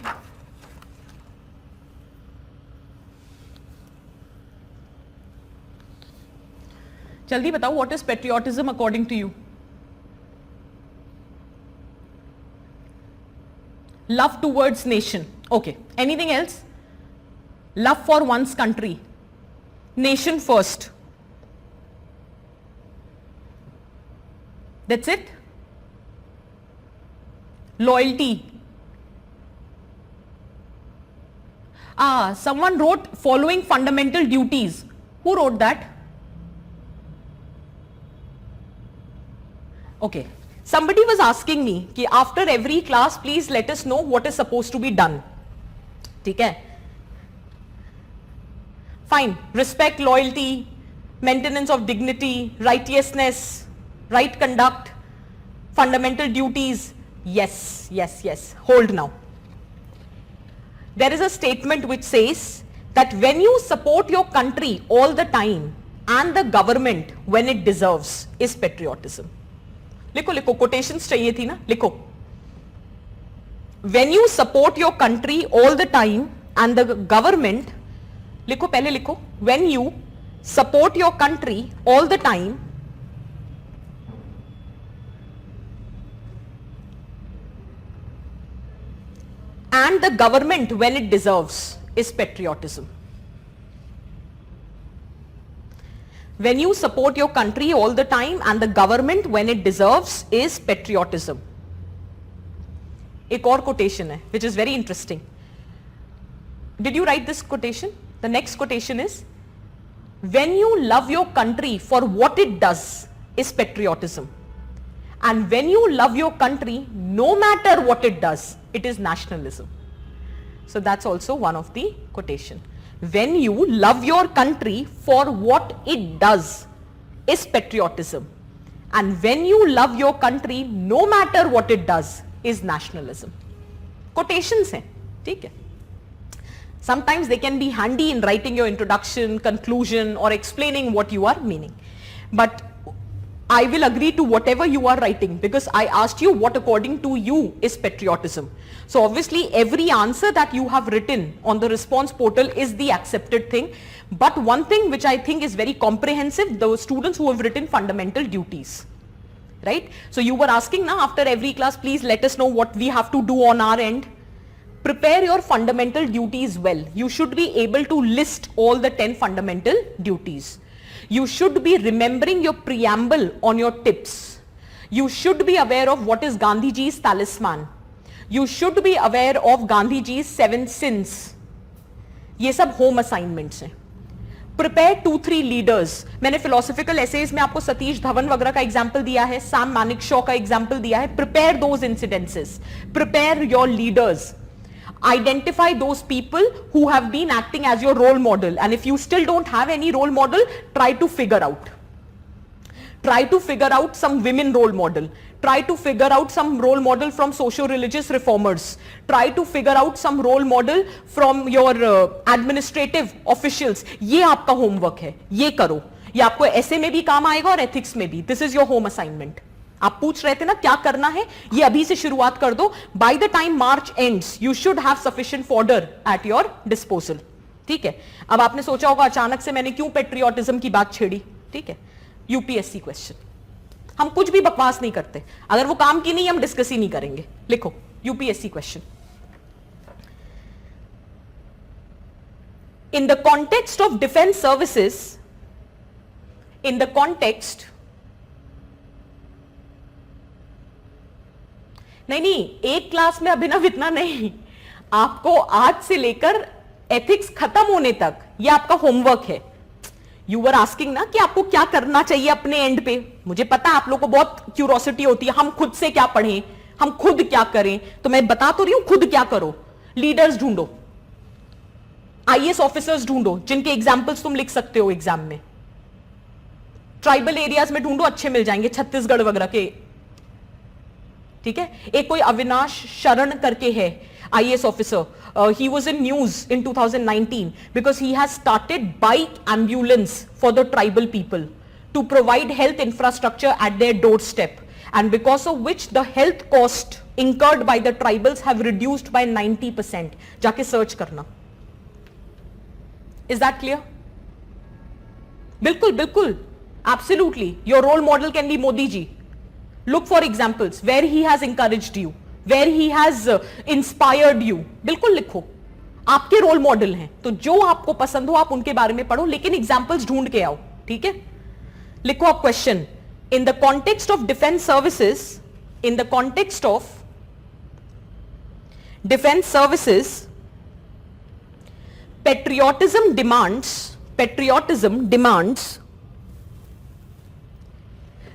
Speaker 1: जल्दी बताओ, what is patriotism according to you? Love towards nation. Okay. Anything else? Love for one's country. Nation first. That's it? Loyalty. Someone wrote following fundamental duties. Who wrote that? Okay. Somebody was asking me कि after every class please let us know what is supposed to be done. ठीक है? Fine. Respect, loyalty, maintenance of dignity, righteousness, right conduct, fundamental duties. Yes, yes, yes. Hold now. There is a statement which says that when you support your country all the time and the government when it deserves is patriotism. लिखो लिखो, quotations चाहिए थी ना, लिखो. When you support your country all the time and the government, लिखो पहले लिखो, when you support your country all the time and the government when it deserves is patriotism. When you support your country all the time and the government when it deserves is patriotism. एक और quotation है which is very interesting. Did you write this quotation? The next quotation is, when you love your country for what it does is patriotism, and when you love your country no matter what it does, it is nationalism. So that's also one of the quotation. When you love your country for what it does is patriotism, and when you love your country no matter what it does is nationalism. Quotations हैं, ठीक है. Sometimes they can be handy in writing your introduction, conclusion, or explaining what you are meaning. But I will agree to whatever you are writing because I asked you what according to you is patriotism. So obviously every answer that you have written on the response portal is the accepted thing. But one thing which I think is very comprehensive, the students who have written fundamental duties. Right? So you were asking now after every class, please let us know what we have to do on our end. Prepare your fundamental duties well. You should be able to list all the 10 fundamental duties. You should be remembering your preamble on your tips. You should be aware of what is Gandhiji's talisman. You should be aware of Gandhiji's 7 sins. ये सब home assignments हैं. Prepare 2-3 leaders. मैंने philosophical essays में आपको सतीश धवन वगैरह का example दिया है, Sam Manekshaw का example दिया है. Prepare those incidences. Prepare your leaders. Identify those people who have been acting as your role model, and if you still don't have any role model, try to figure out. Try to figure out some women role model. Try to figure out some role model from socio-religious reformers. Try to figure out some role model from your administrative officials. ये आपका homework है, ये करो. ये आपको essay में भी काम आएगा और ethics में भी. This is your home assignment. आप पूछ रहे थे ना क्या करना है, ये अभी से शुरुआत कर दो. By the time March ends, you should have sufficient fodder at your disposal. ठीक है. अब आपने सोचा होगा अचानक से मैंने क्यों पेट्रियोटिज्म की बात छेड़ी. ठीक है. UPSC question. हम कुछ भी बकवास नहीं करते. अगर वो काम की नहीं हम डिस्कस ही नहीं करेंगे. लिखो UPSC question. In the context of defense services, in the context, नहीं एक क्लास में अभिनव इतना नहीं, आपको आज से लेकर एथिक्स खत्म होने तक ये आपका होमवर्क है. यू वर आस्किंग ना कि आपको क्या करना चाहिए अपने एंड पे. मुझे पता आप लोगों को बहुत क्यूरोसिटी होती है, हम खुद से क्या पढ़ें, हम खुद क्या करें. तो मैं बता तो रही हूं खुद क्या करो. लीडर्स ढूंढो, आईएएस ऑफिसर्स ढूंढो जिनके एग्जाम्पल्स तुम लिख सकते हो एग्जाम में. ट्राइबल एरियाज में ढूंढो, अच्छे मिल जाएंगे छत्तीसगढ़ वगैरह के. ठीक है. एक कोई अविनाश शरण करके है IAS officer. he was in news in 2019 because he has started bike ambulance for the tribal people to provide health infrastructure at their doorstep, and because of which the health cost incurred by the tribals have reduced by 90%. जाके search करना. Is that clear? बिल्कुल बिल्कुल, absolutely. Your role model can be Modi ji. Look for examples where he has encouraged you, where he has inspired you. बिल्कुल लिखो. आपके role model हैं तो जो आपको पसंद हो आप उनके बारे में पढ़ो, लेकिन एग्जाम्पल्स ढूंढ के आओ. ठीक है. लिखो आप question. In the context of defence services, in the context of defence services, patriotism demands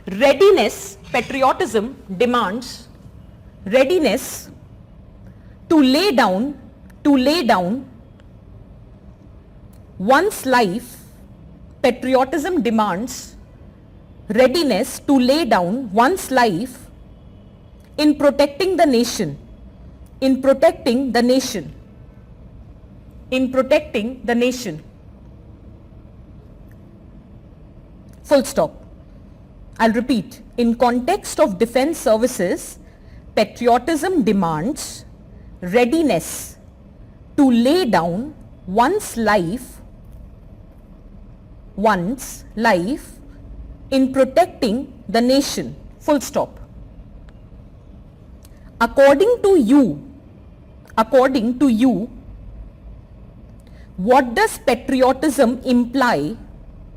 Speaker 1: readiness. Patriotism demands readiness to lay down one's life. Patriotism demands readiness to lay down one's life in protecting the nation, in protecting the nation, in protecting the nation. Full stop. I'll repeat. In context of defense services, patriotism demands readiness to lay down one's life in protecting the nation. Full stop. According to you, according to you, what does patriotism imply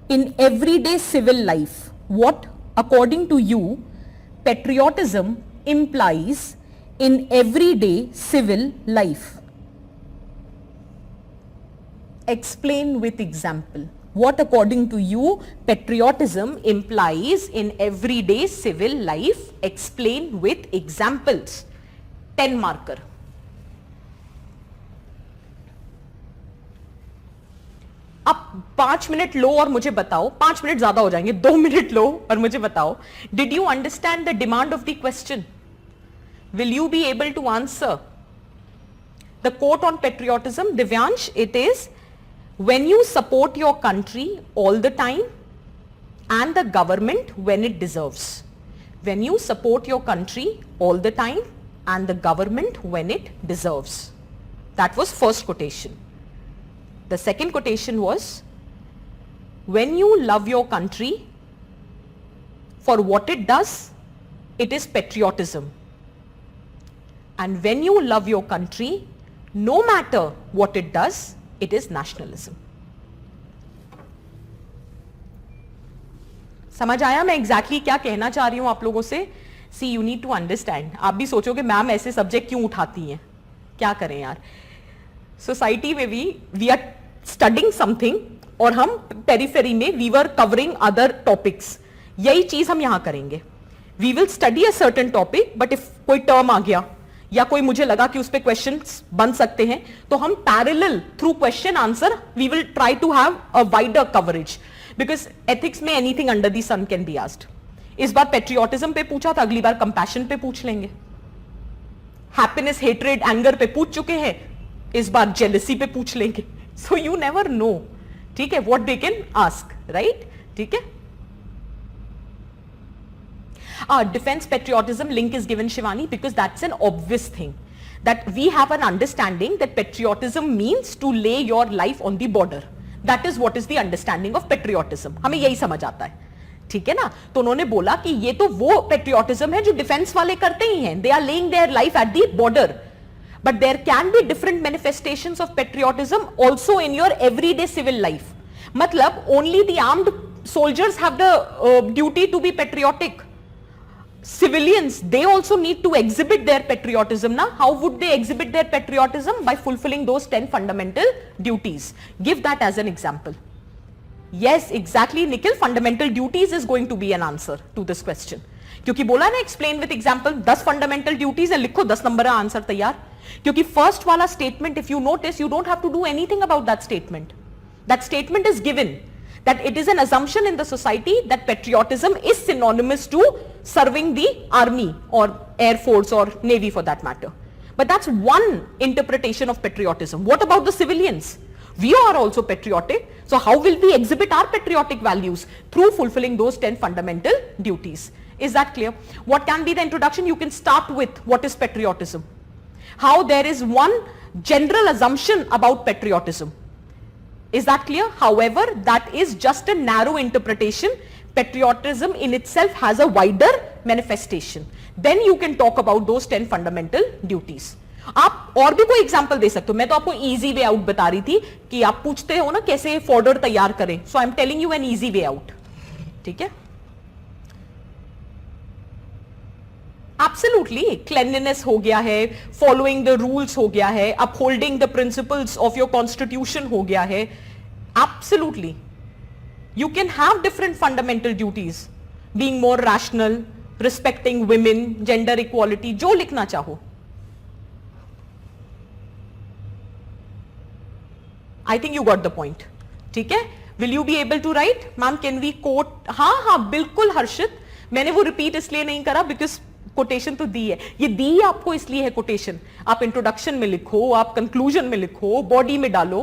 Speaker 1: in everyday civil life? What, according to you, patriotism implies in everyday civil life? Explain with example. What, according to you, patriotism implies in everyday civil life? Explain with examples. 10 marker. अब 5 minute low और मुझे बताओ, 5 minute ज्यादा हो जाएंगे, 2 minute low और मुझे बताओ, did you understand the demand of the question? Will you be able to answer? The quote on patriotism, Divyansh, it is when you support your country all the time and the government when it deserves. When you support your country all the time and the government when it deserves. That was first quotation. The second quotation was, when you love your country for what it does, it is patriotism. And when you love your country, no matter what it does, it is nationalism. समझ आया मैं exactly क्या कहना चाह रही हूं आप लोगों से? सी यू नीड टू अंडरस्टैंड. आप भी सोचोगे मैम ऐसे सब्जेक्ट क्यों उठाती हैं, क्या करें यार. सोसाइटी में भी वी आर स्टडिंग समथिंग और हम पेरिफेरी में we were covering other topics. यही चीज हम यहां करेंगे. We will study a certain topic, but if कोई टर्म आ गया या कोई मुझे लगा कि उस पे क्वेश्चंस बन सकते हैं, तो हम parallel through question answer we will try to have a wider coverage, because ethics में anything under the sun can be asked. इस बार पेट्रियोटिज्म पे पूछा था, अगली बार कंपैशन पे पूछ लेंगे. हैप्पीनेस, हेट्रेड, एंगर पे पूछ चुके हैं, इस बार जेलसी पे पूछ लेंगे. सो यू नेवर नो, ठीक है, what they can ask, right? ठीक है. Defense patriotism link is given, Shivani, because that's an obvious thing, that we have an understanding that patriotism means to lay your life on the border. That is what is the understanding of patriotism. हमें यही समझ आता है, ठीक है ना. तो उन्होंने बोला कि ये तो वो patriotism है जो डिफेंस वाले करते ही हैं. They are laying their life at the border. But there can be different manifestations of patriotism also in your everyday civil life. मतलब only the armed soldiers have the duty to be patriotic. Civilians, they also need to exhibit their patriotism. Now, how would they exhibit their patriotism? By fulfilling those 10 fundamental duties. Give that as an example. Yes, exactly, Nikhil. Fundamental duties is going to be an answer to this question. क्योंकि बोला ना, explain with example. 10 fundamental duties है, लिखो 10 number का answer तैयार. क्योंकि first वाला statement, if you notice, you don't have to do anything about that statement. That statement is given. That it is an assumption in the society that patriotism is synonymous to serving the army or air force or navy for that matter. But that's one interpretation of patriotism. What about the civilians? We are also patriotic. So how will we exhibit our patriotic values? Through fulfilling those 10 fundamental duties. Is that clear? What can be the introduction? You can start with what is patriotism. How there is one general assumption about patriotism. Is that clear? However, that is just a narrow interpretation. Patriotism in itself has a wider manifestation. Then you can talk about those 10 fundamental duties. आप और भी कोई example दे सकते हो. मैं तो आपको easy way out बता रही थी कि आप पूछते हो ना कैसे फॉर्डर तैयार करें. So I am telling you an easy way out. ठीक है. Absolutely, cleanliness हो गया है, following the rules हो गया है, upholding the principles of your constitution हो गया है. Absolutely, you can have different fundamental duties, being more rational, respecting women, gender equality, जो लिखना चाहो. I think you got the point. ठीक है. Will you be able to write? Ma'am, can we quote? हाँ हाँ बिल्कुल हर्षित. मैंने वो रिपीट इसलिए नहीं करा because कोटेशन तो दी है. ये दी आपको इसलिए है कोटेशन. आप इंट्रोडक्शन में लिखो, आप कंक्लूजन में लिखो, बॉडी में डालो,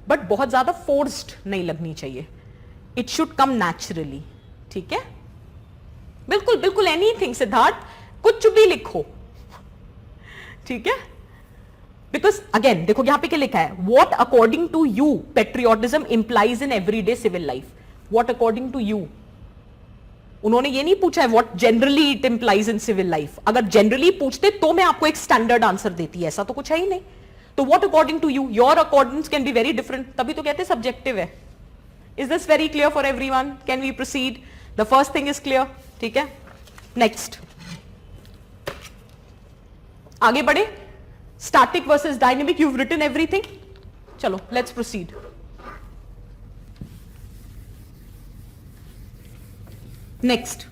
Speaker 1: बट बहुत ज्यादा फोर्स्ड नहीं लगनी चाहिए. It should come naturally. ठीक है. बिल्कुल बिल्कुल एनीथिंग सिद्धार्थ, कुछ भी लिखो. ठीक है. बिकॉज अगेन देखो यहां पे क्या लिखा है. What according to you patriotism implies in everyday civil life. What according to you. उन्होंने ये नहीं पूछा है what generally it implies in civil life. अगर जनरली पूछते तो मैं आपको एक स्टैंडर्ड आंसर देती, ऐसा तो कुछ है ही नहीं. तो what according to you, your according can be very different, तभी तो कहते हैं सब्जेक्टिव है. Is this very clear for everyone? Can we proceed? The first thing is clear. ठीक है, नेक्स्ट आगे बढ़े. Static versus dynamic, you've written everything. चलो let's proceed. Next.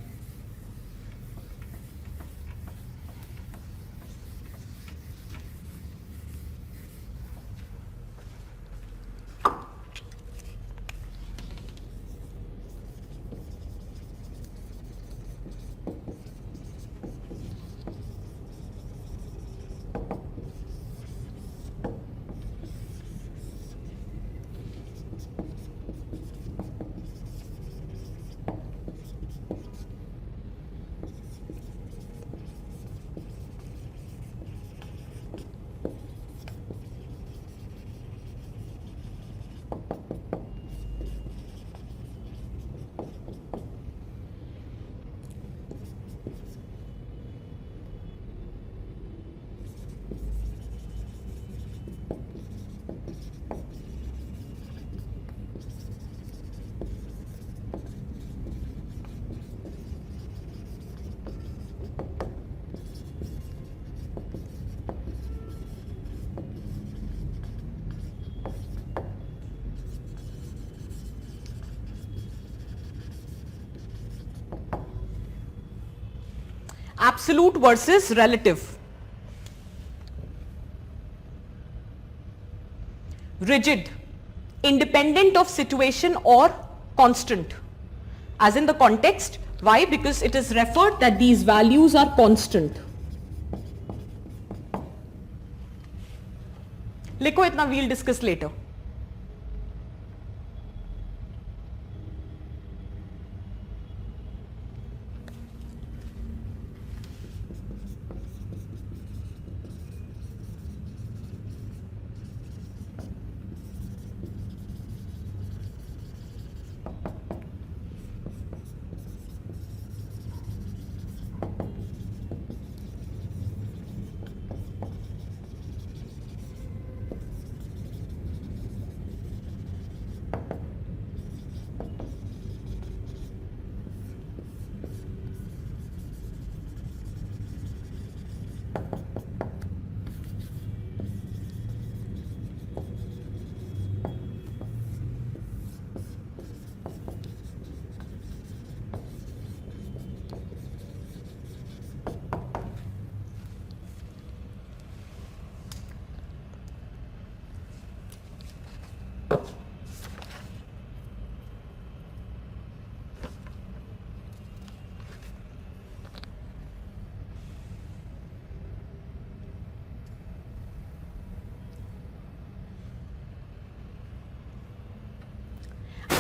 Speaker 1: Absolute versus relative. Rigid, independent of situation or constant. As in the context, why? Because it is referred that these values are constant. लिखो इतना, we'll discuss later.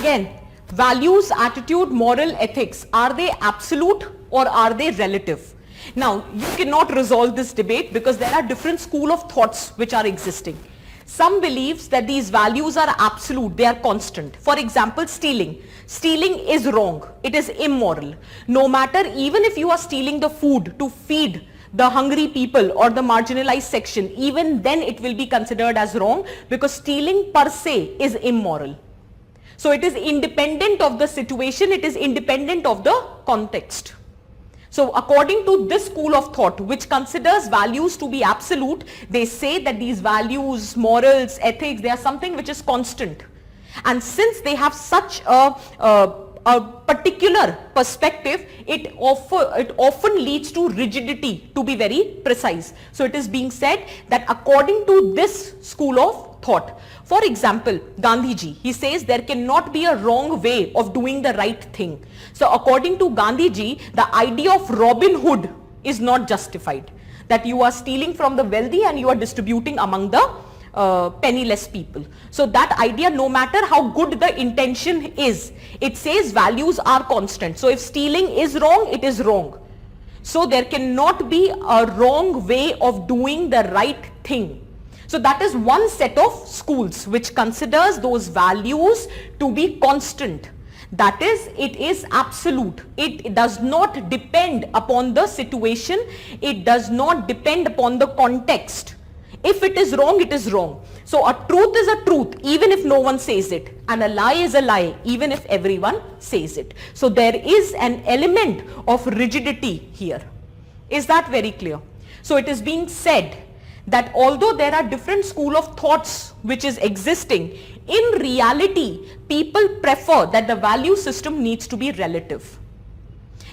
Speaker 1: Again, values, attitude, moral, ethics, are they absolute or are they relative? Now, you cannot resolve this debate because there are different school of thoughts which are existing. Some believes that these values are absolute, they are constant. For example, stealing. Stealing is wrong, it is immoral. No matter, even if you are stealing the food to feed the hungry people or the marginalized section, even then it will be considered as wrong because stealing per se is immoral. So it is independent of the situation, it is independent of the context. So according to this school of thought, which considers values to be absolute, they say that these values, morals, ethics, they are something which is constant. And since they have such a particular perspective, it often leads to rigidity, to be very precise. So it is being said that according to this school of thought, for example, Gandhiji, he says there cannot be a wrong way of doing the right thing. So according to Gandhiji, the idea of Robin Hood is not justified. That you are stealing from the wealthy and you are distributing among the penniless people. So that idea, no matter how good the intention is, it says values are constant. So if stealing is wrong, it is wrong. So there cannot be a wrong way of doing the right thing. So that is one set of schools which considers those values to be constant. That is, it is absolute. It does not depend upon the situation. It does not depend upon the context. If it is wrong, it is wrong. So a truth is a truth even if no one says it, and a lie is a lie even if everyone says it. So there is an element of rigidity here. Is that very clear? So it is being said that although there are different school of thoughts which is existing, in reality people prefer that the value system needs to be relative.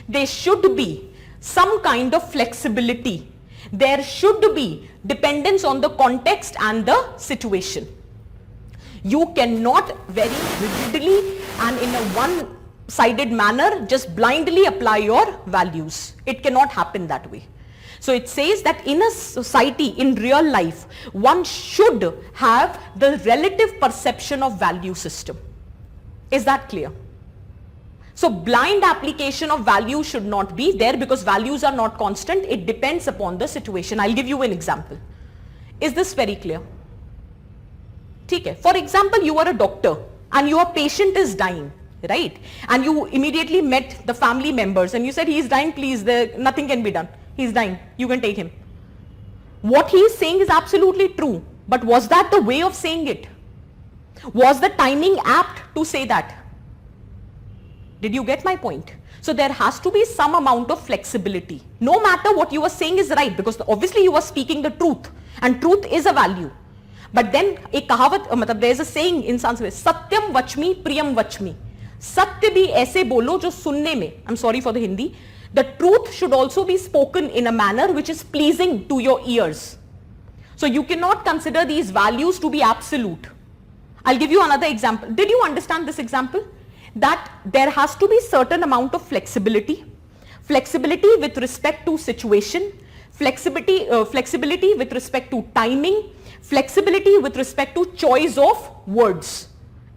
Speaker 1: There should be some kind of flexibility. There should be dependence on the context and the situation. You cannot very rigidly and in a one-sided manner just blindly apply your values. It cannot happen that way. So it says that in a society, in real life, one should have the relative perception of value system. Is that clear? So blind application of value should not be there because values are not constant. It depends upon the situation. I'll give you an example. Is this very clear? Okay. For example, you are a doctor and your patient is dying, right? And you immediately met the family members and you said, he is dying, please, nothing can be done. He's dying, you can take him. What he is saying is absolutely true, but was that the way of saying it? Was the timing apt to say that? Did you get my point? So there has to be some amount of flexibility. No matter what you are saying is right, because obviously you are speaking the truth and truth is a value. But then एक कहावत there is a saying in Sanskrit, satyam vachmi priyam vachmi. Satya bhi ऐसे बोलो जो सुनने में, I'm sorry for the Hindi, the truth should also be spoken in a manner which is pleasing to your ears. So you cannot consider these values to be absolute. I'll give you another example. Did you understand this example? That there has to be certain amount of flexibility. Flexibility with respect to situation, flexibility with respect to timing, flexibility with respect to choice of words.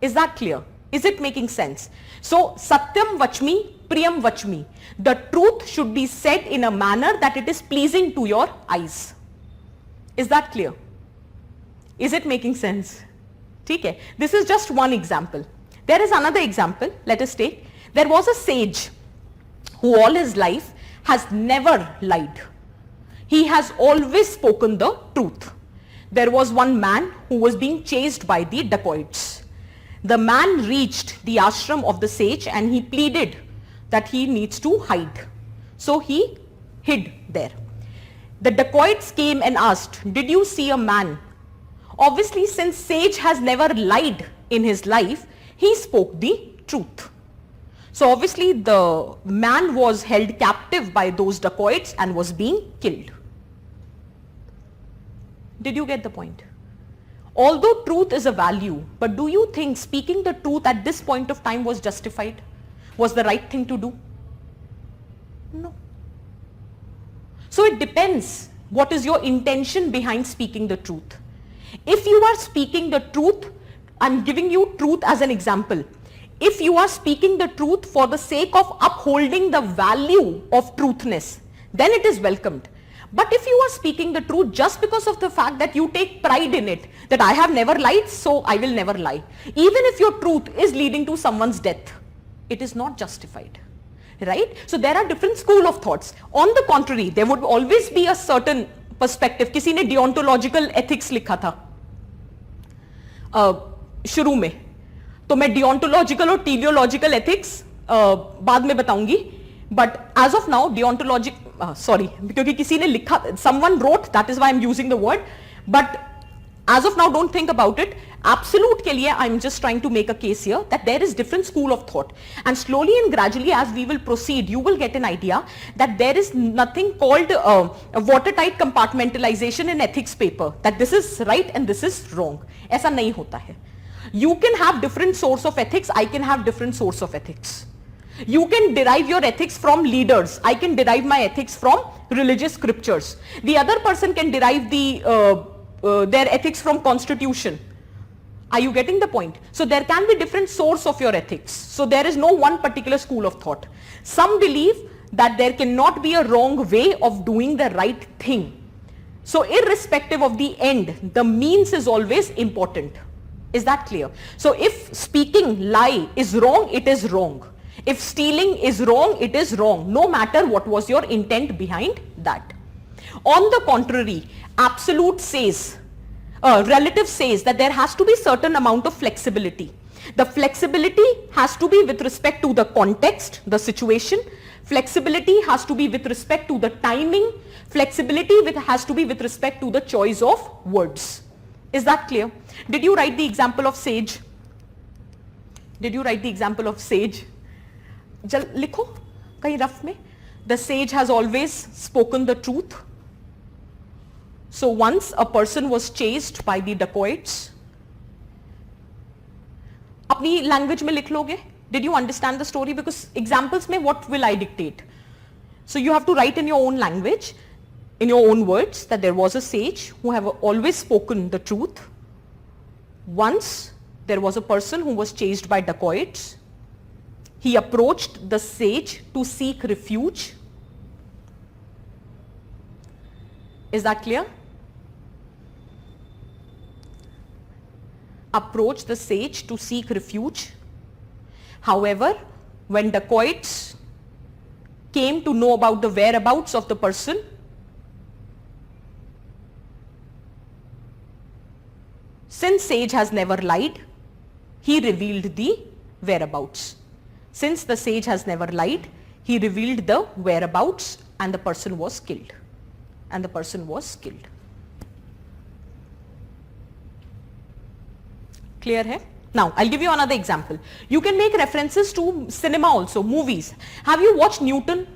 Speaker 1: Is that clear? Is it making sense? So, Satyam Vachmi, Priyam Vachmi. The truth should be said in a manner that it is pleasing to your eyes. Is that clear? Is it making sense? Okay. This is just one example. There is another example. Let us take. There was a sage who all his life has never lied. He has always spoken the truth. There was one man who was being chased by the dacoits. The man reached the ashram of the sage and he pleaded that he needs to hide. So he hid there. The dacoits came and asked, did you see a man? Obviously, since sage has never lied in his life, he spoke the truth. So obviously the man was held captive by those dacoits and was being killed. Did you get the point? Although truth is a value, but do you think speaking the truth at this point of time was justified? Was the right thing to do? No. So it depends what is your intention behind speaking the truth. If you are speaking the truth, I'm giving you truth as an example. If you are speaking the truth for the sake of upholding the value of truthness, then it is welcomed. But if you are speaking the truth just because of the fact that you take pride in it, that I have never lied, so I will never lie. Even if your truth is leading to someone's death, it is not justified. Right? So there are different school of thoughts. On the contrary, there would always be a certain perspective. किसी ने deontological ethics लिखा था शुरू में, तो मैं deontological और teleological ethics बाद में बताऊंगी. But as of now, deontologic, क्योंकि किसी ने लिखा, someone wrote, that is why I'm using the word. But as of now, don't think about it. Absolute के लिए, I'm just trying to make a case here that there is different school of thought. And slowly and gradually, as we will proceed, you will get an idea that there is nothing called watertight compartmentalization in ethics paper. That this is right and this is wrong. ऐसा नहीं होता है. You can have different source of ethics. I can have different source of ethics. You can derive your ethics from leaders. I can derive my ethics from religious scriptures. The other person can derive their ethics from constitution. Are you getting the point? So there can be different source of your ethics. So there is no one particular school of thought. Some believe that there cannot be a wrong way of doing the right thing. So irrespective of the end, the means is always important. Is that clear? So if speaking lie is wrong, it is wrong. If stealing is wrong, it is wrong, no matter what was your intent behind that. On the contrary, absolute says, relative says that there has to be certain amount of flexibility. The flexibility has to be with respect to the context, the situation. Flexibility has to be with respect to the timing. Flexibility has to be with respect to the choice of words. Is that clear? Did you write the example of sage? Did you write the example of sage? जल लिखो कहीं rough में. The sage has always spoken the truth. So once a person was chased by the dacoits. अपनी language में लिख लोगे? Did you understand the story? Because examples में what will I dictate? So you have to write in your own language, in your own words, that there was a sage who have always spoken the truth. Once there was a person who was chased by dacoits. He approached the sage to seek refuge. Is that clear? Approached the sage to seek refuge. However, when dacoits came to know about the whereabouts of the person, since sage has never lied, he revealed the whereabouts. Since the sage has never lied, he revealed the whereabouts and the person was killed. And the person was killed. Clear hai? Now, I'll give you another example. You can make references to cinema also, movies. Have you watched Newton?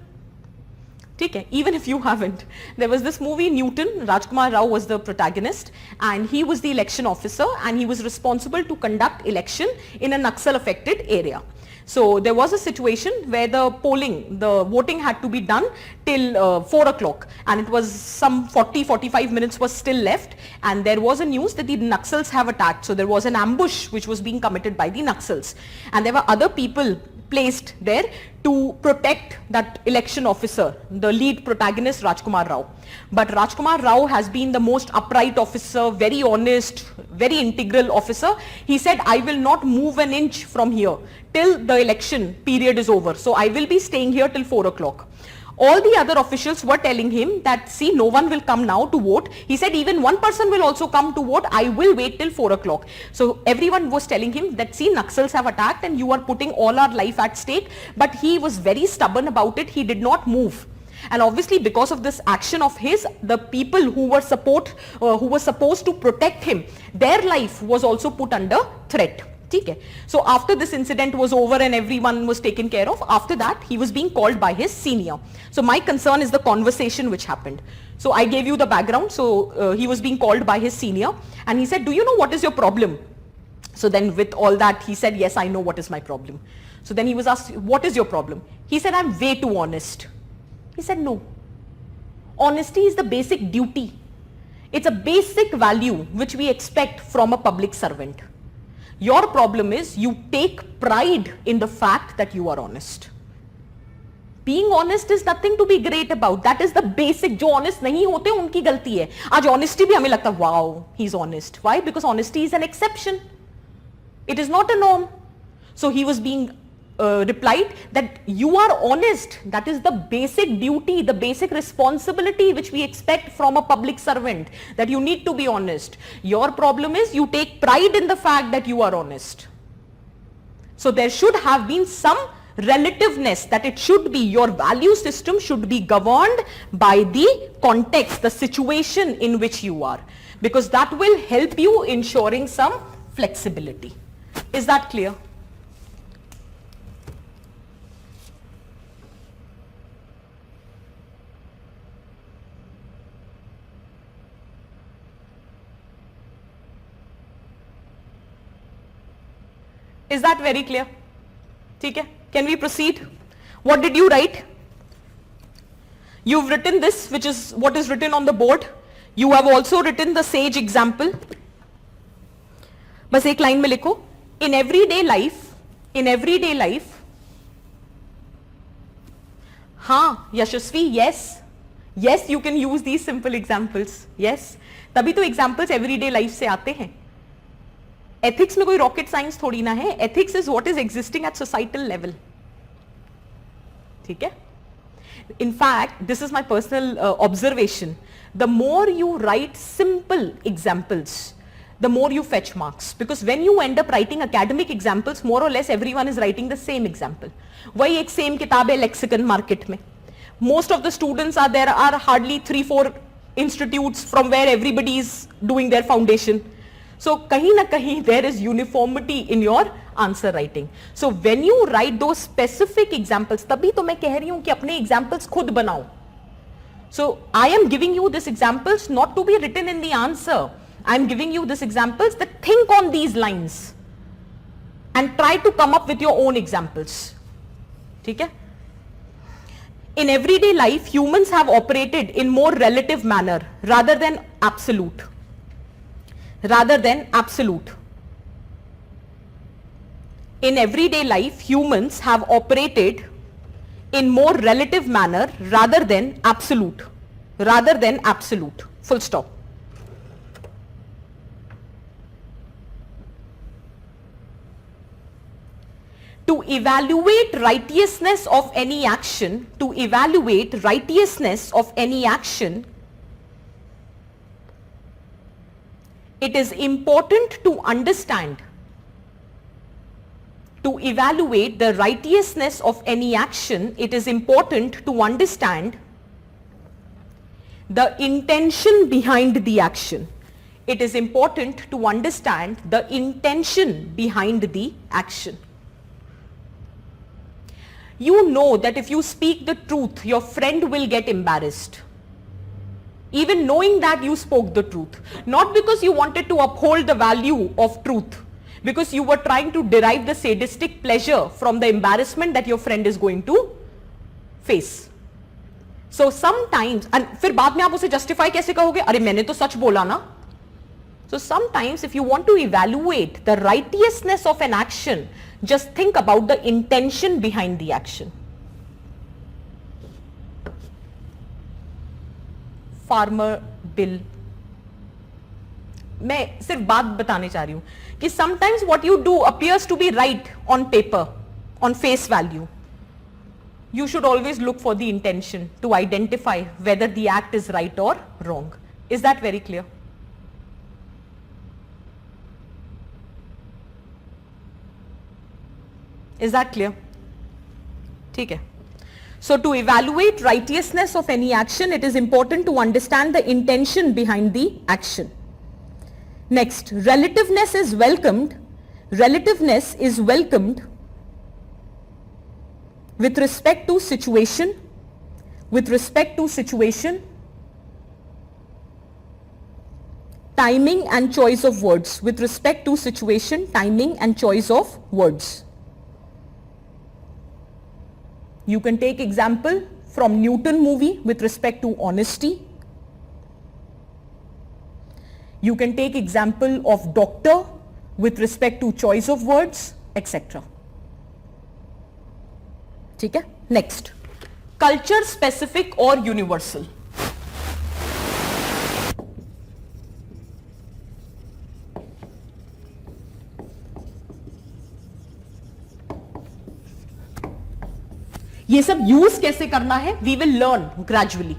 Speaker 1: Okay, even if you haven't. There was this movie Newton, Rajkumar Rao was the protagonist and he was the election officer and he was responsible to conduct election in a Naxal affected area. So there was a situation where the voting had to be done till 4 o'clock and it was some 40-45 minutes was still left and there was a news that the Naxals have attacked. So there was an ambush which was being committed by the Naxals and there were other people placed there to protect that election officer, the lead protagonist Rajkumar Rao. But Rajkumar Rao has been the most upright officer, very honest, very integral officer. He said, I will not move an inch from here till the election period is over. So I will be staying here till 4 o'clock. All the other officials were telling him that, see, no one will come now to vote. He said, even one person will also come to vote. I will wait till 4 o'clock. So everyone was telling him that, see, Naxals have attacked and you are putting all our life at stake. But he was very stubborn about it. He did not move. And obviously because of this action of his, the people who were supposed to protect him, their life was also put under threat. So after this incident was over and everyone was taken care of, after that he was being called by his senior. So my concern is the conversation which happened. So I gave you the background. So he was being called by his senior and he said, do you know what is your problem? So then with all that he said, yes, I know what is my problem. So then he was asked, what is your problem? He said, I'm way too honest. He said, no. Honesty is the basic duty. It's a basic value which we expect from a public servant. Your problem is you take pride in the fact that you are honest. Being honest is nothing to be great about. That is the basic. जो honest नहीं होते उनकी गलती है. आज honesty भी हमें लगता है, wow, he's honest. Why? Because honesty is an exception. It is not a norm. So he was being replied that you are honest. That is the basic duty, the basic responsibility which we expect from a public servant, that you need to be honest. Your problem is you take pride in the fact that you are honest. So there should have been some relativeness, that it should be, your value system should be governed by the context, the situation in which you are, because that will help you ensuring some flexibility. Is that clear? Is that very clear? Okay. Can we proceed? What did you write? You've written this, which is what is written on the board. You have also written the sage example. बस एक line में लिखो. In everyday life, हाँ, यशस्वी, yes, you can use these simple examples. Yes, तभी तो examples everyday life से आते हैं. एथिक्स में कोई रॉकेट साइंस थोड़ी ना है. Ethics is what is existing at societal level. ठीक है. In fact, this is my personal observation. The more you write simple examples, the more you fetch marks. Because when you end up writing academic examples, more or less everyone is writing the same example. वही एक same किताब है lexicon market में. Most of the students are there are hardly 3-4 institutes from where everybody is doing their foundation. So kahin na kahin there is uniformity in your answer writing. So when you write those specific examples, तभी तो मैं कह रही हूं कि अपने examples खुद बनाओ. So I am giving you these examples not to be written in the answer. I am giving you these examples that think on these lines and try to come up with your own examples. ठीक है? In everyday life, humans have operated in more relative manner rather than absolute. Rather than absolute. In everyday life, humans have operated in more relative manner rather than absolute. Rather than absolute. Full stop. To evaluate righteousness of any action, to evaluate righteousness of any action, it is important to understand. To evaluate the righteousness of any action, it is important to understand the intention behind the action. It is important to understand the intention behind the action. You know that if you speak the truth, your friend will get embarrassed. Even knowing that you spoke the truth. Not because you wanted to uphold the value of truth. Because you were trying to derive the sadistic pleasure from the embarrassment that your friend is going to face. So sometimes, and फिर बाद में आप उसे justify कैसे कहोगे? अरे मैंने तो सच बोला ना. So sometimes if you want to evaluate the righteousness of an action, just think about the intention behind the action. Farmer bill. मैं सिर्फ बात बताने चाह रही हूं कि sometimes what you do appears to be right on paper, on face value. You should always look for the intention to identify whether the act is right or wrong. Is that very clear? Is that clear? ठीक है. So to evaluate righteousness of any action, it is important to understand the intention behind the action. Next, relativeness is welcomed. Relativeness is welcomed with respect to situation. With respect to situation, timing and choice of words. With respect to situation, timing and choice of words. You can take example from Newton movie with respect to honesty. You can take example of doctor with respect to choice of words, etc. ठीक है? Next, culture specific or universal. ये सब use कैसे करना है? We will learn gradually.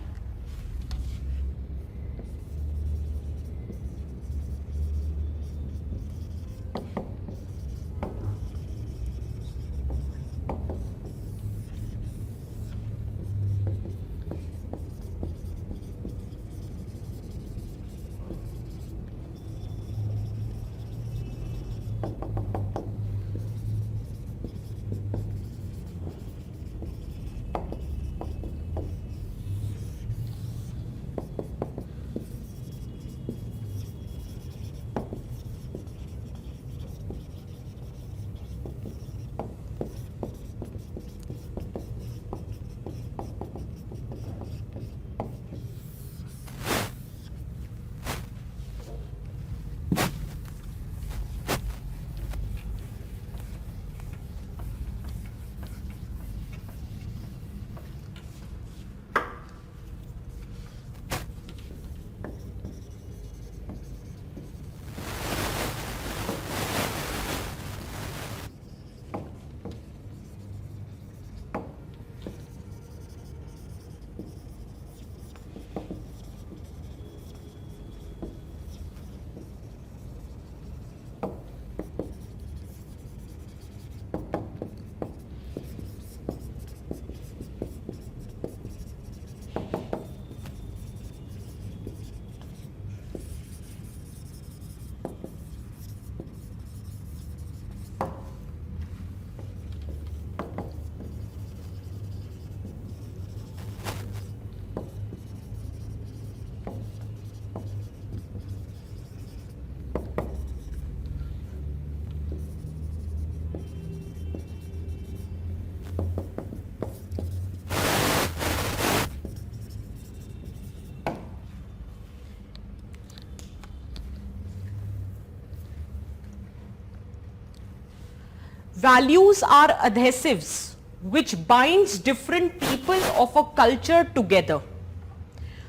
Speaker 1: Values are adhesives which binds different people of a culture together.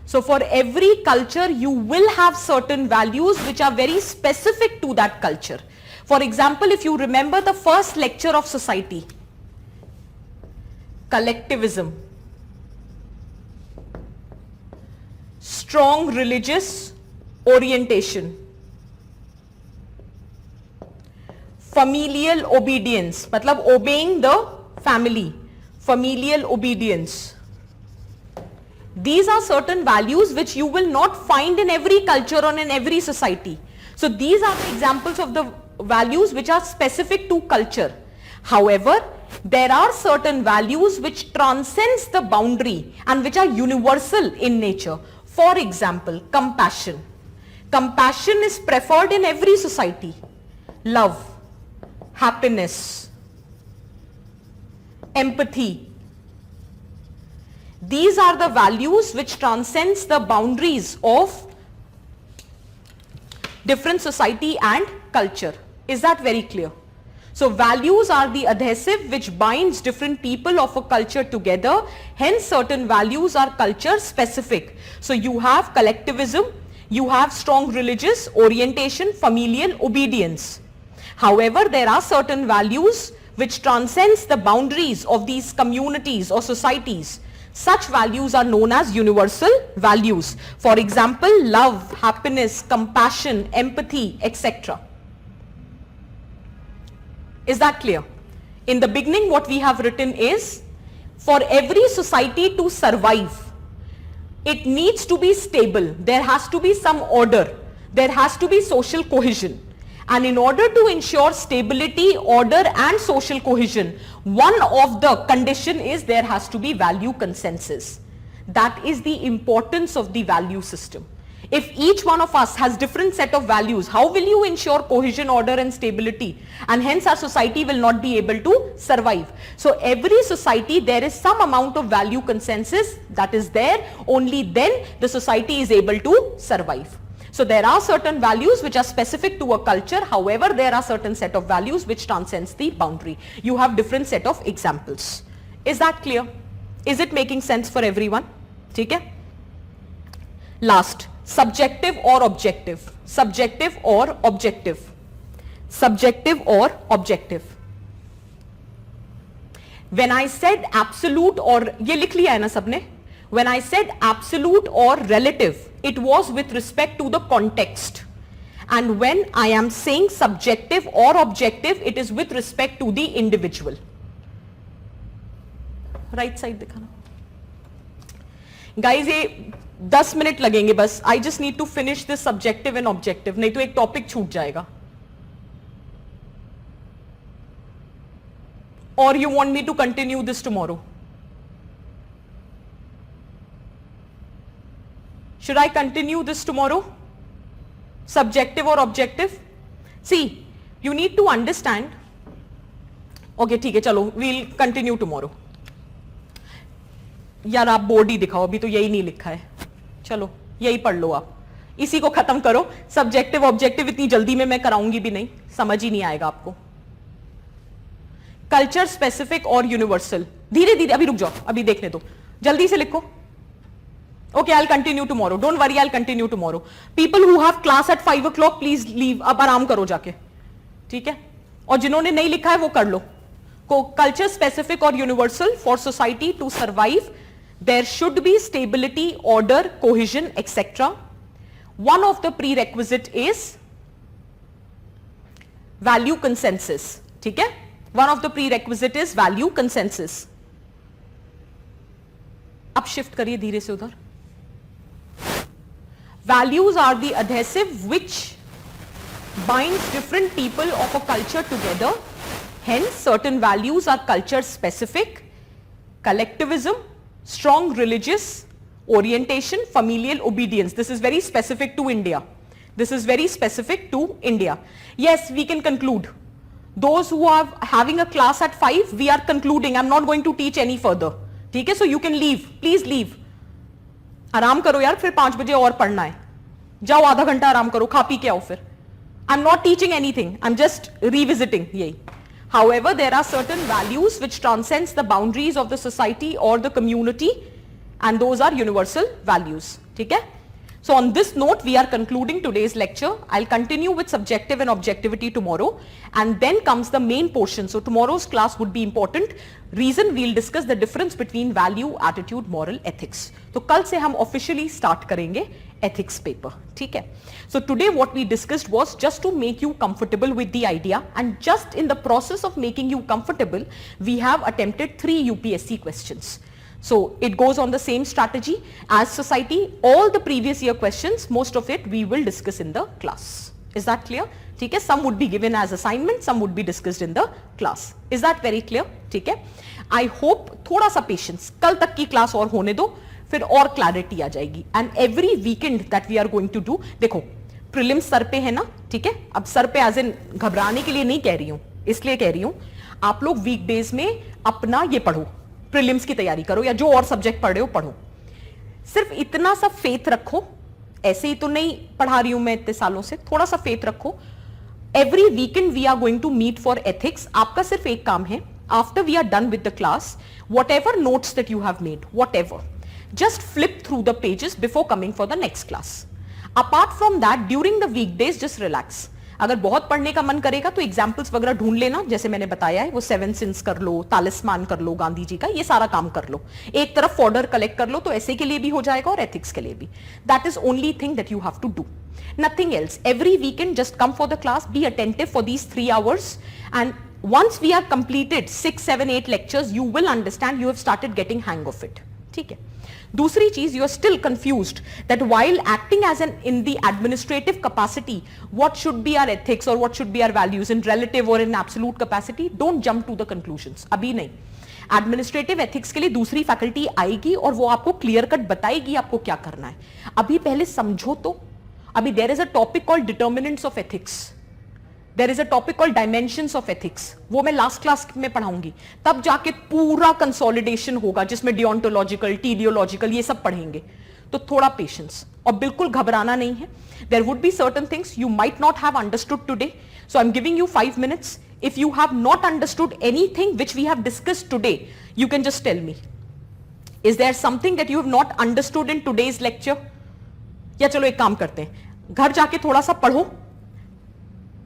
Speaker 1: So for every culture you will have certain values which are very specific to that culture. For example, if you remember the first lecture of society, collectivism, strong religious orientation, familial obedience, मतलब obeying the family, familial obedience. These are certain values which you will not find in every culture or in every society. So these are the examples of the values which are specific to culture. However, there are certain values which transcends the boundary and which are universal in nature. For example, compassion. Compassion is preferred in every society. Love, happiness, empathy. These are the values which transcends the boundaries of different society and culture. Is that very clear? So values are the adhesive which binds different people of a culture together. Hence certain values are culture specific. So you have collectivism, you have strong religious orientation, familial obedience. However, there are certain values which transcends the boundaries of these communities or societies. Such values are known as universal values. For example, love, happiness, compassion, empathy, etc. Is that clear? In the beginning, what we have written is, for every society to survive, it needs to be stable. There has to be some order. There has to be social cohesion. And in order to ensure stability, order and social cohesion, one of the condition is there has to be value consensus. That is the importance of the value system. If each one of us has different set of values, how will you ensure cohesion, order and stability? And hence our society will not be able to survive. So every society, there is some amount of value consensus that is there. Only then the society is able to survive. So there are certain values which are specific to a culture. However, there are certain set of values which transcends the boundary. You have different set of examples. Is that clear? Is it making sense for everyone? ठीक है? Last, subjective or objective. Subjective or objective. Subjective or objective. When I said absolute or, ये लिख लिया है ना सबने? When I said absolute or relative, it was with respect to the context. And when I am saying subjective or objective, it is with respect to the individual. Right side दिखाना. Guys, ये 10 minute लगेंगे बस. I just need to finish this subjective and objective. नहीं तो एक topic छूट जाएगा. Or you want me to continue this tomorrow? Should I continue this tomorrow? Subjective or objective? See, you need to understand. Okay, ठीक है, चलो, we'll continue tomorrow. यार आप बोर्ड ही दिखाओ, अभी तो यही नहीं लिखा है. चलो, यही पढ़ लो आप. इसी को खत्म करो. सब्जेक्टिव ऑब्जेक्टिव इतनी जल्दी में मैं कराऊंगी भी नहीं, समझ ही नहीं आएगा आपको. कल्चर स्पेसिफिक और यूनिवर्सल. धीरे धीरे, अभी रुक जाओ, अभी देखने दो. जल्दी से लिखो. Okay, I'll continue tomorrow. Don't worry, I'll continue tomorrow. People who have class at 5 o'clock, please leave. अब आराम करो जाके. ठीक है? और जिन्होंने नहीं लिखा है वो कर लो. Culture specific or universal, for society to survive, there should be stability, order, cohesion, etc. One of the prerequisite is value consensus. ठीक है? One of the prerequisite is value consensus. अब शिफ्ट करिए धीरे से उधर. Values are the adhesive which binds different people of a culture together. Hence, certain values are culture specific. Collectivism, strong religious orientation, familial obedience. This is very specific to India. This is very specific to India. Yes, we can conclude. Those who are having a class at 5, we are concluding. I'm not going to teach any further. ठीक है? So you can leave. Please leave. आराम करो यार, फिर 5 बजे और पढ़ना है. जाओ आधा घंटा आराम करो, खा पी के आओ फिर. I'm not teaching anything. I'm just revisiting. यही. However, there are certain values which transcends the boundaries of the society or the community, and those are universal values. ठीक है? So on this note, we are concluding today's lecture. I'll continue with subjective and objectivity tomorrow, and then comes the main portion. So tomorrow's class would be important. Reason, we'll discuss the difference between value, attitude, moral, ethics. तो कल से हम officially start करेंगे ethics paper. ठीक है? So today what we discussed was just to make you comfortable with the idea, and just in the process of making you comfortable, we have attempted 3 UPSC questions. So it goes on the same strategy as society. All the previous year questions, most of it we will discuss in the class. Is that clear? ठीक है? Some would be given as assignment, some would be discussed in the class. Is that very clear? ठीक है? I hope थोड़ा सा patience, कल तक की class और होने दो, फिर और क्लैरिटी आ जाएगी. And every weekend that we are going to do, देखो प्रीलिम्स सर पे है ना, ठीक है? अब सर पे एज इन घबराने के लिए नहीं कह रही हूं, इसलिए कह रही हूं आप लोग वीकडेज में अपना ये पढ़ो, प्रीलिम्स की तैयारी करो, या जो और सब्जेक्ट पढ़ रहे हो पढ़ो. सिर्फ इतना सा फेथ रखो, ऐसे ही तो नहीं पढ़ा रही हूं मैं इतने सालों से, थोड़ा सा फेथ रखो. Every weekend we are going to meet for ethics. आपका सिर्फ एक काम है, after we are done with the class, whatever notes that you have made, whatever, just flip through the pages before coming for the next class. Apart from that, during the weekdays, just relax. अगर बहुत पढ़ने का मन करेगा तो examples वगैरह ढूंढ लेना, जैसे मैंने बताया है, वो 7 सिंस कर लो, तालिस्मान कर लो गांधी जी का, ये सारा काम कर लो. एक तरफ फॉर्डर कलेक्ट कर लो, तो ऐसे के लिए भी हो जाएगा और एथिक्स के लिए भी. That is only thing that you have to do. Nothing else. Every weekend, just come for the class, be attentive for these 3 hours, and once we are completed 6, 7, 8 lectures, you will understand, you have started getting hang of it. ठीक है? दूसरी चीज, you are still confused that while acting as an in the administrative capacity, what should be our ethics or what should be our values in relative or in absolute capacity. Don't jump to the conclusions. अभी नहीं. Administrative ethics के लिए दूसरी faculty आएगी और वो आपको clear cut बताएगी आपको क्या करना है. अभी पहले समझो तो. अभी there is a topic called determinants of ethics, there is a topic called dimensions of ethics, वो मैं लास्ट क्लास में पढ़ाऊंगी. तब जाके पूरा कंसोलिडेशन होगा जिसमें डियोंटोलॉजिकल, टीडियोलॉजिकल, ये सब पढ़ेंगे. तो थोड़ा पेशेंस, और बिल्कुल घबराना नहीं है. There would be certain things you might not have understood today, so I am giving you 5 minutes. If you have not understood anything which we have discussed today, you can just tell me. Is there something that you have not understood in today's lecture? या चलो एक काम करते हैं, घर जाके थोड़ा सा पढ़ो,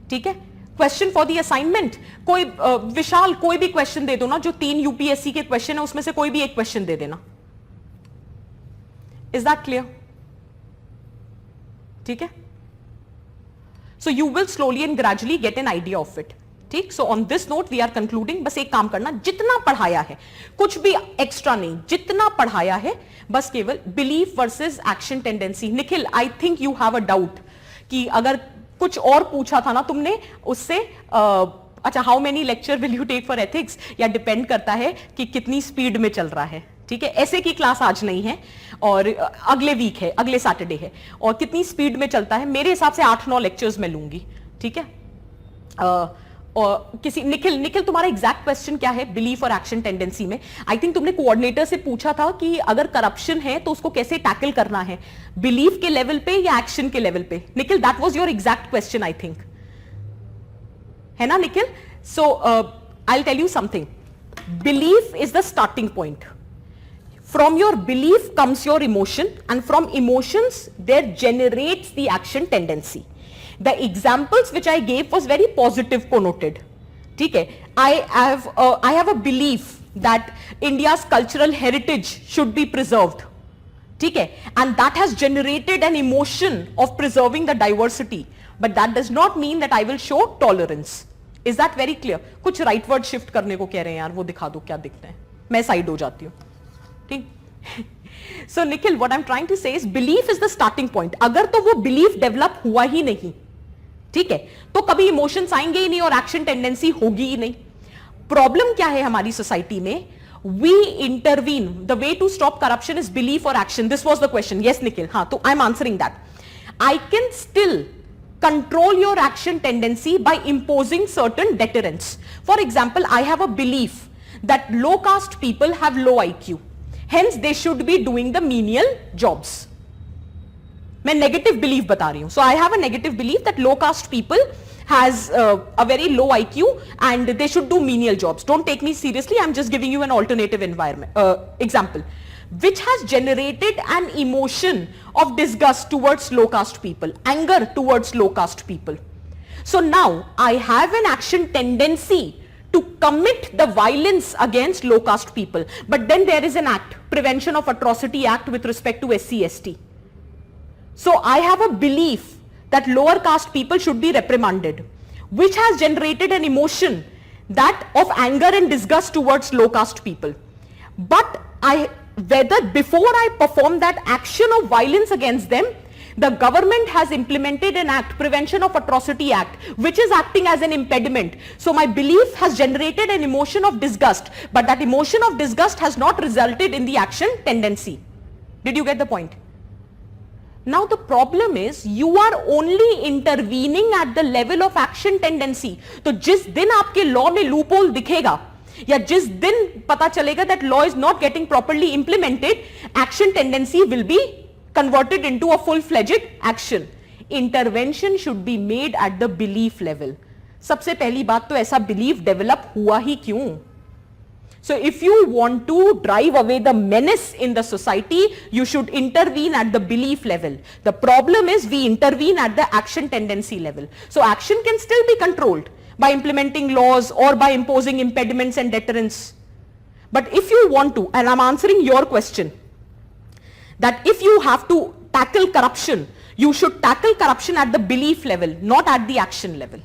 Speaker 1: ठीक है? क्वेश्चन फॉर द असाइनमेंट, कोई विशाल कोई भी क्वेश्चन दे दो ना, जो 3 यूपीएससी के क्वेश्चन है उसमें से कोई भी एक क्वेश्चन दे देना. Is that clear? ठीक है? So you will slowly and gradually get an idea of it. ठीक? So on this note we are concluding. बस एक काम करना, जितना पढ़ाया है, कुछ भी एक्स्ट्रा नहीं, जितना पढ़ाया है बस केवल belief versus action tendency. Nikhil, I think you have a doubt कि अगर कुछ और पूछा था ना तुमने उससे, अच्छा, how many lecture will you take for ethics, या डिपेंड करता है कि कितनी स्पीड में चल रहा है. ठीक है? ऐसे की क्लास आज नहीं है और अगले वीक है, अगले सैटरडे है, और कितनी स्पीड में चलता है, मेरे हिसाब से 8-9 लेक्चर्स में लूंगी. ठीक है? और किसी निखिल तुम्हारा एग्जैक्ट क्वेश्चन क्या है बिलीफ और एक्शन टेंडेंसी में? आई थिंक तुमने कोऑर्डिनेटर से पूछा था कि अगर करप्शन है तो उसको कैसे टैकल करना है, बिलीफ के लेवल पे या एक्शन के लेवल पे. Nikhil, that was your exact question I think, है ना Nikhil? So I will tell you something. Belief is the starting point. From your belief comes your emotion, and from emotions there generates the action tendency. The examples which I gave was very positive connoted. ठीक है? I have a belief that India's cultural heritage should be preserved. ठीक है? And that has generated an emotion of preserving the diversity. But that does not mean that I will show tolerance. Is that very clear? कुछ right word shift करने को कह रहे हैं यार, वो दिखा दो क्या दिखते हैं, मैं साइड हो जाती हूँ. ठीक? So Nikhil, what I'm trying to say is belief is the starting point. अगर तो वो belief develop हुआ ही नहीं, ठीक है, तो कभी इमोशंस आएंगे ही नहीं और एक्शन टेंडेंसी होगी ही नहीं. प्रॉब्लम क्या है हमारी सोसाइटी में? We intervene. The way to stop corruption is belief और action. This was the question. Yes Nikhil, हाँ, तो I am answering that. I can still control your action tendency by imposing certain deterrents. For example, I have a belief that low caste people have low IQ, hence they should be doing the menial jobs. मैं negative belief बता रही हूँ. So I have a negative belief that low caste people has a very low IQ and they should do menial jobs. Don't take me seriously. I'm just giving you an alternative environment example, which has generated an emotion of disgust towards low caste people, anger towards low caste people. So now I have an action tendency to commit the violence against low caste people. But then there is an act, Prevention of Atrocity Act with respect to SC/ST. So I have a belief that lower caste people should be reprimanded, which has generated an emotion that of anger and disgust towards low caste people. But whether before I perform that action of violence against them, the government has implemented an act, Prevention of Atrocity Act, which is acting as an impediment. So my belief has generated an emotion of disgust, but that emotion of disgust has not resulted in the action tendency. Did you get the point? Now the problem is you are only intervening at the level of action tendency. तो जिस दिन आपके law में loophole दिखेगा या जिस दिन पता चलेगा that law is not getting properly implemented, action tendency will be converted into a full-fledged action. Intervention should be made at the belief level. सबसे पहली बात तो ऐसा belief develop हुआ ही क्यों? So if you want to drive away the menace in the society, you should intervene at the belief level. The problem is we intervene at the action tendency level. So action can still be controlled by implementing laws or by imposing impediments and deterrents. But if you want to, and I'm answering your question, that if you have to tackle corruption, you should tackle corruption at the belief level, not at the action level.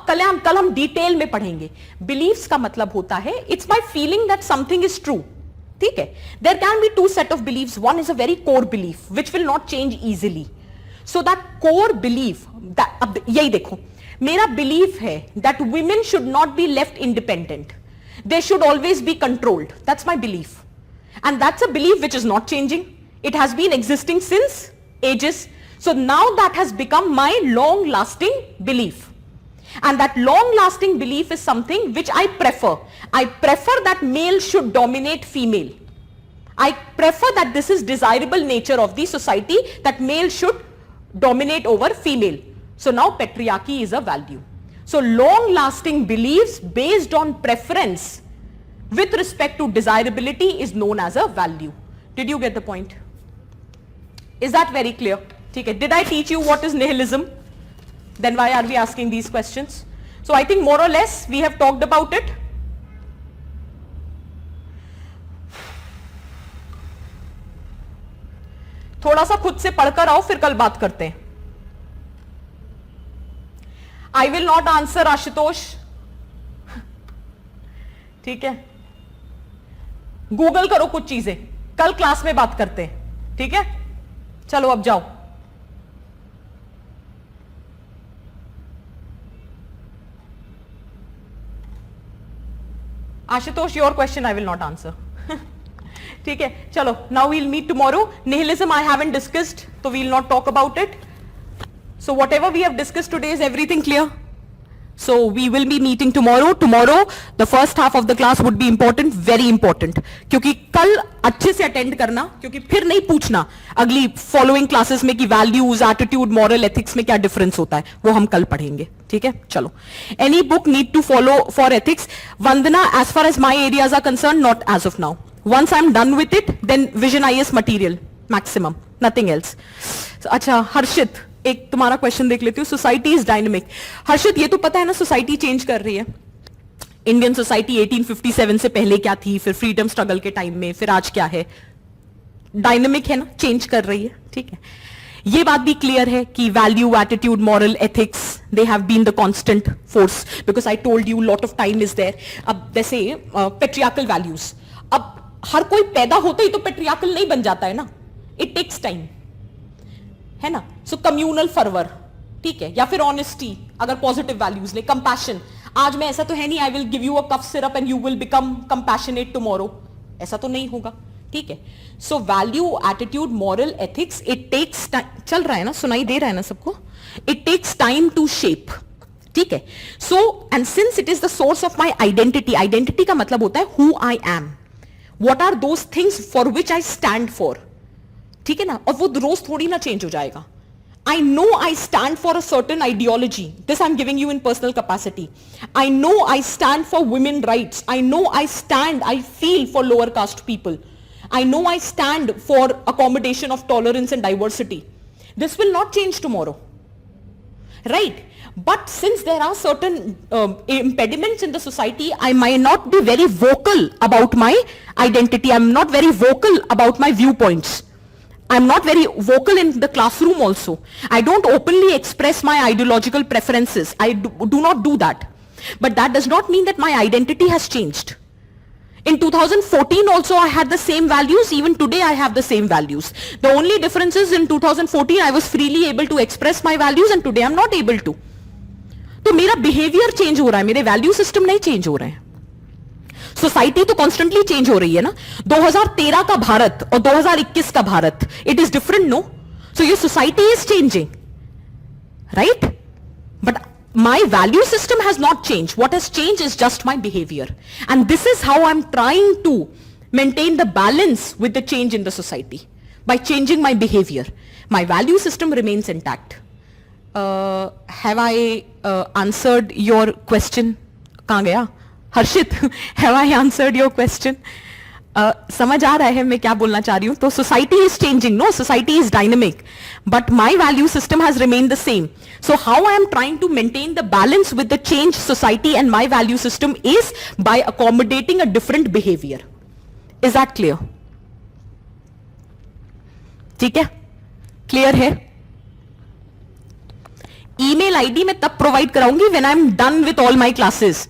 Speaker 1: कल हम detail में पढ़ेंगे. Beliefs का मतलब होता है it's my feeling that something is true. ठीक है, there can be two set of believes. One is a very core belief which will not change easily. So that core belief, अब यही देखो, मेरा बिलीफ है that women should not be left independent, they should always be controlled. That's my belief, and that's a belief which is not changing. It has been existing since ages. So now that has become my long lasting belief. And that long lasting belief is something which I prefer. I prefer that male should dominate female. I prefer that this is desirable nature of the society, that male should dominate over female. So now patriarchy is a value. So long lasting beliefs based on preference with respect to desirability is known as a value. Did you get the point? Is that very clear? Okay. Did I teach you what is nihilism? Then why are we asking these questions? So I think more or less we have talked about it. थोड़ा सा खुद से पढ़कर आओ, फिर कल बात करते हैं. I will not answer Ashutosh. ठीक है, गूगल करो कुछ चीजें, कल क्लास में बात करते हैं. ठीक है, चलो अब जाओ. Ashutosh, your question I will not answer. ठीक है, चलो, now we'll meet tomorrow. Nihilism I haven't discussed, तो we'll not talk about it. So whatever we have discussed today, is everything clear? So we will be meeting tomorrow. Tomorrow the first half of the class would be important, very important. क्योंकि कल अच्छे से attend करना, क्योंकि फिर नहीं पूछना अगली फॉलोइंग क्लासेस में कि वैल्यूज, एटीट्यूड, मॉरल, एथिक्स में क्या डिफरेंस होता है, वो हम कल पढ़ेंगे. ठीक है, चलो. Any book need to follow for ethics. Vandana, as far as my areas are concern, not as of now. Once I am done with it, then vision IAS material maximum, nothing else. अच्छा, हर्षित, एक तुम्हारा question देख लेती हूँ. Society is dynamic. हर्षित, ये तो पता है ना सोसाइटी चेंज कर रही है. इंडियन सोसाइटी 1857 से पहले क्या थी, फिर फ्रीडम स्ट्रगल के टाइम में, फिर आज क्या है. डायनेमिक है ना, चेंज कर रही है. ठीक है, ये बात भी क्लियर है कि value, attitude, moral, ethics, they have been the constant force, because I told you lot of time is there. अब जैसे पेट्रियार्कल वैल्यूज, अब हर कोई पैदा होता ही तो पेट्रियार्कल नहीं बन जाता है ना, इट टेक्स टाइम, है ना. सो कम्युनल फर्वर, ठीक है, या फिर ऑनेस्टी, अगर पॉजिटिव वैल्यूज ले, कंपैशन. आज मैं ऐसा तो है नहीं I will give you a cough syrup and you will become compassionate tomorrow, ऐसा तो नहीं होगा. ठीक है, so value, attitude, moral, ethics, it takes time. चल रहा है ना, सुनाई दे रहा है ना सबको? It takes time to shape. ठीक है, so and since it is the source of my identity. Identity का मतलब होता है who I am, what are those things for which I stand for. ठीक है ना, और वो रोज थोड़ी ना चेंज हो जाएगा. I know I stand for a certain ideology. This I'm giving you in personal capacity. I know I stand for women rights. I know I feel for lower caste people. I know I stand for accommodation of tolerance and diversity. This will not change tomorrow. Right? But since there are certain impediments in the society, I might not be very vocal about my identity. I'm not very vocal about my viewpoints. I'm not very vocal in the classroom also. I don't openly express my ideological preferences. I do not do that. But that does not mean that my identity has changed. In 2014 also I had the same values. Even today I have the same values. The only difference is in 2014 I was freely able to express my values and today I'm not able to. तो मेरा behaviour change हो रहा है, मेरे value system नहीं change हो रहे हैं. सोसाइटी तो कॉन्स्टेंटली चेंज हो रही है ना. 2013 का भारत और 2021 का Bharat, it is different no. So ये society is changing, right? But my value system has not changed. What has changed is just my behavior. And this is how I'm trying to maintain the balance with the change in the society. By changing my behavior. My value system remains intact. Have I answered your question? कहाँ गया? Harshit, have I answered your question? समझ आ रहा है मैं क्या बोलना चाह रही हूँ? तो society is changing, no? Society is dynamic. But my value system has remained the same. So how I am trying to maintain the balance with the changed society and my value system is by accommodating a different behavior. Is that clear? ठीक है? Clear है? Email ID मैं तब provide कराऊंगी when I'm done with all my classes.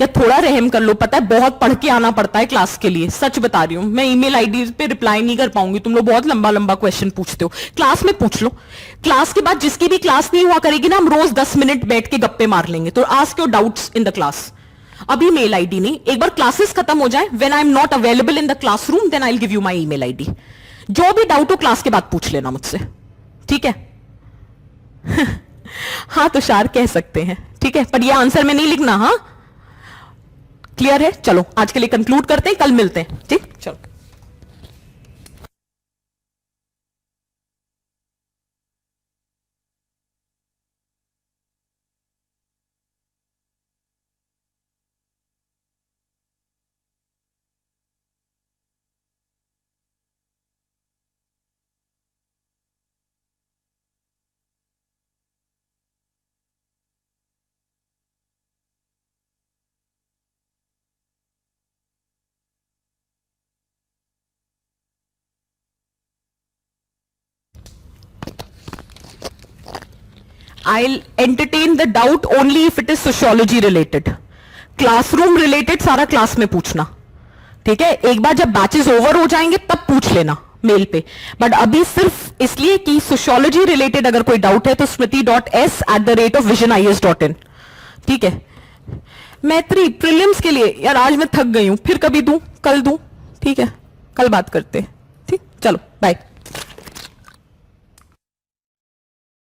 Speaker 1: या थोड़ा रहम कर लो, पता है बहुत पढ़ के आना पड़ता है क्लास के लिए, सच बता रही हूं. मैं ईमेल आईडी पे रिप्लाई नहीं कर पाऊंगी. तुम लोग बहुत लंबा लंबा क्वेश्चन पूछते हो. क्लास में पूछ लो. क्लास के बाद जिसकी भी क्लास नहीं हुआ करेगी ना, हम रोज 10 मिनट बैठ के गप्पे मार लेंगे. तो ask your doubts in the class. अभी मेल आईडी नहीं, एक बार क्लासेस खत्म हो जाए, when I am not available in the classroom then I will give you my email ID. जो भी डाउट हो क्लास के बाद पूछ लेना मुझसे, ठीक है? हाँ तुषार कह सकते हैं, ठीक है, पर ये आंसर में नहीं लिखना. हाँ क्लियर है? चलो आज के लिए कंक्लूड करते हैं, कल मिलते हैं. ठीक, चलो. I'll entertain the doubt only if it is sociology related. Classroom related सारा क्लास में पूछना, ठीक है? एक बार जब बैचेस ओवर हो जाएंगे तब पूछ लेना मेल पे. बट अभी सिर्फ इसलिए कि सोशियोलॉजी रिलेटेड अगर कोई डाउट है तो smriti.s@visionis.in. ठीक है? मैत्री प्रीलिम्स के लिए यार आज मैं थक गई हूं, फिर कभी दूं, कल दूं, ठीक है? कल बात करते हैं. ठीक, चलो बाय.